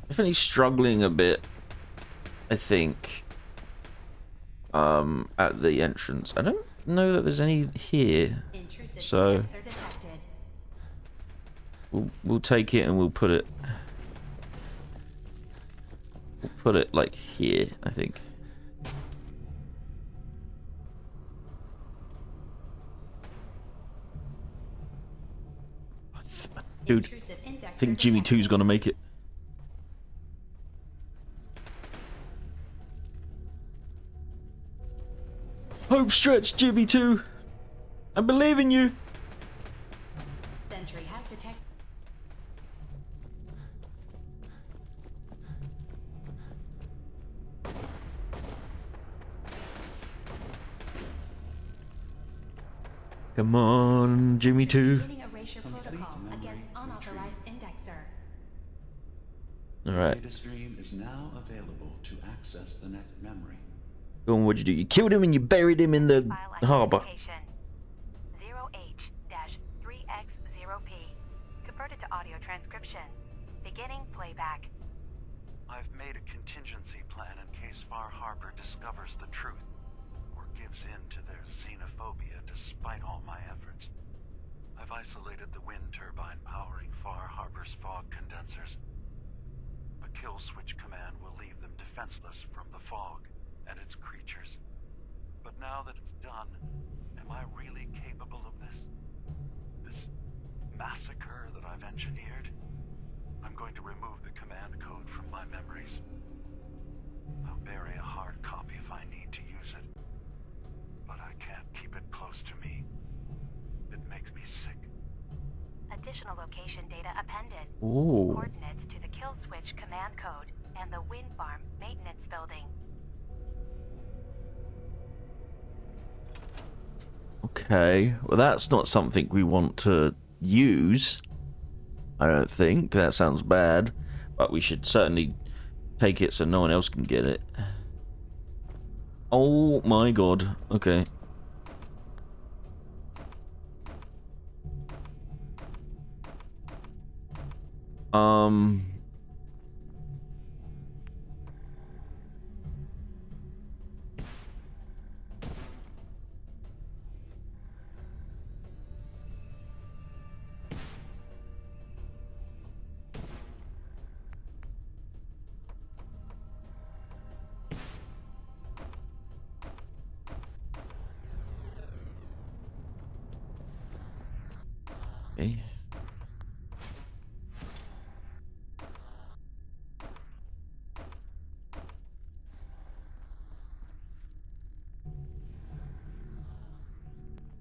Definitely struggling a bit, I think, at the entrance. I don't know that there's any here, so we'll take it and we'll put it like here, I think. Dude, I think Jimmy 2's gonna make it. Hope stretch, Jimmy 2. I believe in you. Sentry has detected. Come on, Jimmy 2. Beginning erasure protocol against unauthorized indexer. All right. Data stream is now available to access the next memory. Go on, what'd you do? You killed him and you buried him in the harbor. 0H-3X0P. Converted to audio transcription. Beginning playback. I've made a contingency plan in case Far Harbor discovers the truth, or gives in to their xenophobia despite all my efforts. I've isolated the wind turbine powering Far Harbor's fog condensers. A kill switch command will leave them defenseless from the fog and its creatures. But now that it's done, am I really capable of this? This massacre that I've engineered? I'm going to remove the command code from my memories. I'll bury a hard copy if I need to use it. But I can't keep it close to me. It makes me sick. Additional location data appended. Ooh. Coordinates to the kill switch command code and the wind farm maintenance building. Okay, well that's not something we want to use. I don't think. That sounds bad. But we should certainly take it so no one else can get it. Oh my god. Okay. Okay.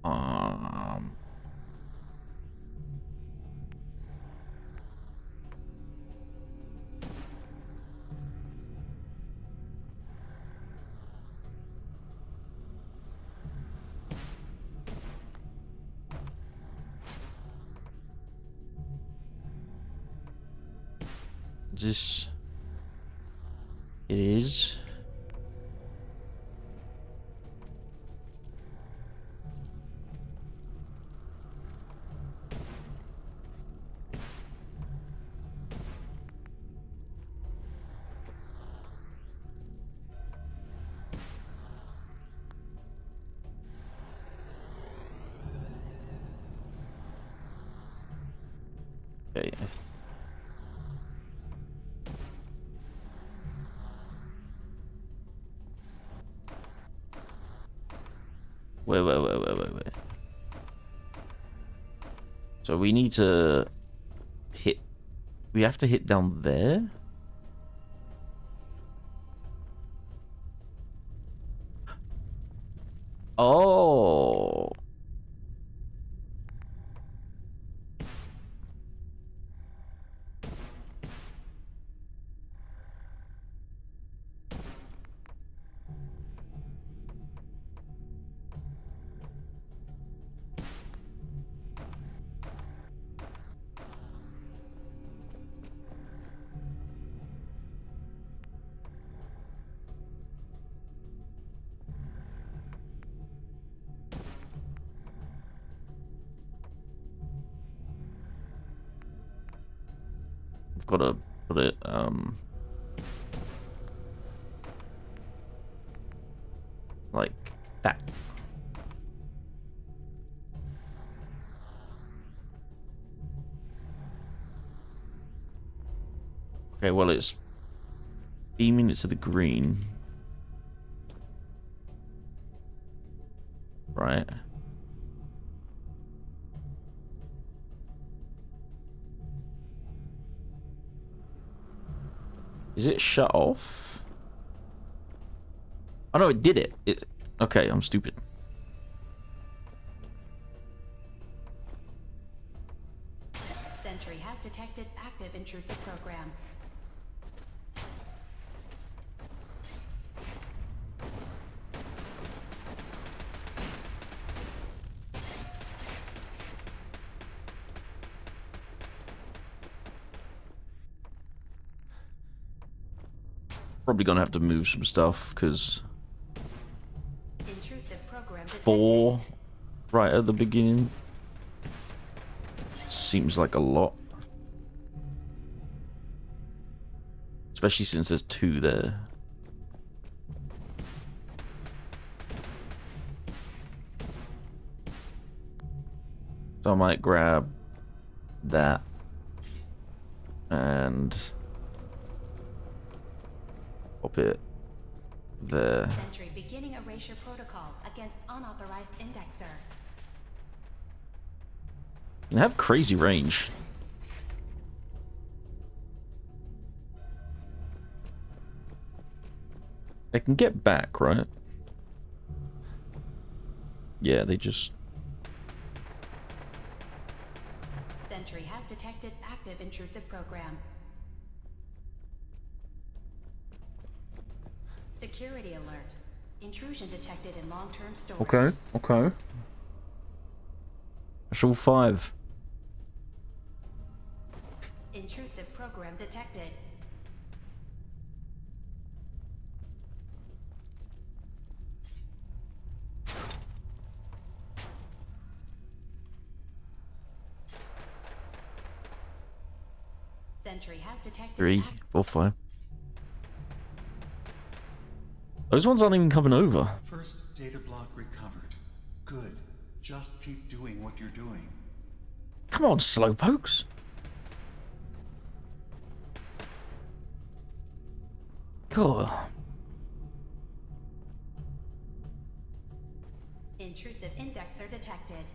Um. This. It is. Okay. Wait. So we need to hit. We have to hit down there. Oh. I've got to put it, like that. Okay, well, it's beaming it to the green. Right. Is it shut off? Oh no, it did it. Okay, I'm stupid. Sentry has detected active intrusive program. Probably gonna have to move some stuff because Intrusive program detected. 4 right at the beginning seems like a lot, especially since there's 2 there. So I might grab that and pop it there. Sentry beginning erasure protocol against unauthorized indexer. You have crazy range. They can get back, right? Yeah, they just... Sentry has detected active intrusive program. Security alert. Intrusion detected in long-term storage. Okay. That's all 5. Intrusive program detected. Sentry has detected 3, 4, 5. Those ones aren't even coming over. First data block recovered. Good. Just keep doing what you're doing. Come on, slowpokes. Cool. Intrusive indexer detected.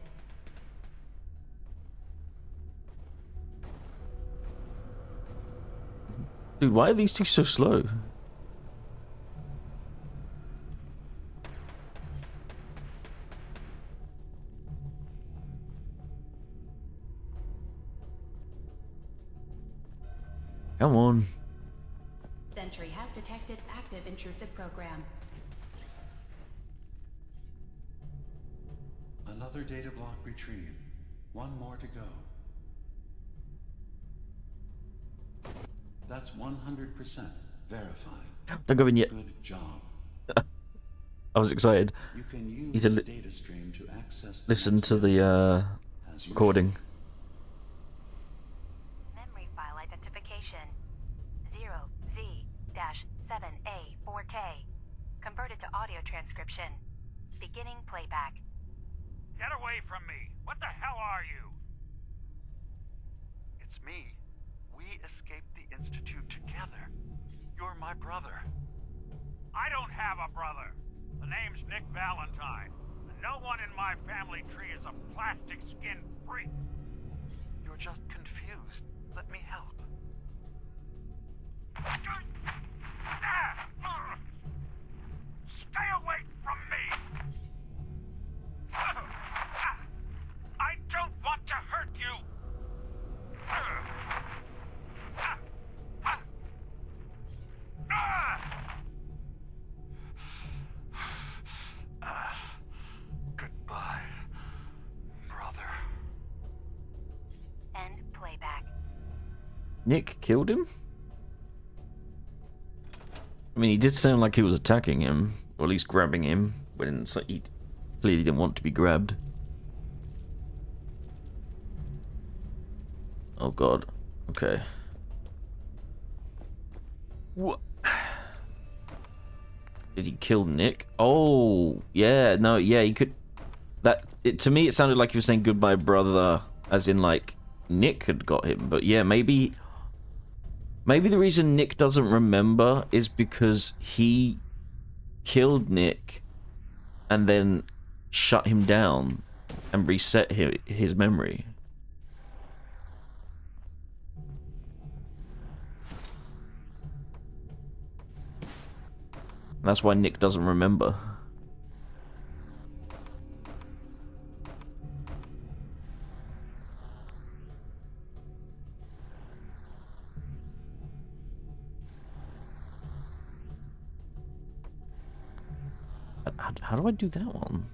Dude, why are these two so slow? Come on. Sentry has detected active intrusive program. Another data block retrieved. One more to go. That's 100% verified. Don't go in yet. Good job. I was excited. You can use He's a this data stream to access the listen next to the as usual. recording. Memory file identification 0Z-7A4K. Converted to audio transcription. Beginning playback. Get away from me! What the hell are you? It's me. We escaped the Institute together. You're my brother. I don't have a brother. The name's Nick Valentine. And no one in my family tree is a plastic skin freak. You're just confused. Let me help. Stay away from me! I don't want to hurt you! Goodbye, brother. End playback. Nick killed him? I mean, he did sound like he was attacking him, or at least grabbing him, when it's like he clearly didn't want to be grabbed. Oh god. Okay. What? Did he kill Nick? Oh, yeah, no, yeah, he could... To me, it sounded like he was saying goodbye, brother, as in, like, Nick had got him. But yeah, maybe the reason Nick doesn't remember is because he killed Nick and then shut him down and reset his memory. That's why Nick doesn't remember. How do I do that one?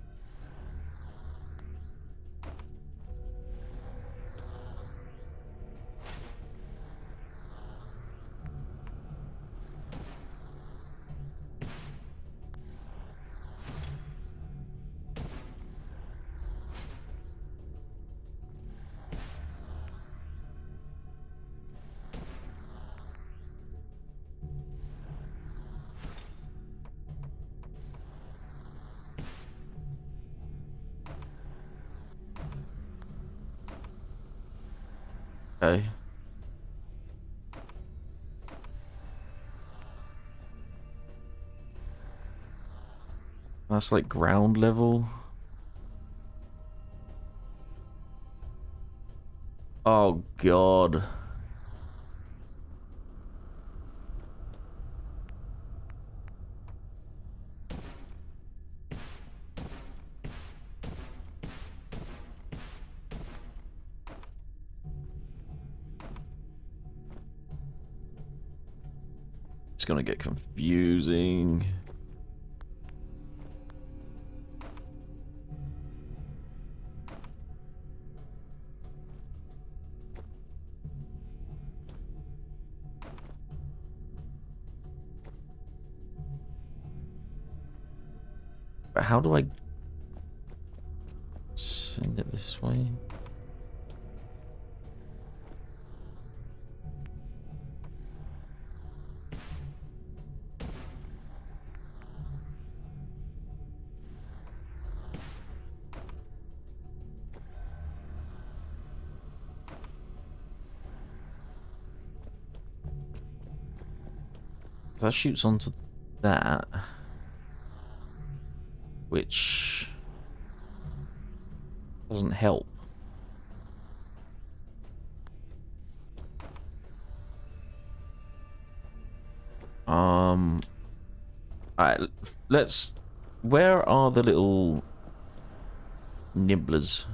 Okay. That's like ground level. Oh god. It's gonna get confusing. But how do I send it this way? That shoots onto that, which doesn't help. Alright, let's... Where are the little nibblers?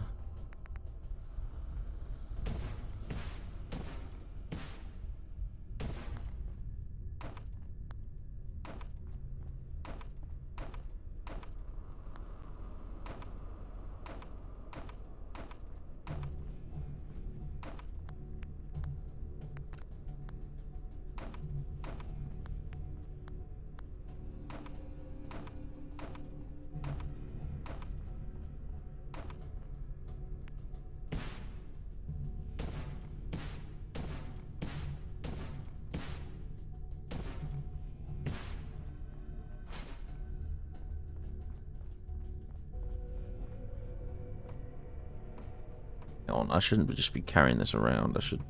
I shouldn't just be carrying this around. I should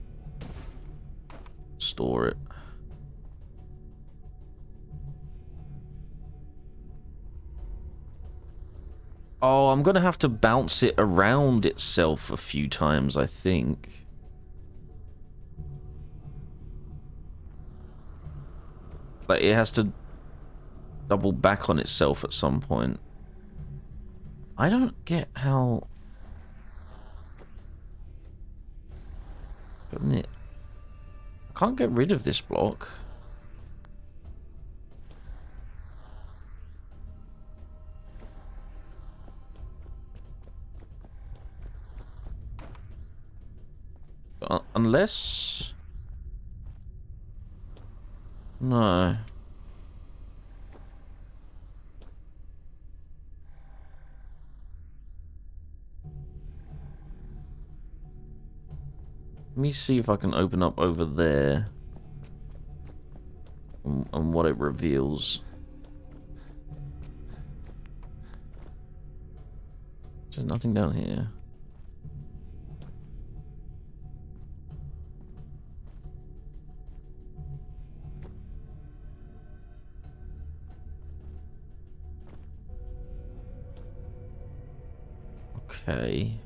store it. Oh, I'm gonna have to bounce it around itself a few times, I think. Like, it has to double back on itself at some point. I don't get how... I can't get rid of this block. Unless... No. Let me see if I can open up over there and what it reveals. There's nothing down here. Okay.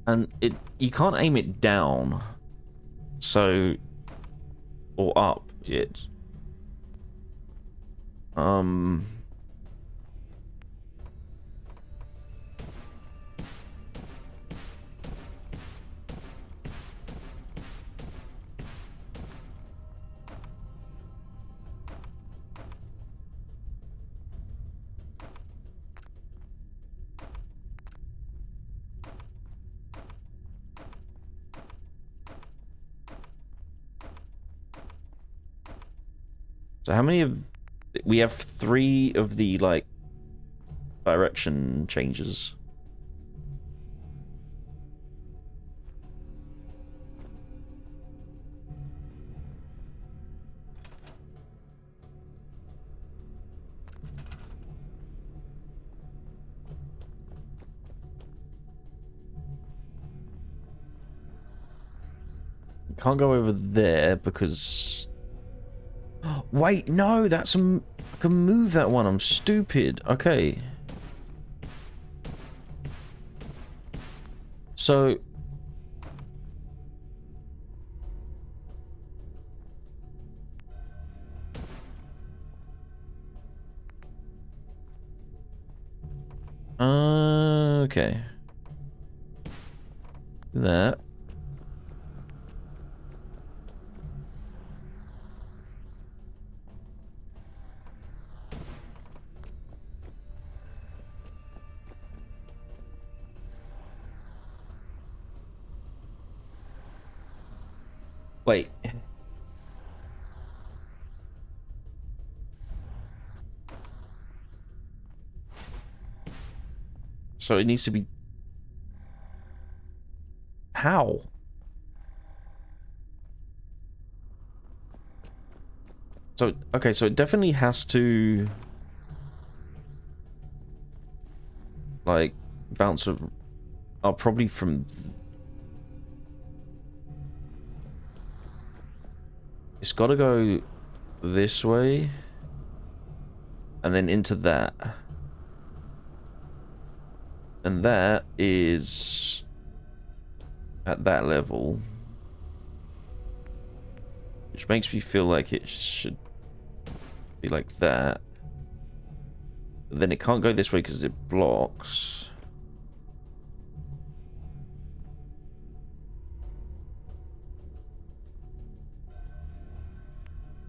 And you can't aim it down, so, or up, So how many of... We have 3 of the, like, direction changes. Can't go over there because... Wait, no, that's I can move that one. I'm stupid. Okay. So... Okay. That. Wait. So it needs to be... How? So, okay, so it definitely has to, like, bounce probably from... It's got to go this way, and then into that. And that is at that level. Which makes me feel like it should be like that. But then it can't go this way because it blocks.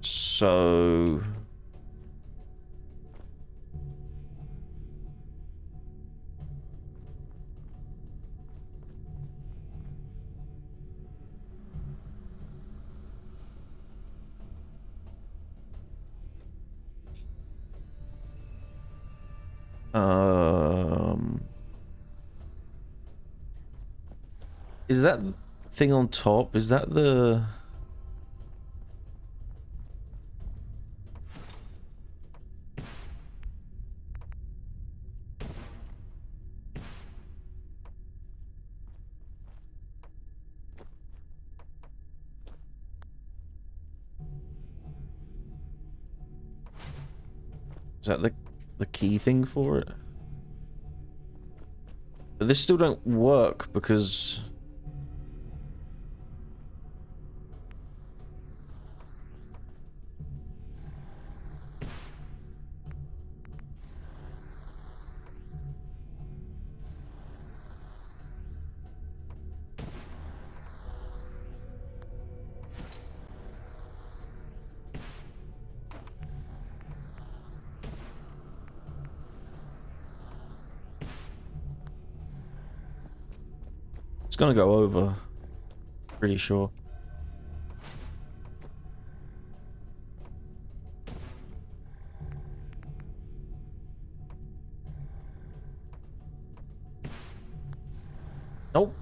So... Is that thing on top? Is that the... Is that the key thing for it? But this still don't work because... It's gonna go over. Pretty sure. Nope.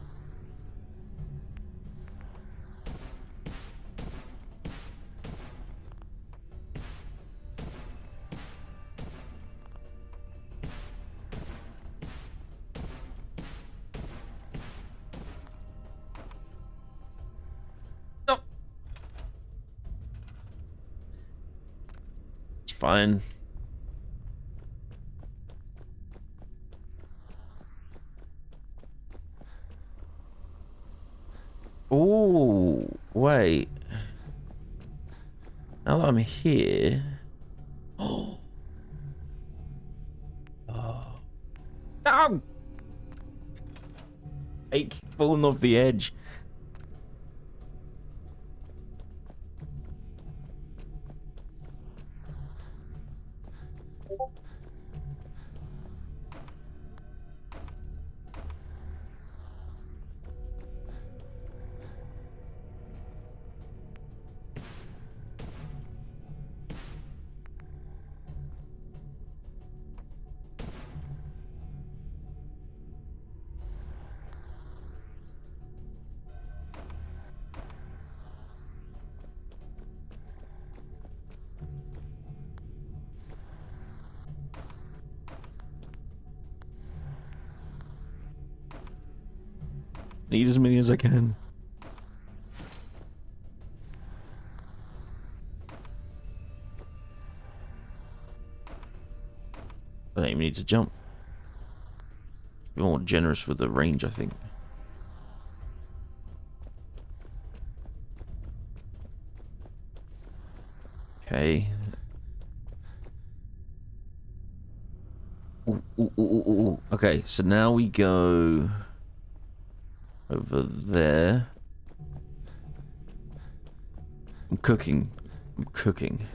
Nope. It's fine. Ooh, wait. Now that I'm here... Oh. Oh. No! Fake falling off the edge. Need as many as I can. I don't even need to jump. Be more generous with the range, I think. Okay. Ooh, ooh, ooh, ooh, ooh. Okay, so now we go over there. I'm cooking. I'm cooking.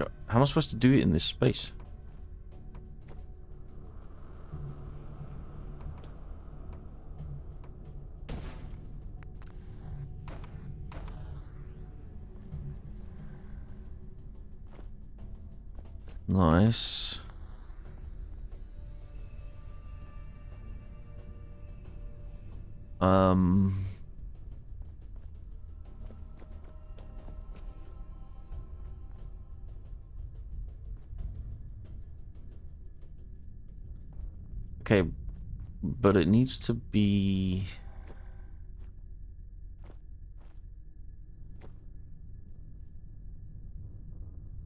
How am I supposed to do it in this space? Nice. Okay, but it needs to be...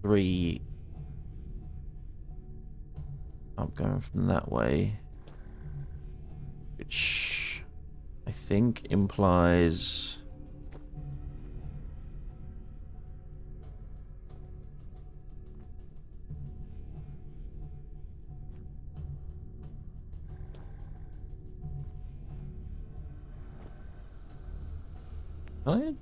three. I'm going from that way, which I think implies... What?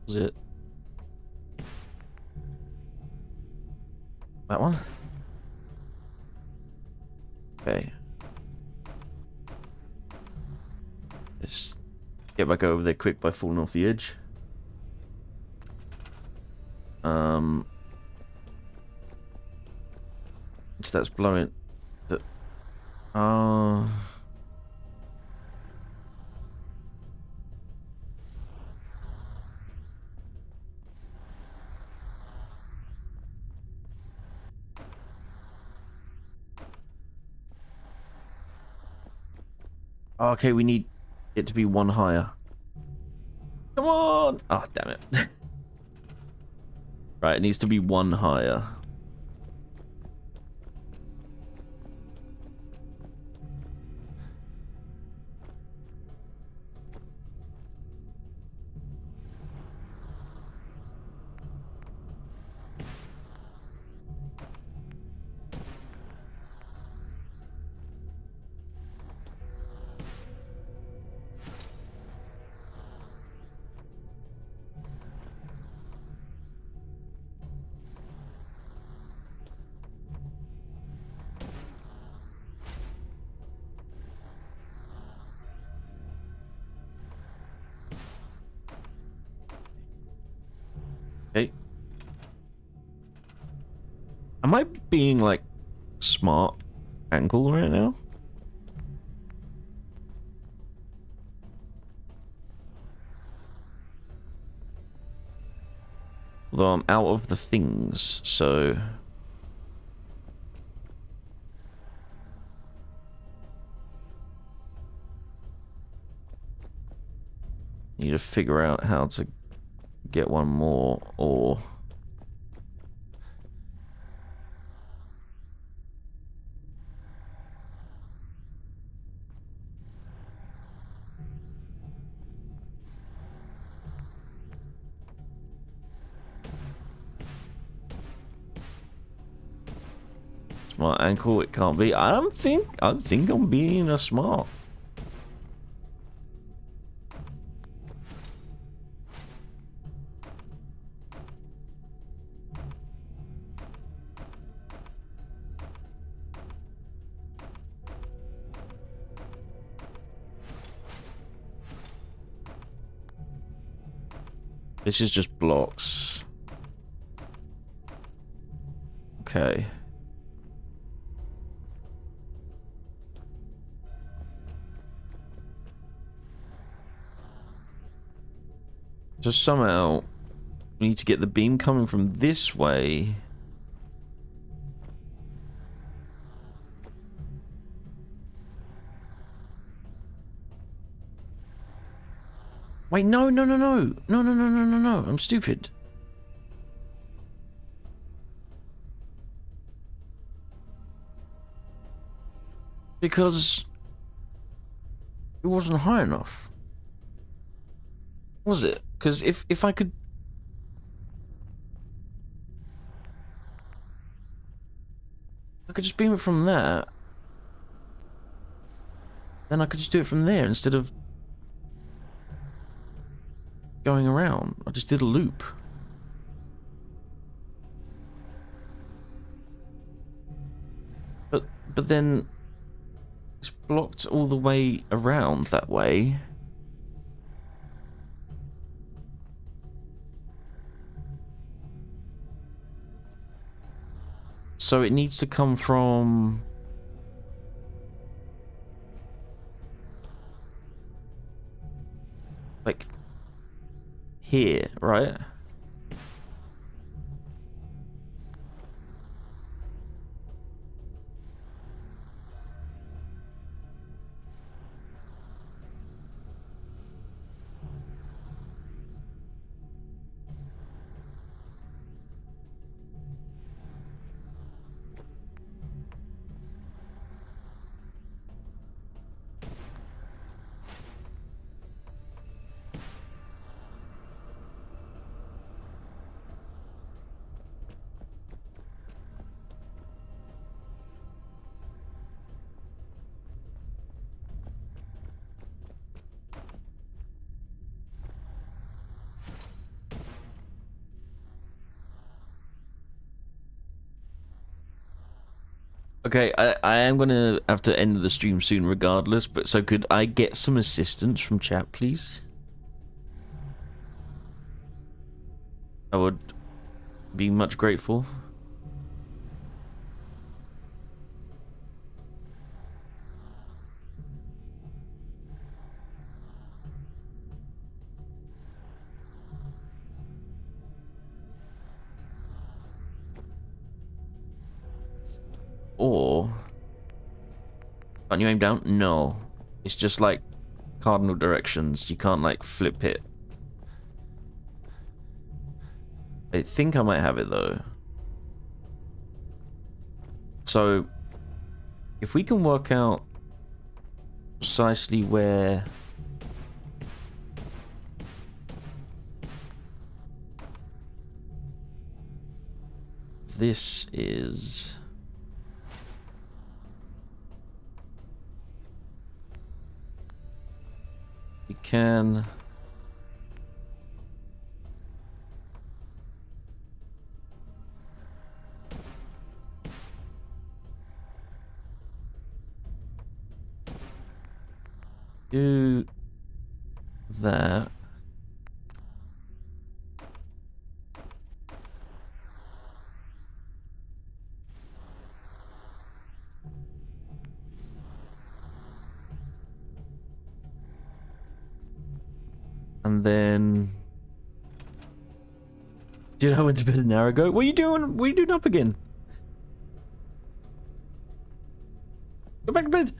Was it that one? Okay. Just get back over there quick by falling off the edge. That's blowing. Okay, we need it to be one higher. Come on! Oh, damn it. Right, it needs to be one higher. Okay. Am I being like smart angle right now? Although I'm out of the things, so... Need to figure out how to get one more, or... Smart ankle, it can't be. I think I'm being a smart. This is just blocks. Okay. So somehow we need to get the beam coming from this way. Wait, no. I'm stupid. Because it wasn't high enough. Was it? Because if I could... I could just beam it from there. Then I could just do it from there instead of going around. I just did a loop. But then it's blocked all the way around that way. So it needs to come from... like here, right? Okay, I am gonna have to end the stream soon regardless, but so could I get some assistance from chat, please? I would be much grateful. Or... can't you aim down? No. It's just like cardinal directions. You can't like flip it. I think I might have it though. So, if we can work out precisely where this is... we can... do that. And then... dude, I went to bed an hour ago. What are you doing? What are you doing up again? Go back to bed.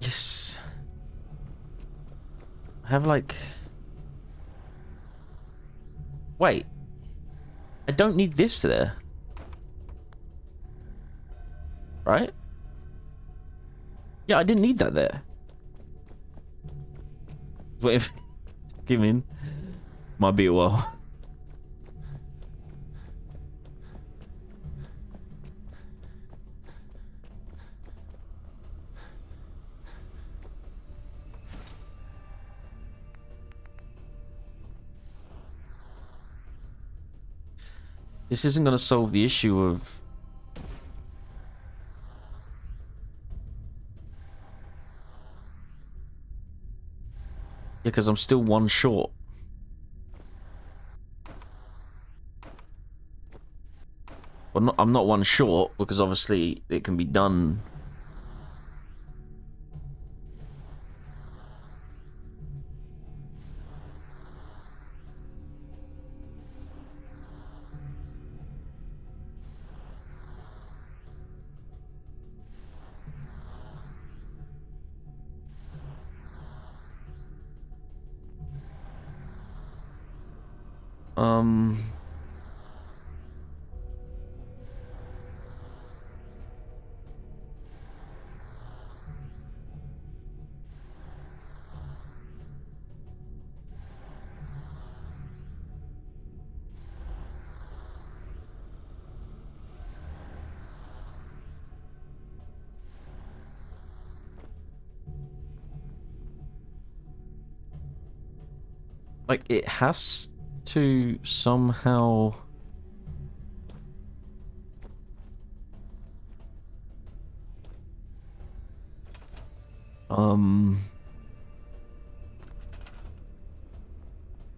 Yes. I have like... wait. I don't need this there. Right? Yeah, I didn't need that there. What if... give in. Might be a while. This isn't going to solve the issue of... yeah, because I'm still one short. Well, I'm not one short, because obviously it can be done. Like, it has to somehow...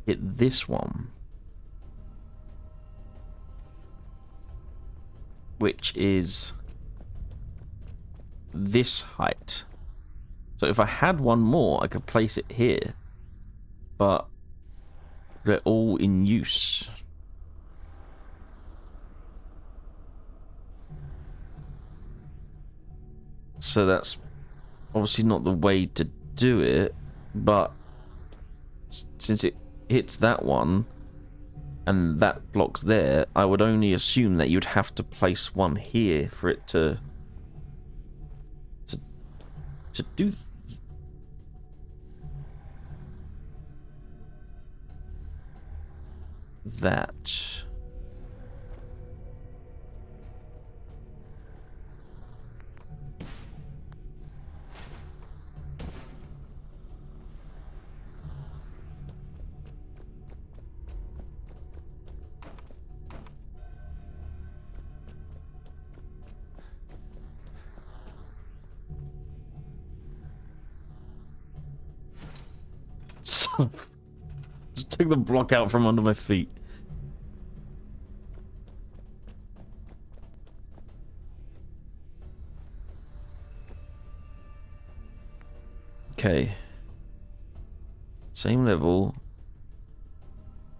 hit this one. Which is this height. So if I had one more, I could place it here. But they're all in use. So that's obviously not the way to do it, but since it hits that one and that block's there, I would only assume that you'd have to place one here for it to do that. Just took the block out from under my feet. Okay. Same level.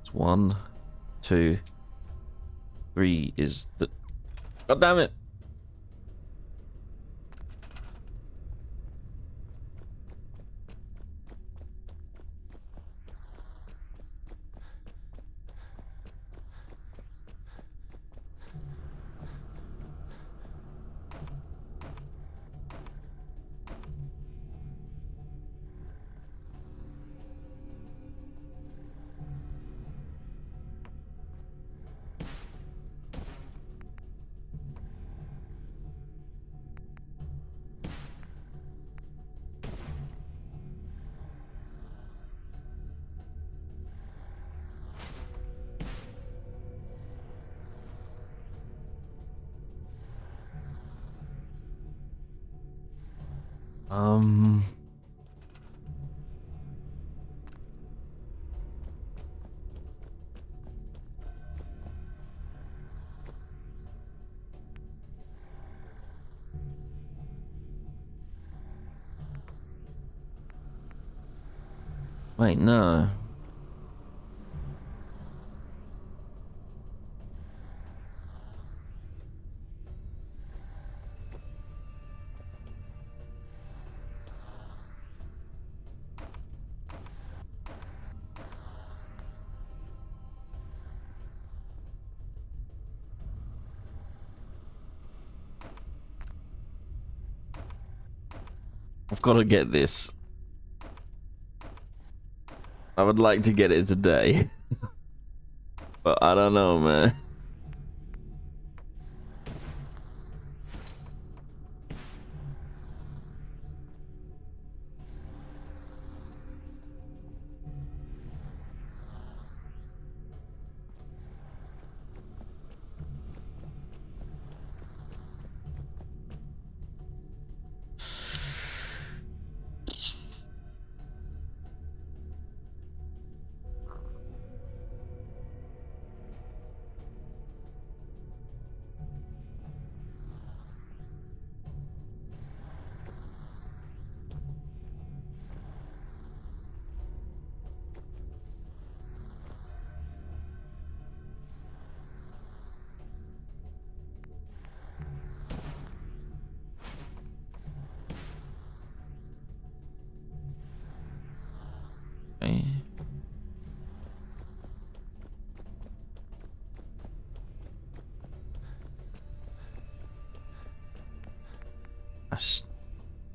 It's 1, 2, 3 is the... God damn it! Wait, no. I've got to get this. I would like to get it today. But I don't know, man.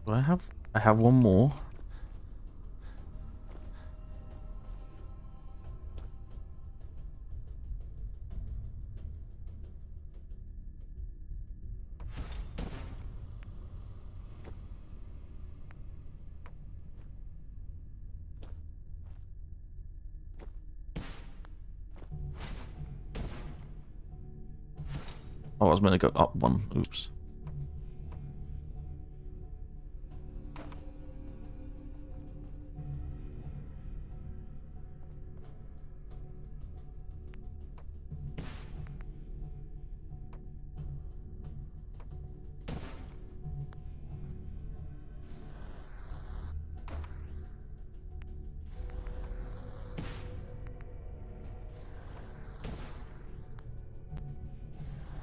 Do I have one more. Oh, I was meant to go up one. Oops.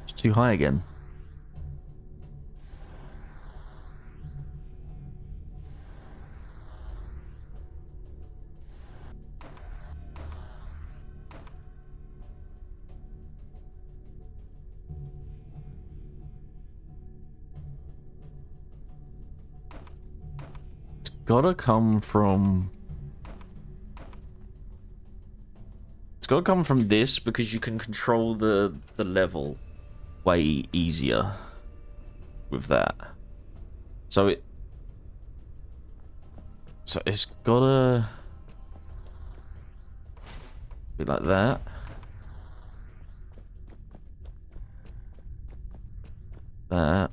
It's too high again. Gotta come from... It's gotta come from this because you can control the level way easier with that. So it's gotta be like that. That.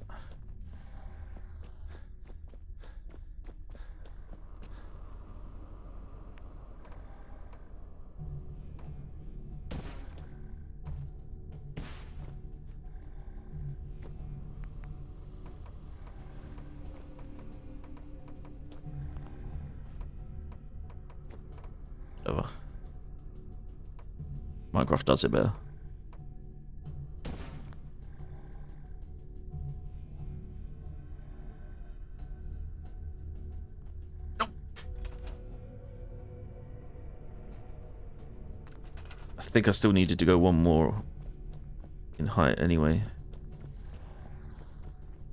Whatever. Minecraft does it better. Nope. I think I still needed to go one more in height anyway.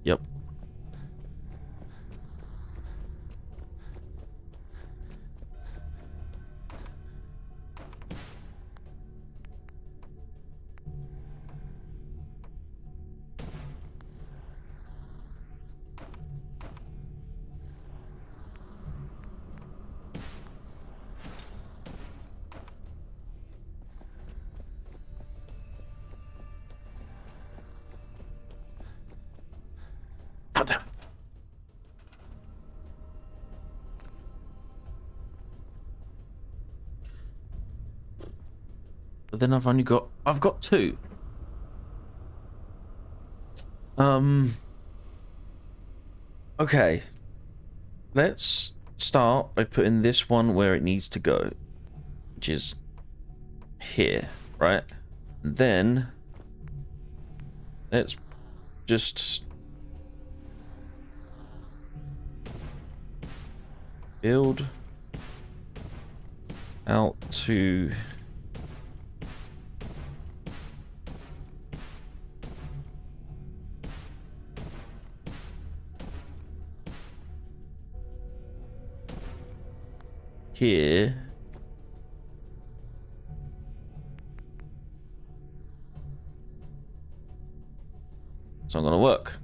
Yep. Oh, damn. But then I've got two. Okay. Let's start by putting this one where it needs to go, which is here, right? And then let's just build out to here. It's not gonna work.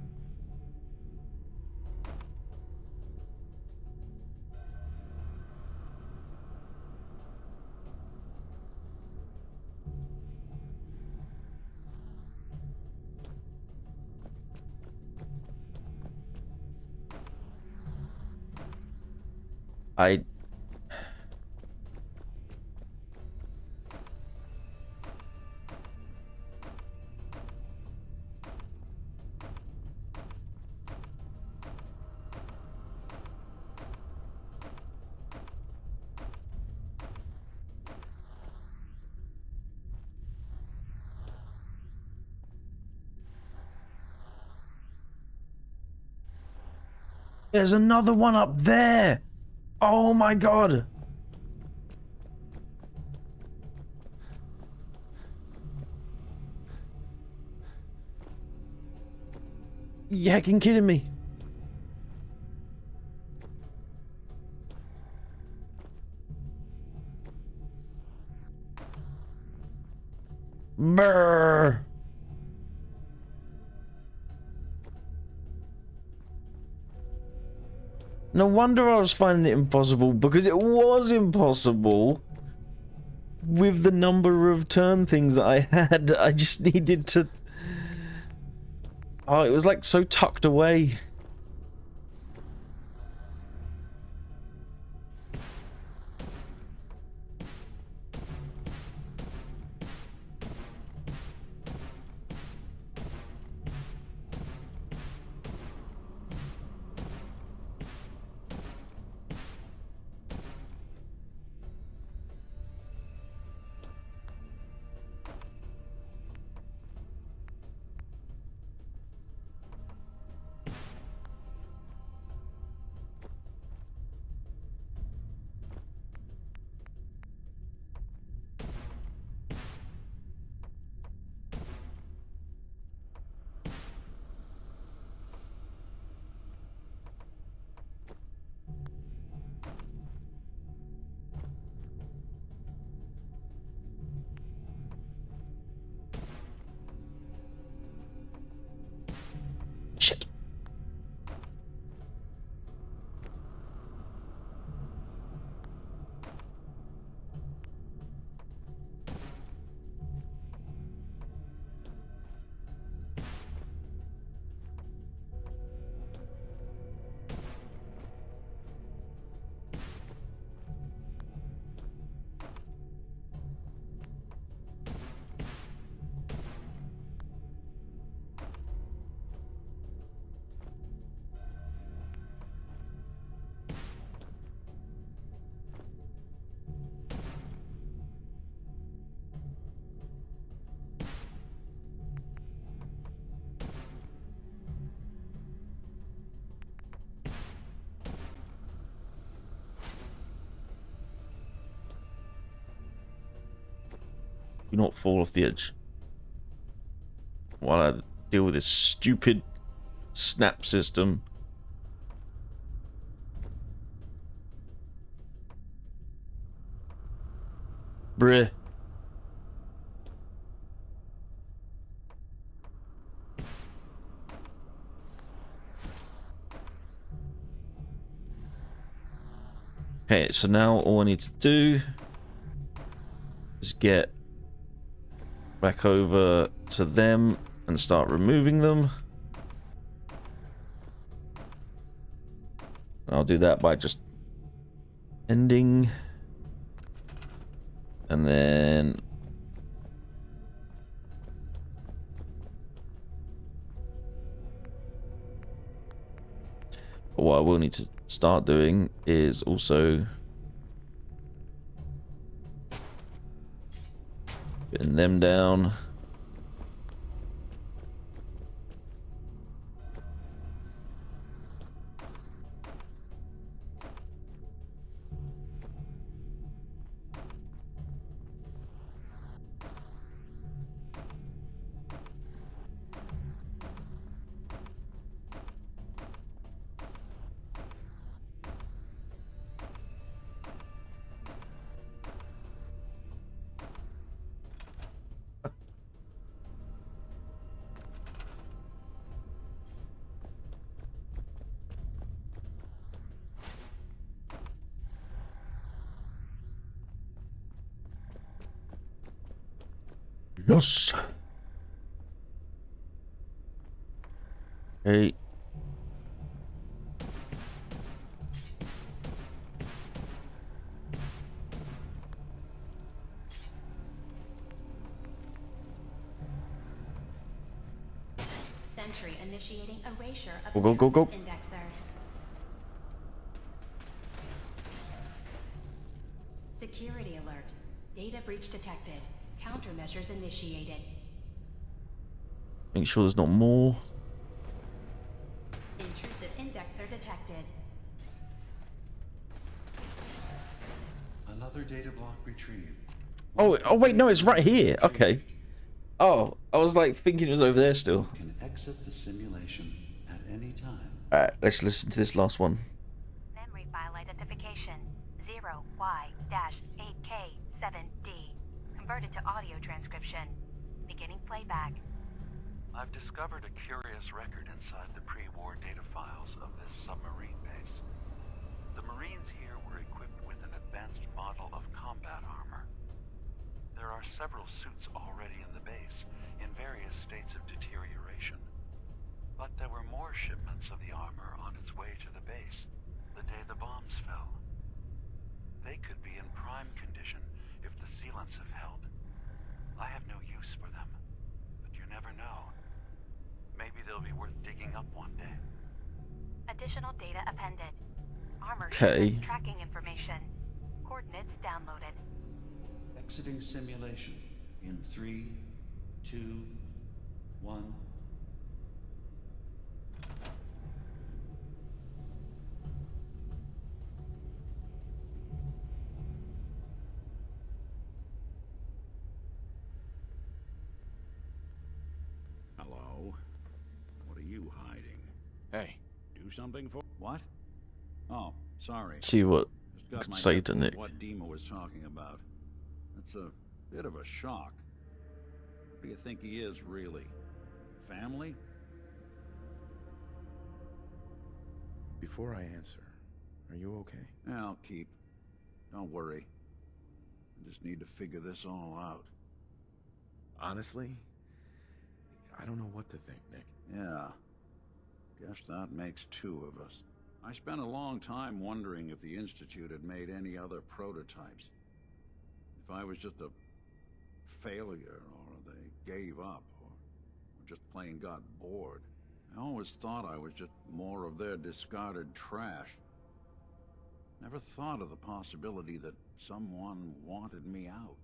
There's another one up there. Oh my god. You heckin' kidding me? Brrr. No wonder I was finding it impossible, because it was impossible with the number of turn things that I had. I just needed to... Oh, it was like so tucked away. Shit. Do not fall off the edge while I deal with this stupid snap system. Bruh. Okay, so now all I need to do is get back over to them and start removing them. And I'll do that by just ending. And then what I will need to start doing is also getting them down. Yes. Hey. Sentry initiating erasure of Go, go, go, go. indexer. Security alert. Data breach detected. Countermeasures initiated. Make sure there's not more. Intrusive indexer detected. Another data block retrieved. Oh wait, no, it's right here. Okay. Oh, I was like thinking it was over there still. Can exit the simulation at any time. Alright, let's listen to this last one. Memory file identification 0Y-8K7D. Converted to audio transcription. Playback. I've discovered a curious record inside the pre-war data files of this submarine base. The Marines here were equipped with an advanced model of combat armor. There are several suits already in the base, in various states of deterioration. But there were more shipments of the armor on its way to the base the day the bombs fell. They could be in prime condition if the sealants have held. I have no use for them, but you never know. Maybe they'll be worth digging up one day. Additional data appended. Armor Okay. shipments tracking information. Coordinates downloaded. Exiting simulation in 3, 2, 1. Hello? What are you hiding? Hey. Do something for... What? Oh, sorry. See what Just got my say head to full of Nick. what DIMA was talking about. That's a bit of a shock. What do you think he is, really? Family? Before I answer, are you okay? Yeah, I'll keep. Don't worry. I just need to figure this all out. Honestly, I don't know what to think, Nick. Yeah. Guess that makes two of us. I spent a long time wondering if the Institute had made any other prototypes. If I was just a failure, or they gave up, or just plain got bored. I always thought I was just more of their discarded trash. Never thought of the possibility that someone wanted me out.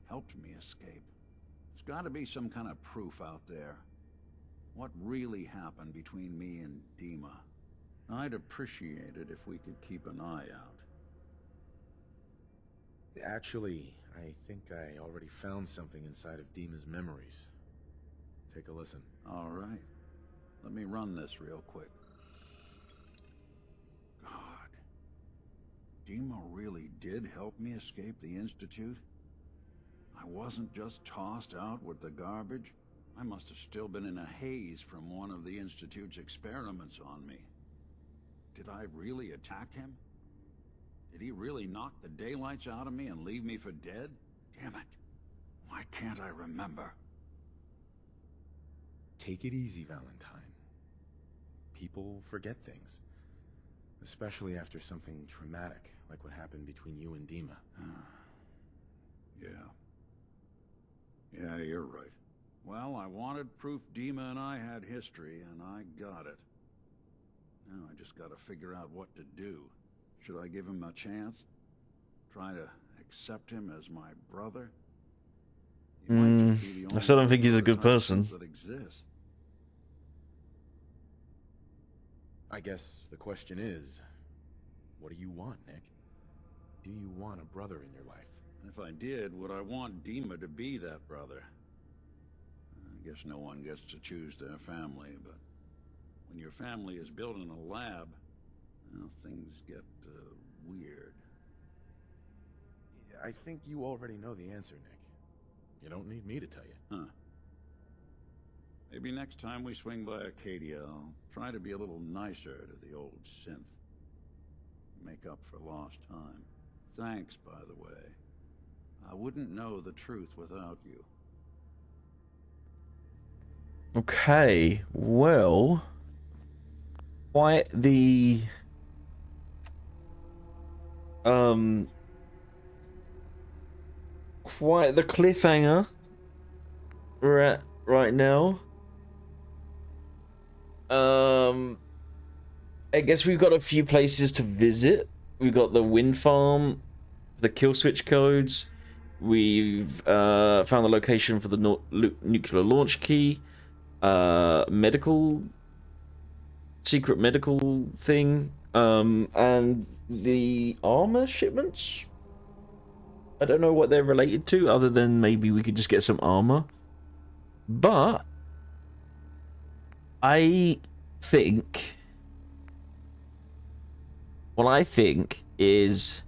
Helped me escape. There's got to be some kind of proof out there. What really happened between me and DIMA? I'd appreciate it if we could keep an eye out. Actually, I think I already found something inside of DIMA's memories. Take a listen. All right. Let me run this real quick. God. DIMA really did help me escape the Institute? I wasn't just tossed out with the garbage. I must have still been in a haze from one of the Institute's experiments on me. Did I really attack him? Did he really knock the daylights out of me and leave me for dead? Damn it. Why can't I remember? Take it easy, Valentine. People forget things. Especially after something traumatic, like what happened between you and DIMA. Yeah. Yeah, you're right. Well, I wanted proof DIMA and I had history, and I got it. Now I just gotta figure out what to do. Should I give him a chance? Try to accept him as my brother? He might just be the I still don't think he's a good person. that exists. I guess the question is, what do you want, Nick? Do you want a brother in your life? If I did, would I want DIMA to be that brother? I guess no one gets to choose their family, but when your family is built in a lab, well, things get weird. I think you already know the answer, Nick. You don't need me to tell you. Huh. Maybe next time we swing by Acadia, I'll try to be a little nicer to the old synth. Make up for lost time. Thanks, by the way. I wouldn't know the truth without you. Okay, well, quite the cliffhanger we're at right now. I guess we've got a few places to visit. We've got the wind farm, the kill switch codes. We've found the location for the nuclear launch key. Secret medical thing, and the armor shipments. I don't know what they're related to, other than maybe we could just get some armor. But I think what I think is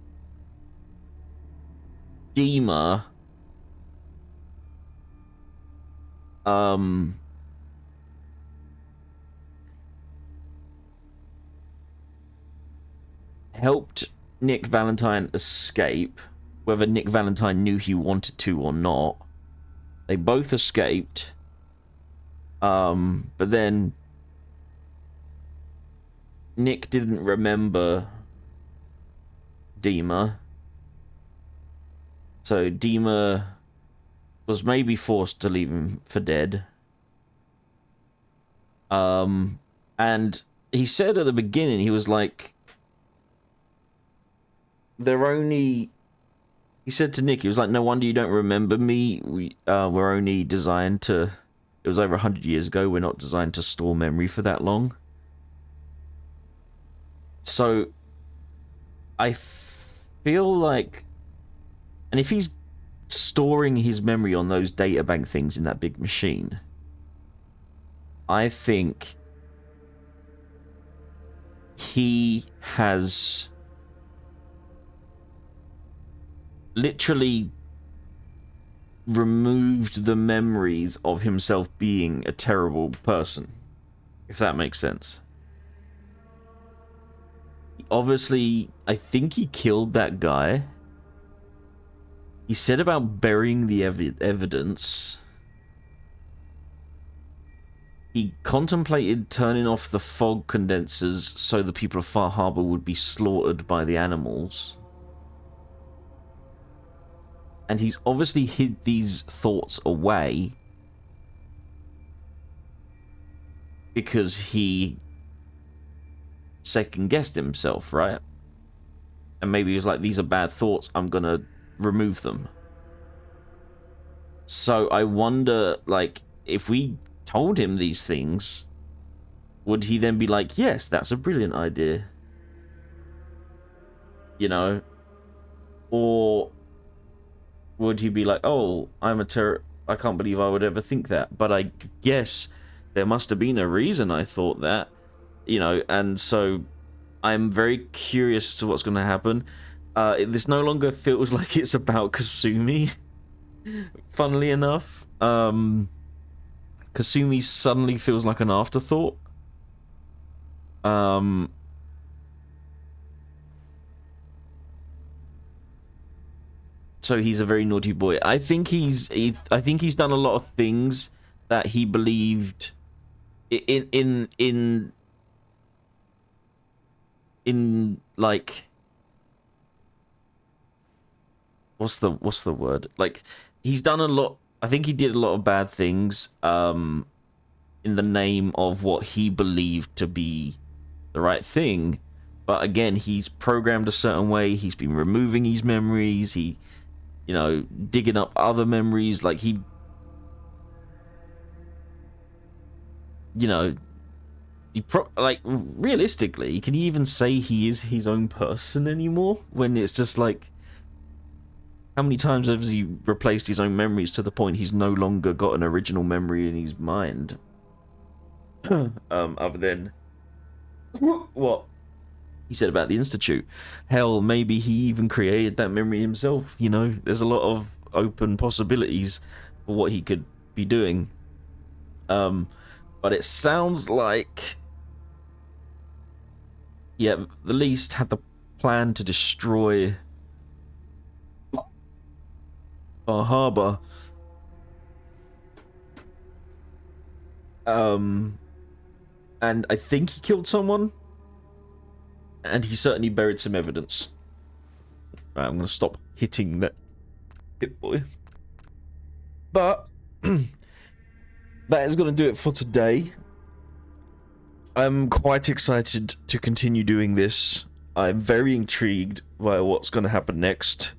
DIMA helped Nick Valentine escape, whether Nick Valentine knew he wanted to or not. They both escaped. But then Nick didn't remember DIMA. So DIMA was maybe forced to leave him for dead. And he said at the beginning, he was like, he said to Nick, he was like, no wonder you don't remember me. We're only designed to, it was over 100 years ago, we're not designed to store memory for that long. So I feel like, and if he's storing his memory on those databank things in that big machine, I think he has literally removed the memories of himself being a terrible person, if that makes sense. Obviously, I think he killed that guy. He said about burying the evidence. He contemplated turning off the fog condensers so the people of Far Harbor would be slaughtered by the animals. And he's obviously hid these thoughts away because he second-guessed himself, right? And maybe he was like, these are bad thoughts, I'm gonna remove them. So I wonder, like, if we told him these things, would he then be like, yes, that's a brilliant idea? You know? Or would he be like, oh, I can't believe I would ever think that. But I guess there must have been a reason I thought that, you know, and so I'm very curious as to what's going to happen. This no longer feels like it's about Kasumi, funnily enough. Kasumi suddenly feels like an afterthought. So he's a very naughty boy. I think he's done a lot of things that he believed in like, what's the word? Like, he's done a lot. I think he did a lot of bad things in the name of what he believed to be the right thing. But again, he's programmed a certain way. He's been removing his memories. He, you know, digging up other memories. Like, he, you know, like, realistically, can you even say he is his own person anymore? When it's just like, how many times has he replaced his own memories to the point he's no longer got an original memory in his mind? Other than what he said about the Institute. Hell, maybe he even created that memory himself, you know? There's a lot of open possibilities for what he could be doing. But it sounds like, yeah, the Least had the plan to destroy Far Harbor. And I think he killed someone. And he certainly buried some evidence. Right, I'm going to stop hitting that hit boy. But that is going to do it for today. I'm quite excited to continue doing this. I'm very intrigued by what's going to happen next.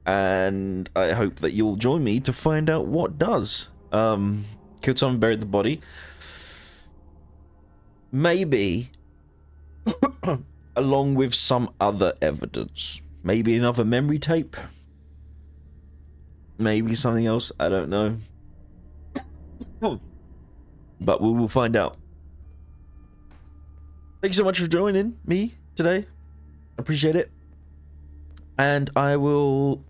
And I hope that you'll join me to find out what does. Killed someone, buried the body. Maybe along with some other evidence. Maybe another memory tape. Maybe something else. I don't know. But we will find out. Thank you so much for joining me today. Appreciate it. And I will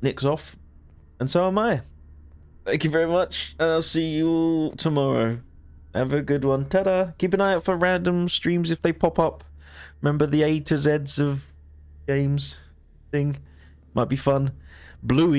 nix off. And so am I. Thank you very much. And I'll see you all tomorrow. Have a good one. Ta-da. Keep an eye out for random streams if they pop up. Remember the A to Zs of games thing? Might be fun. Bluey.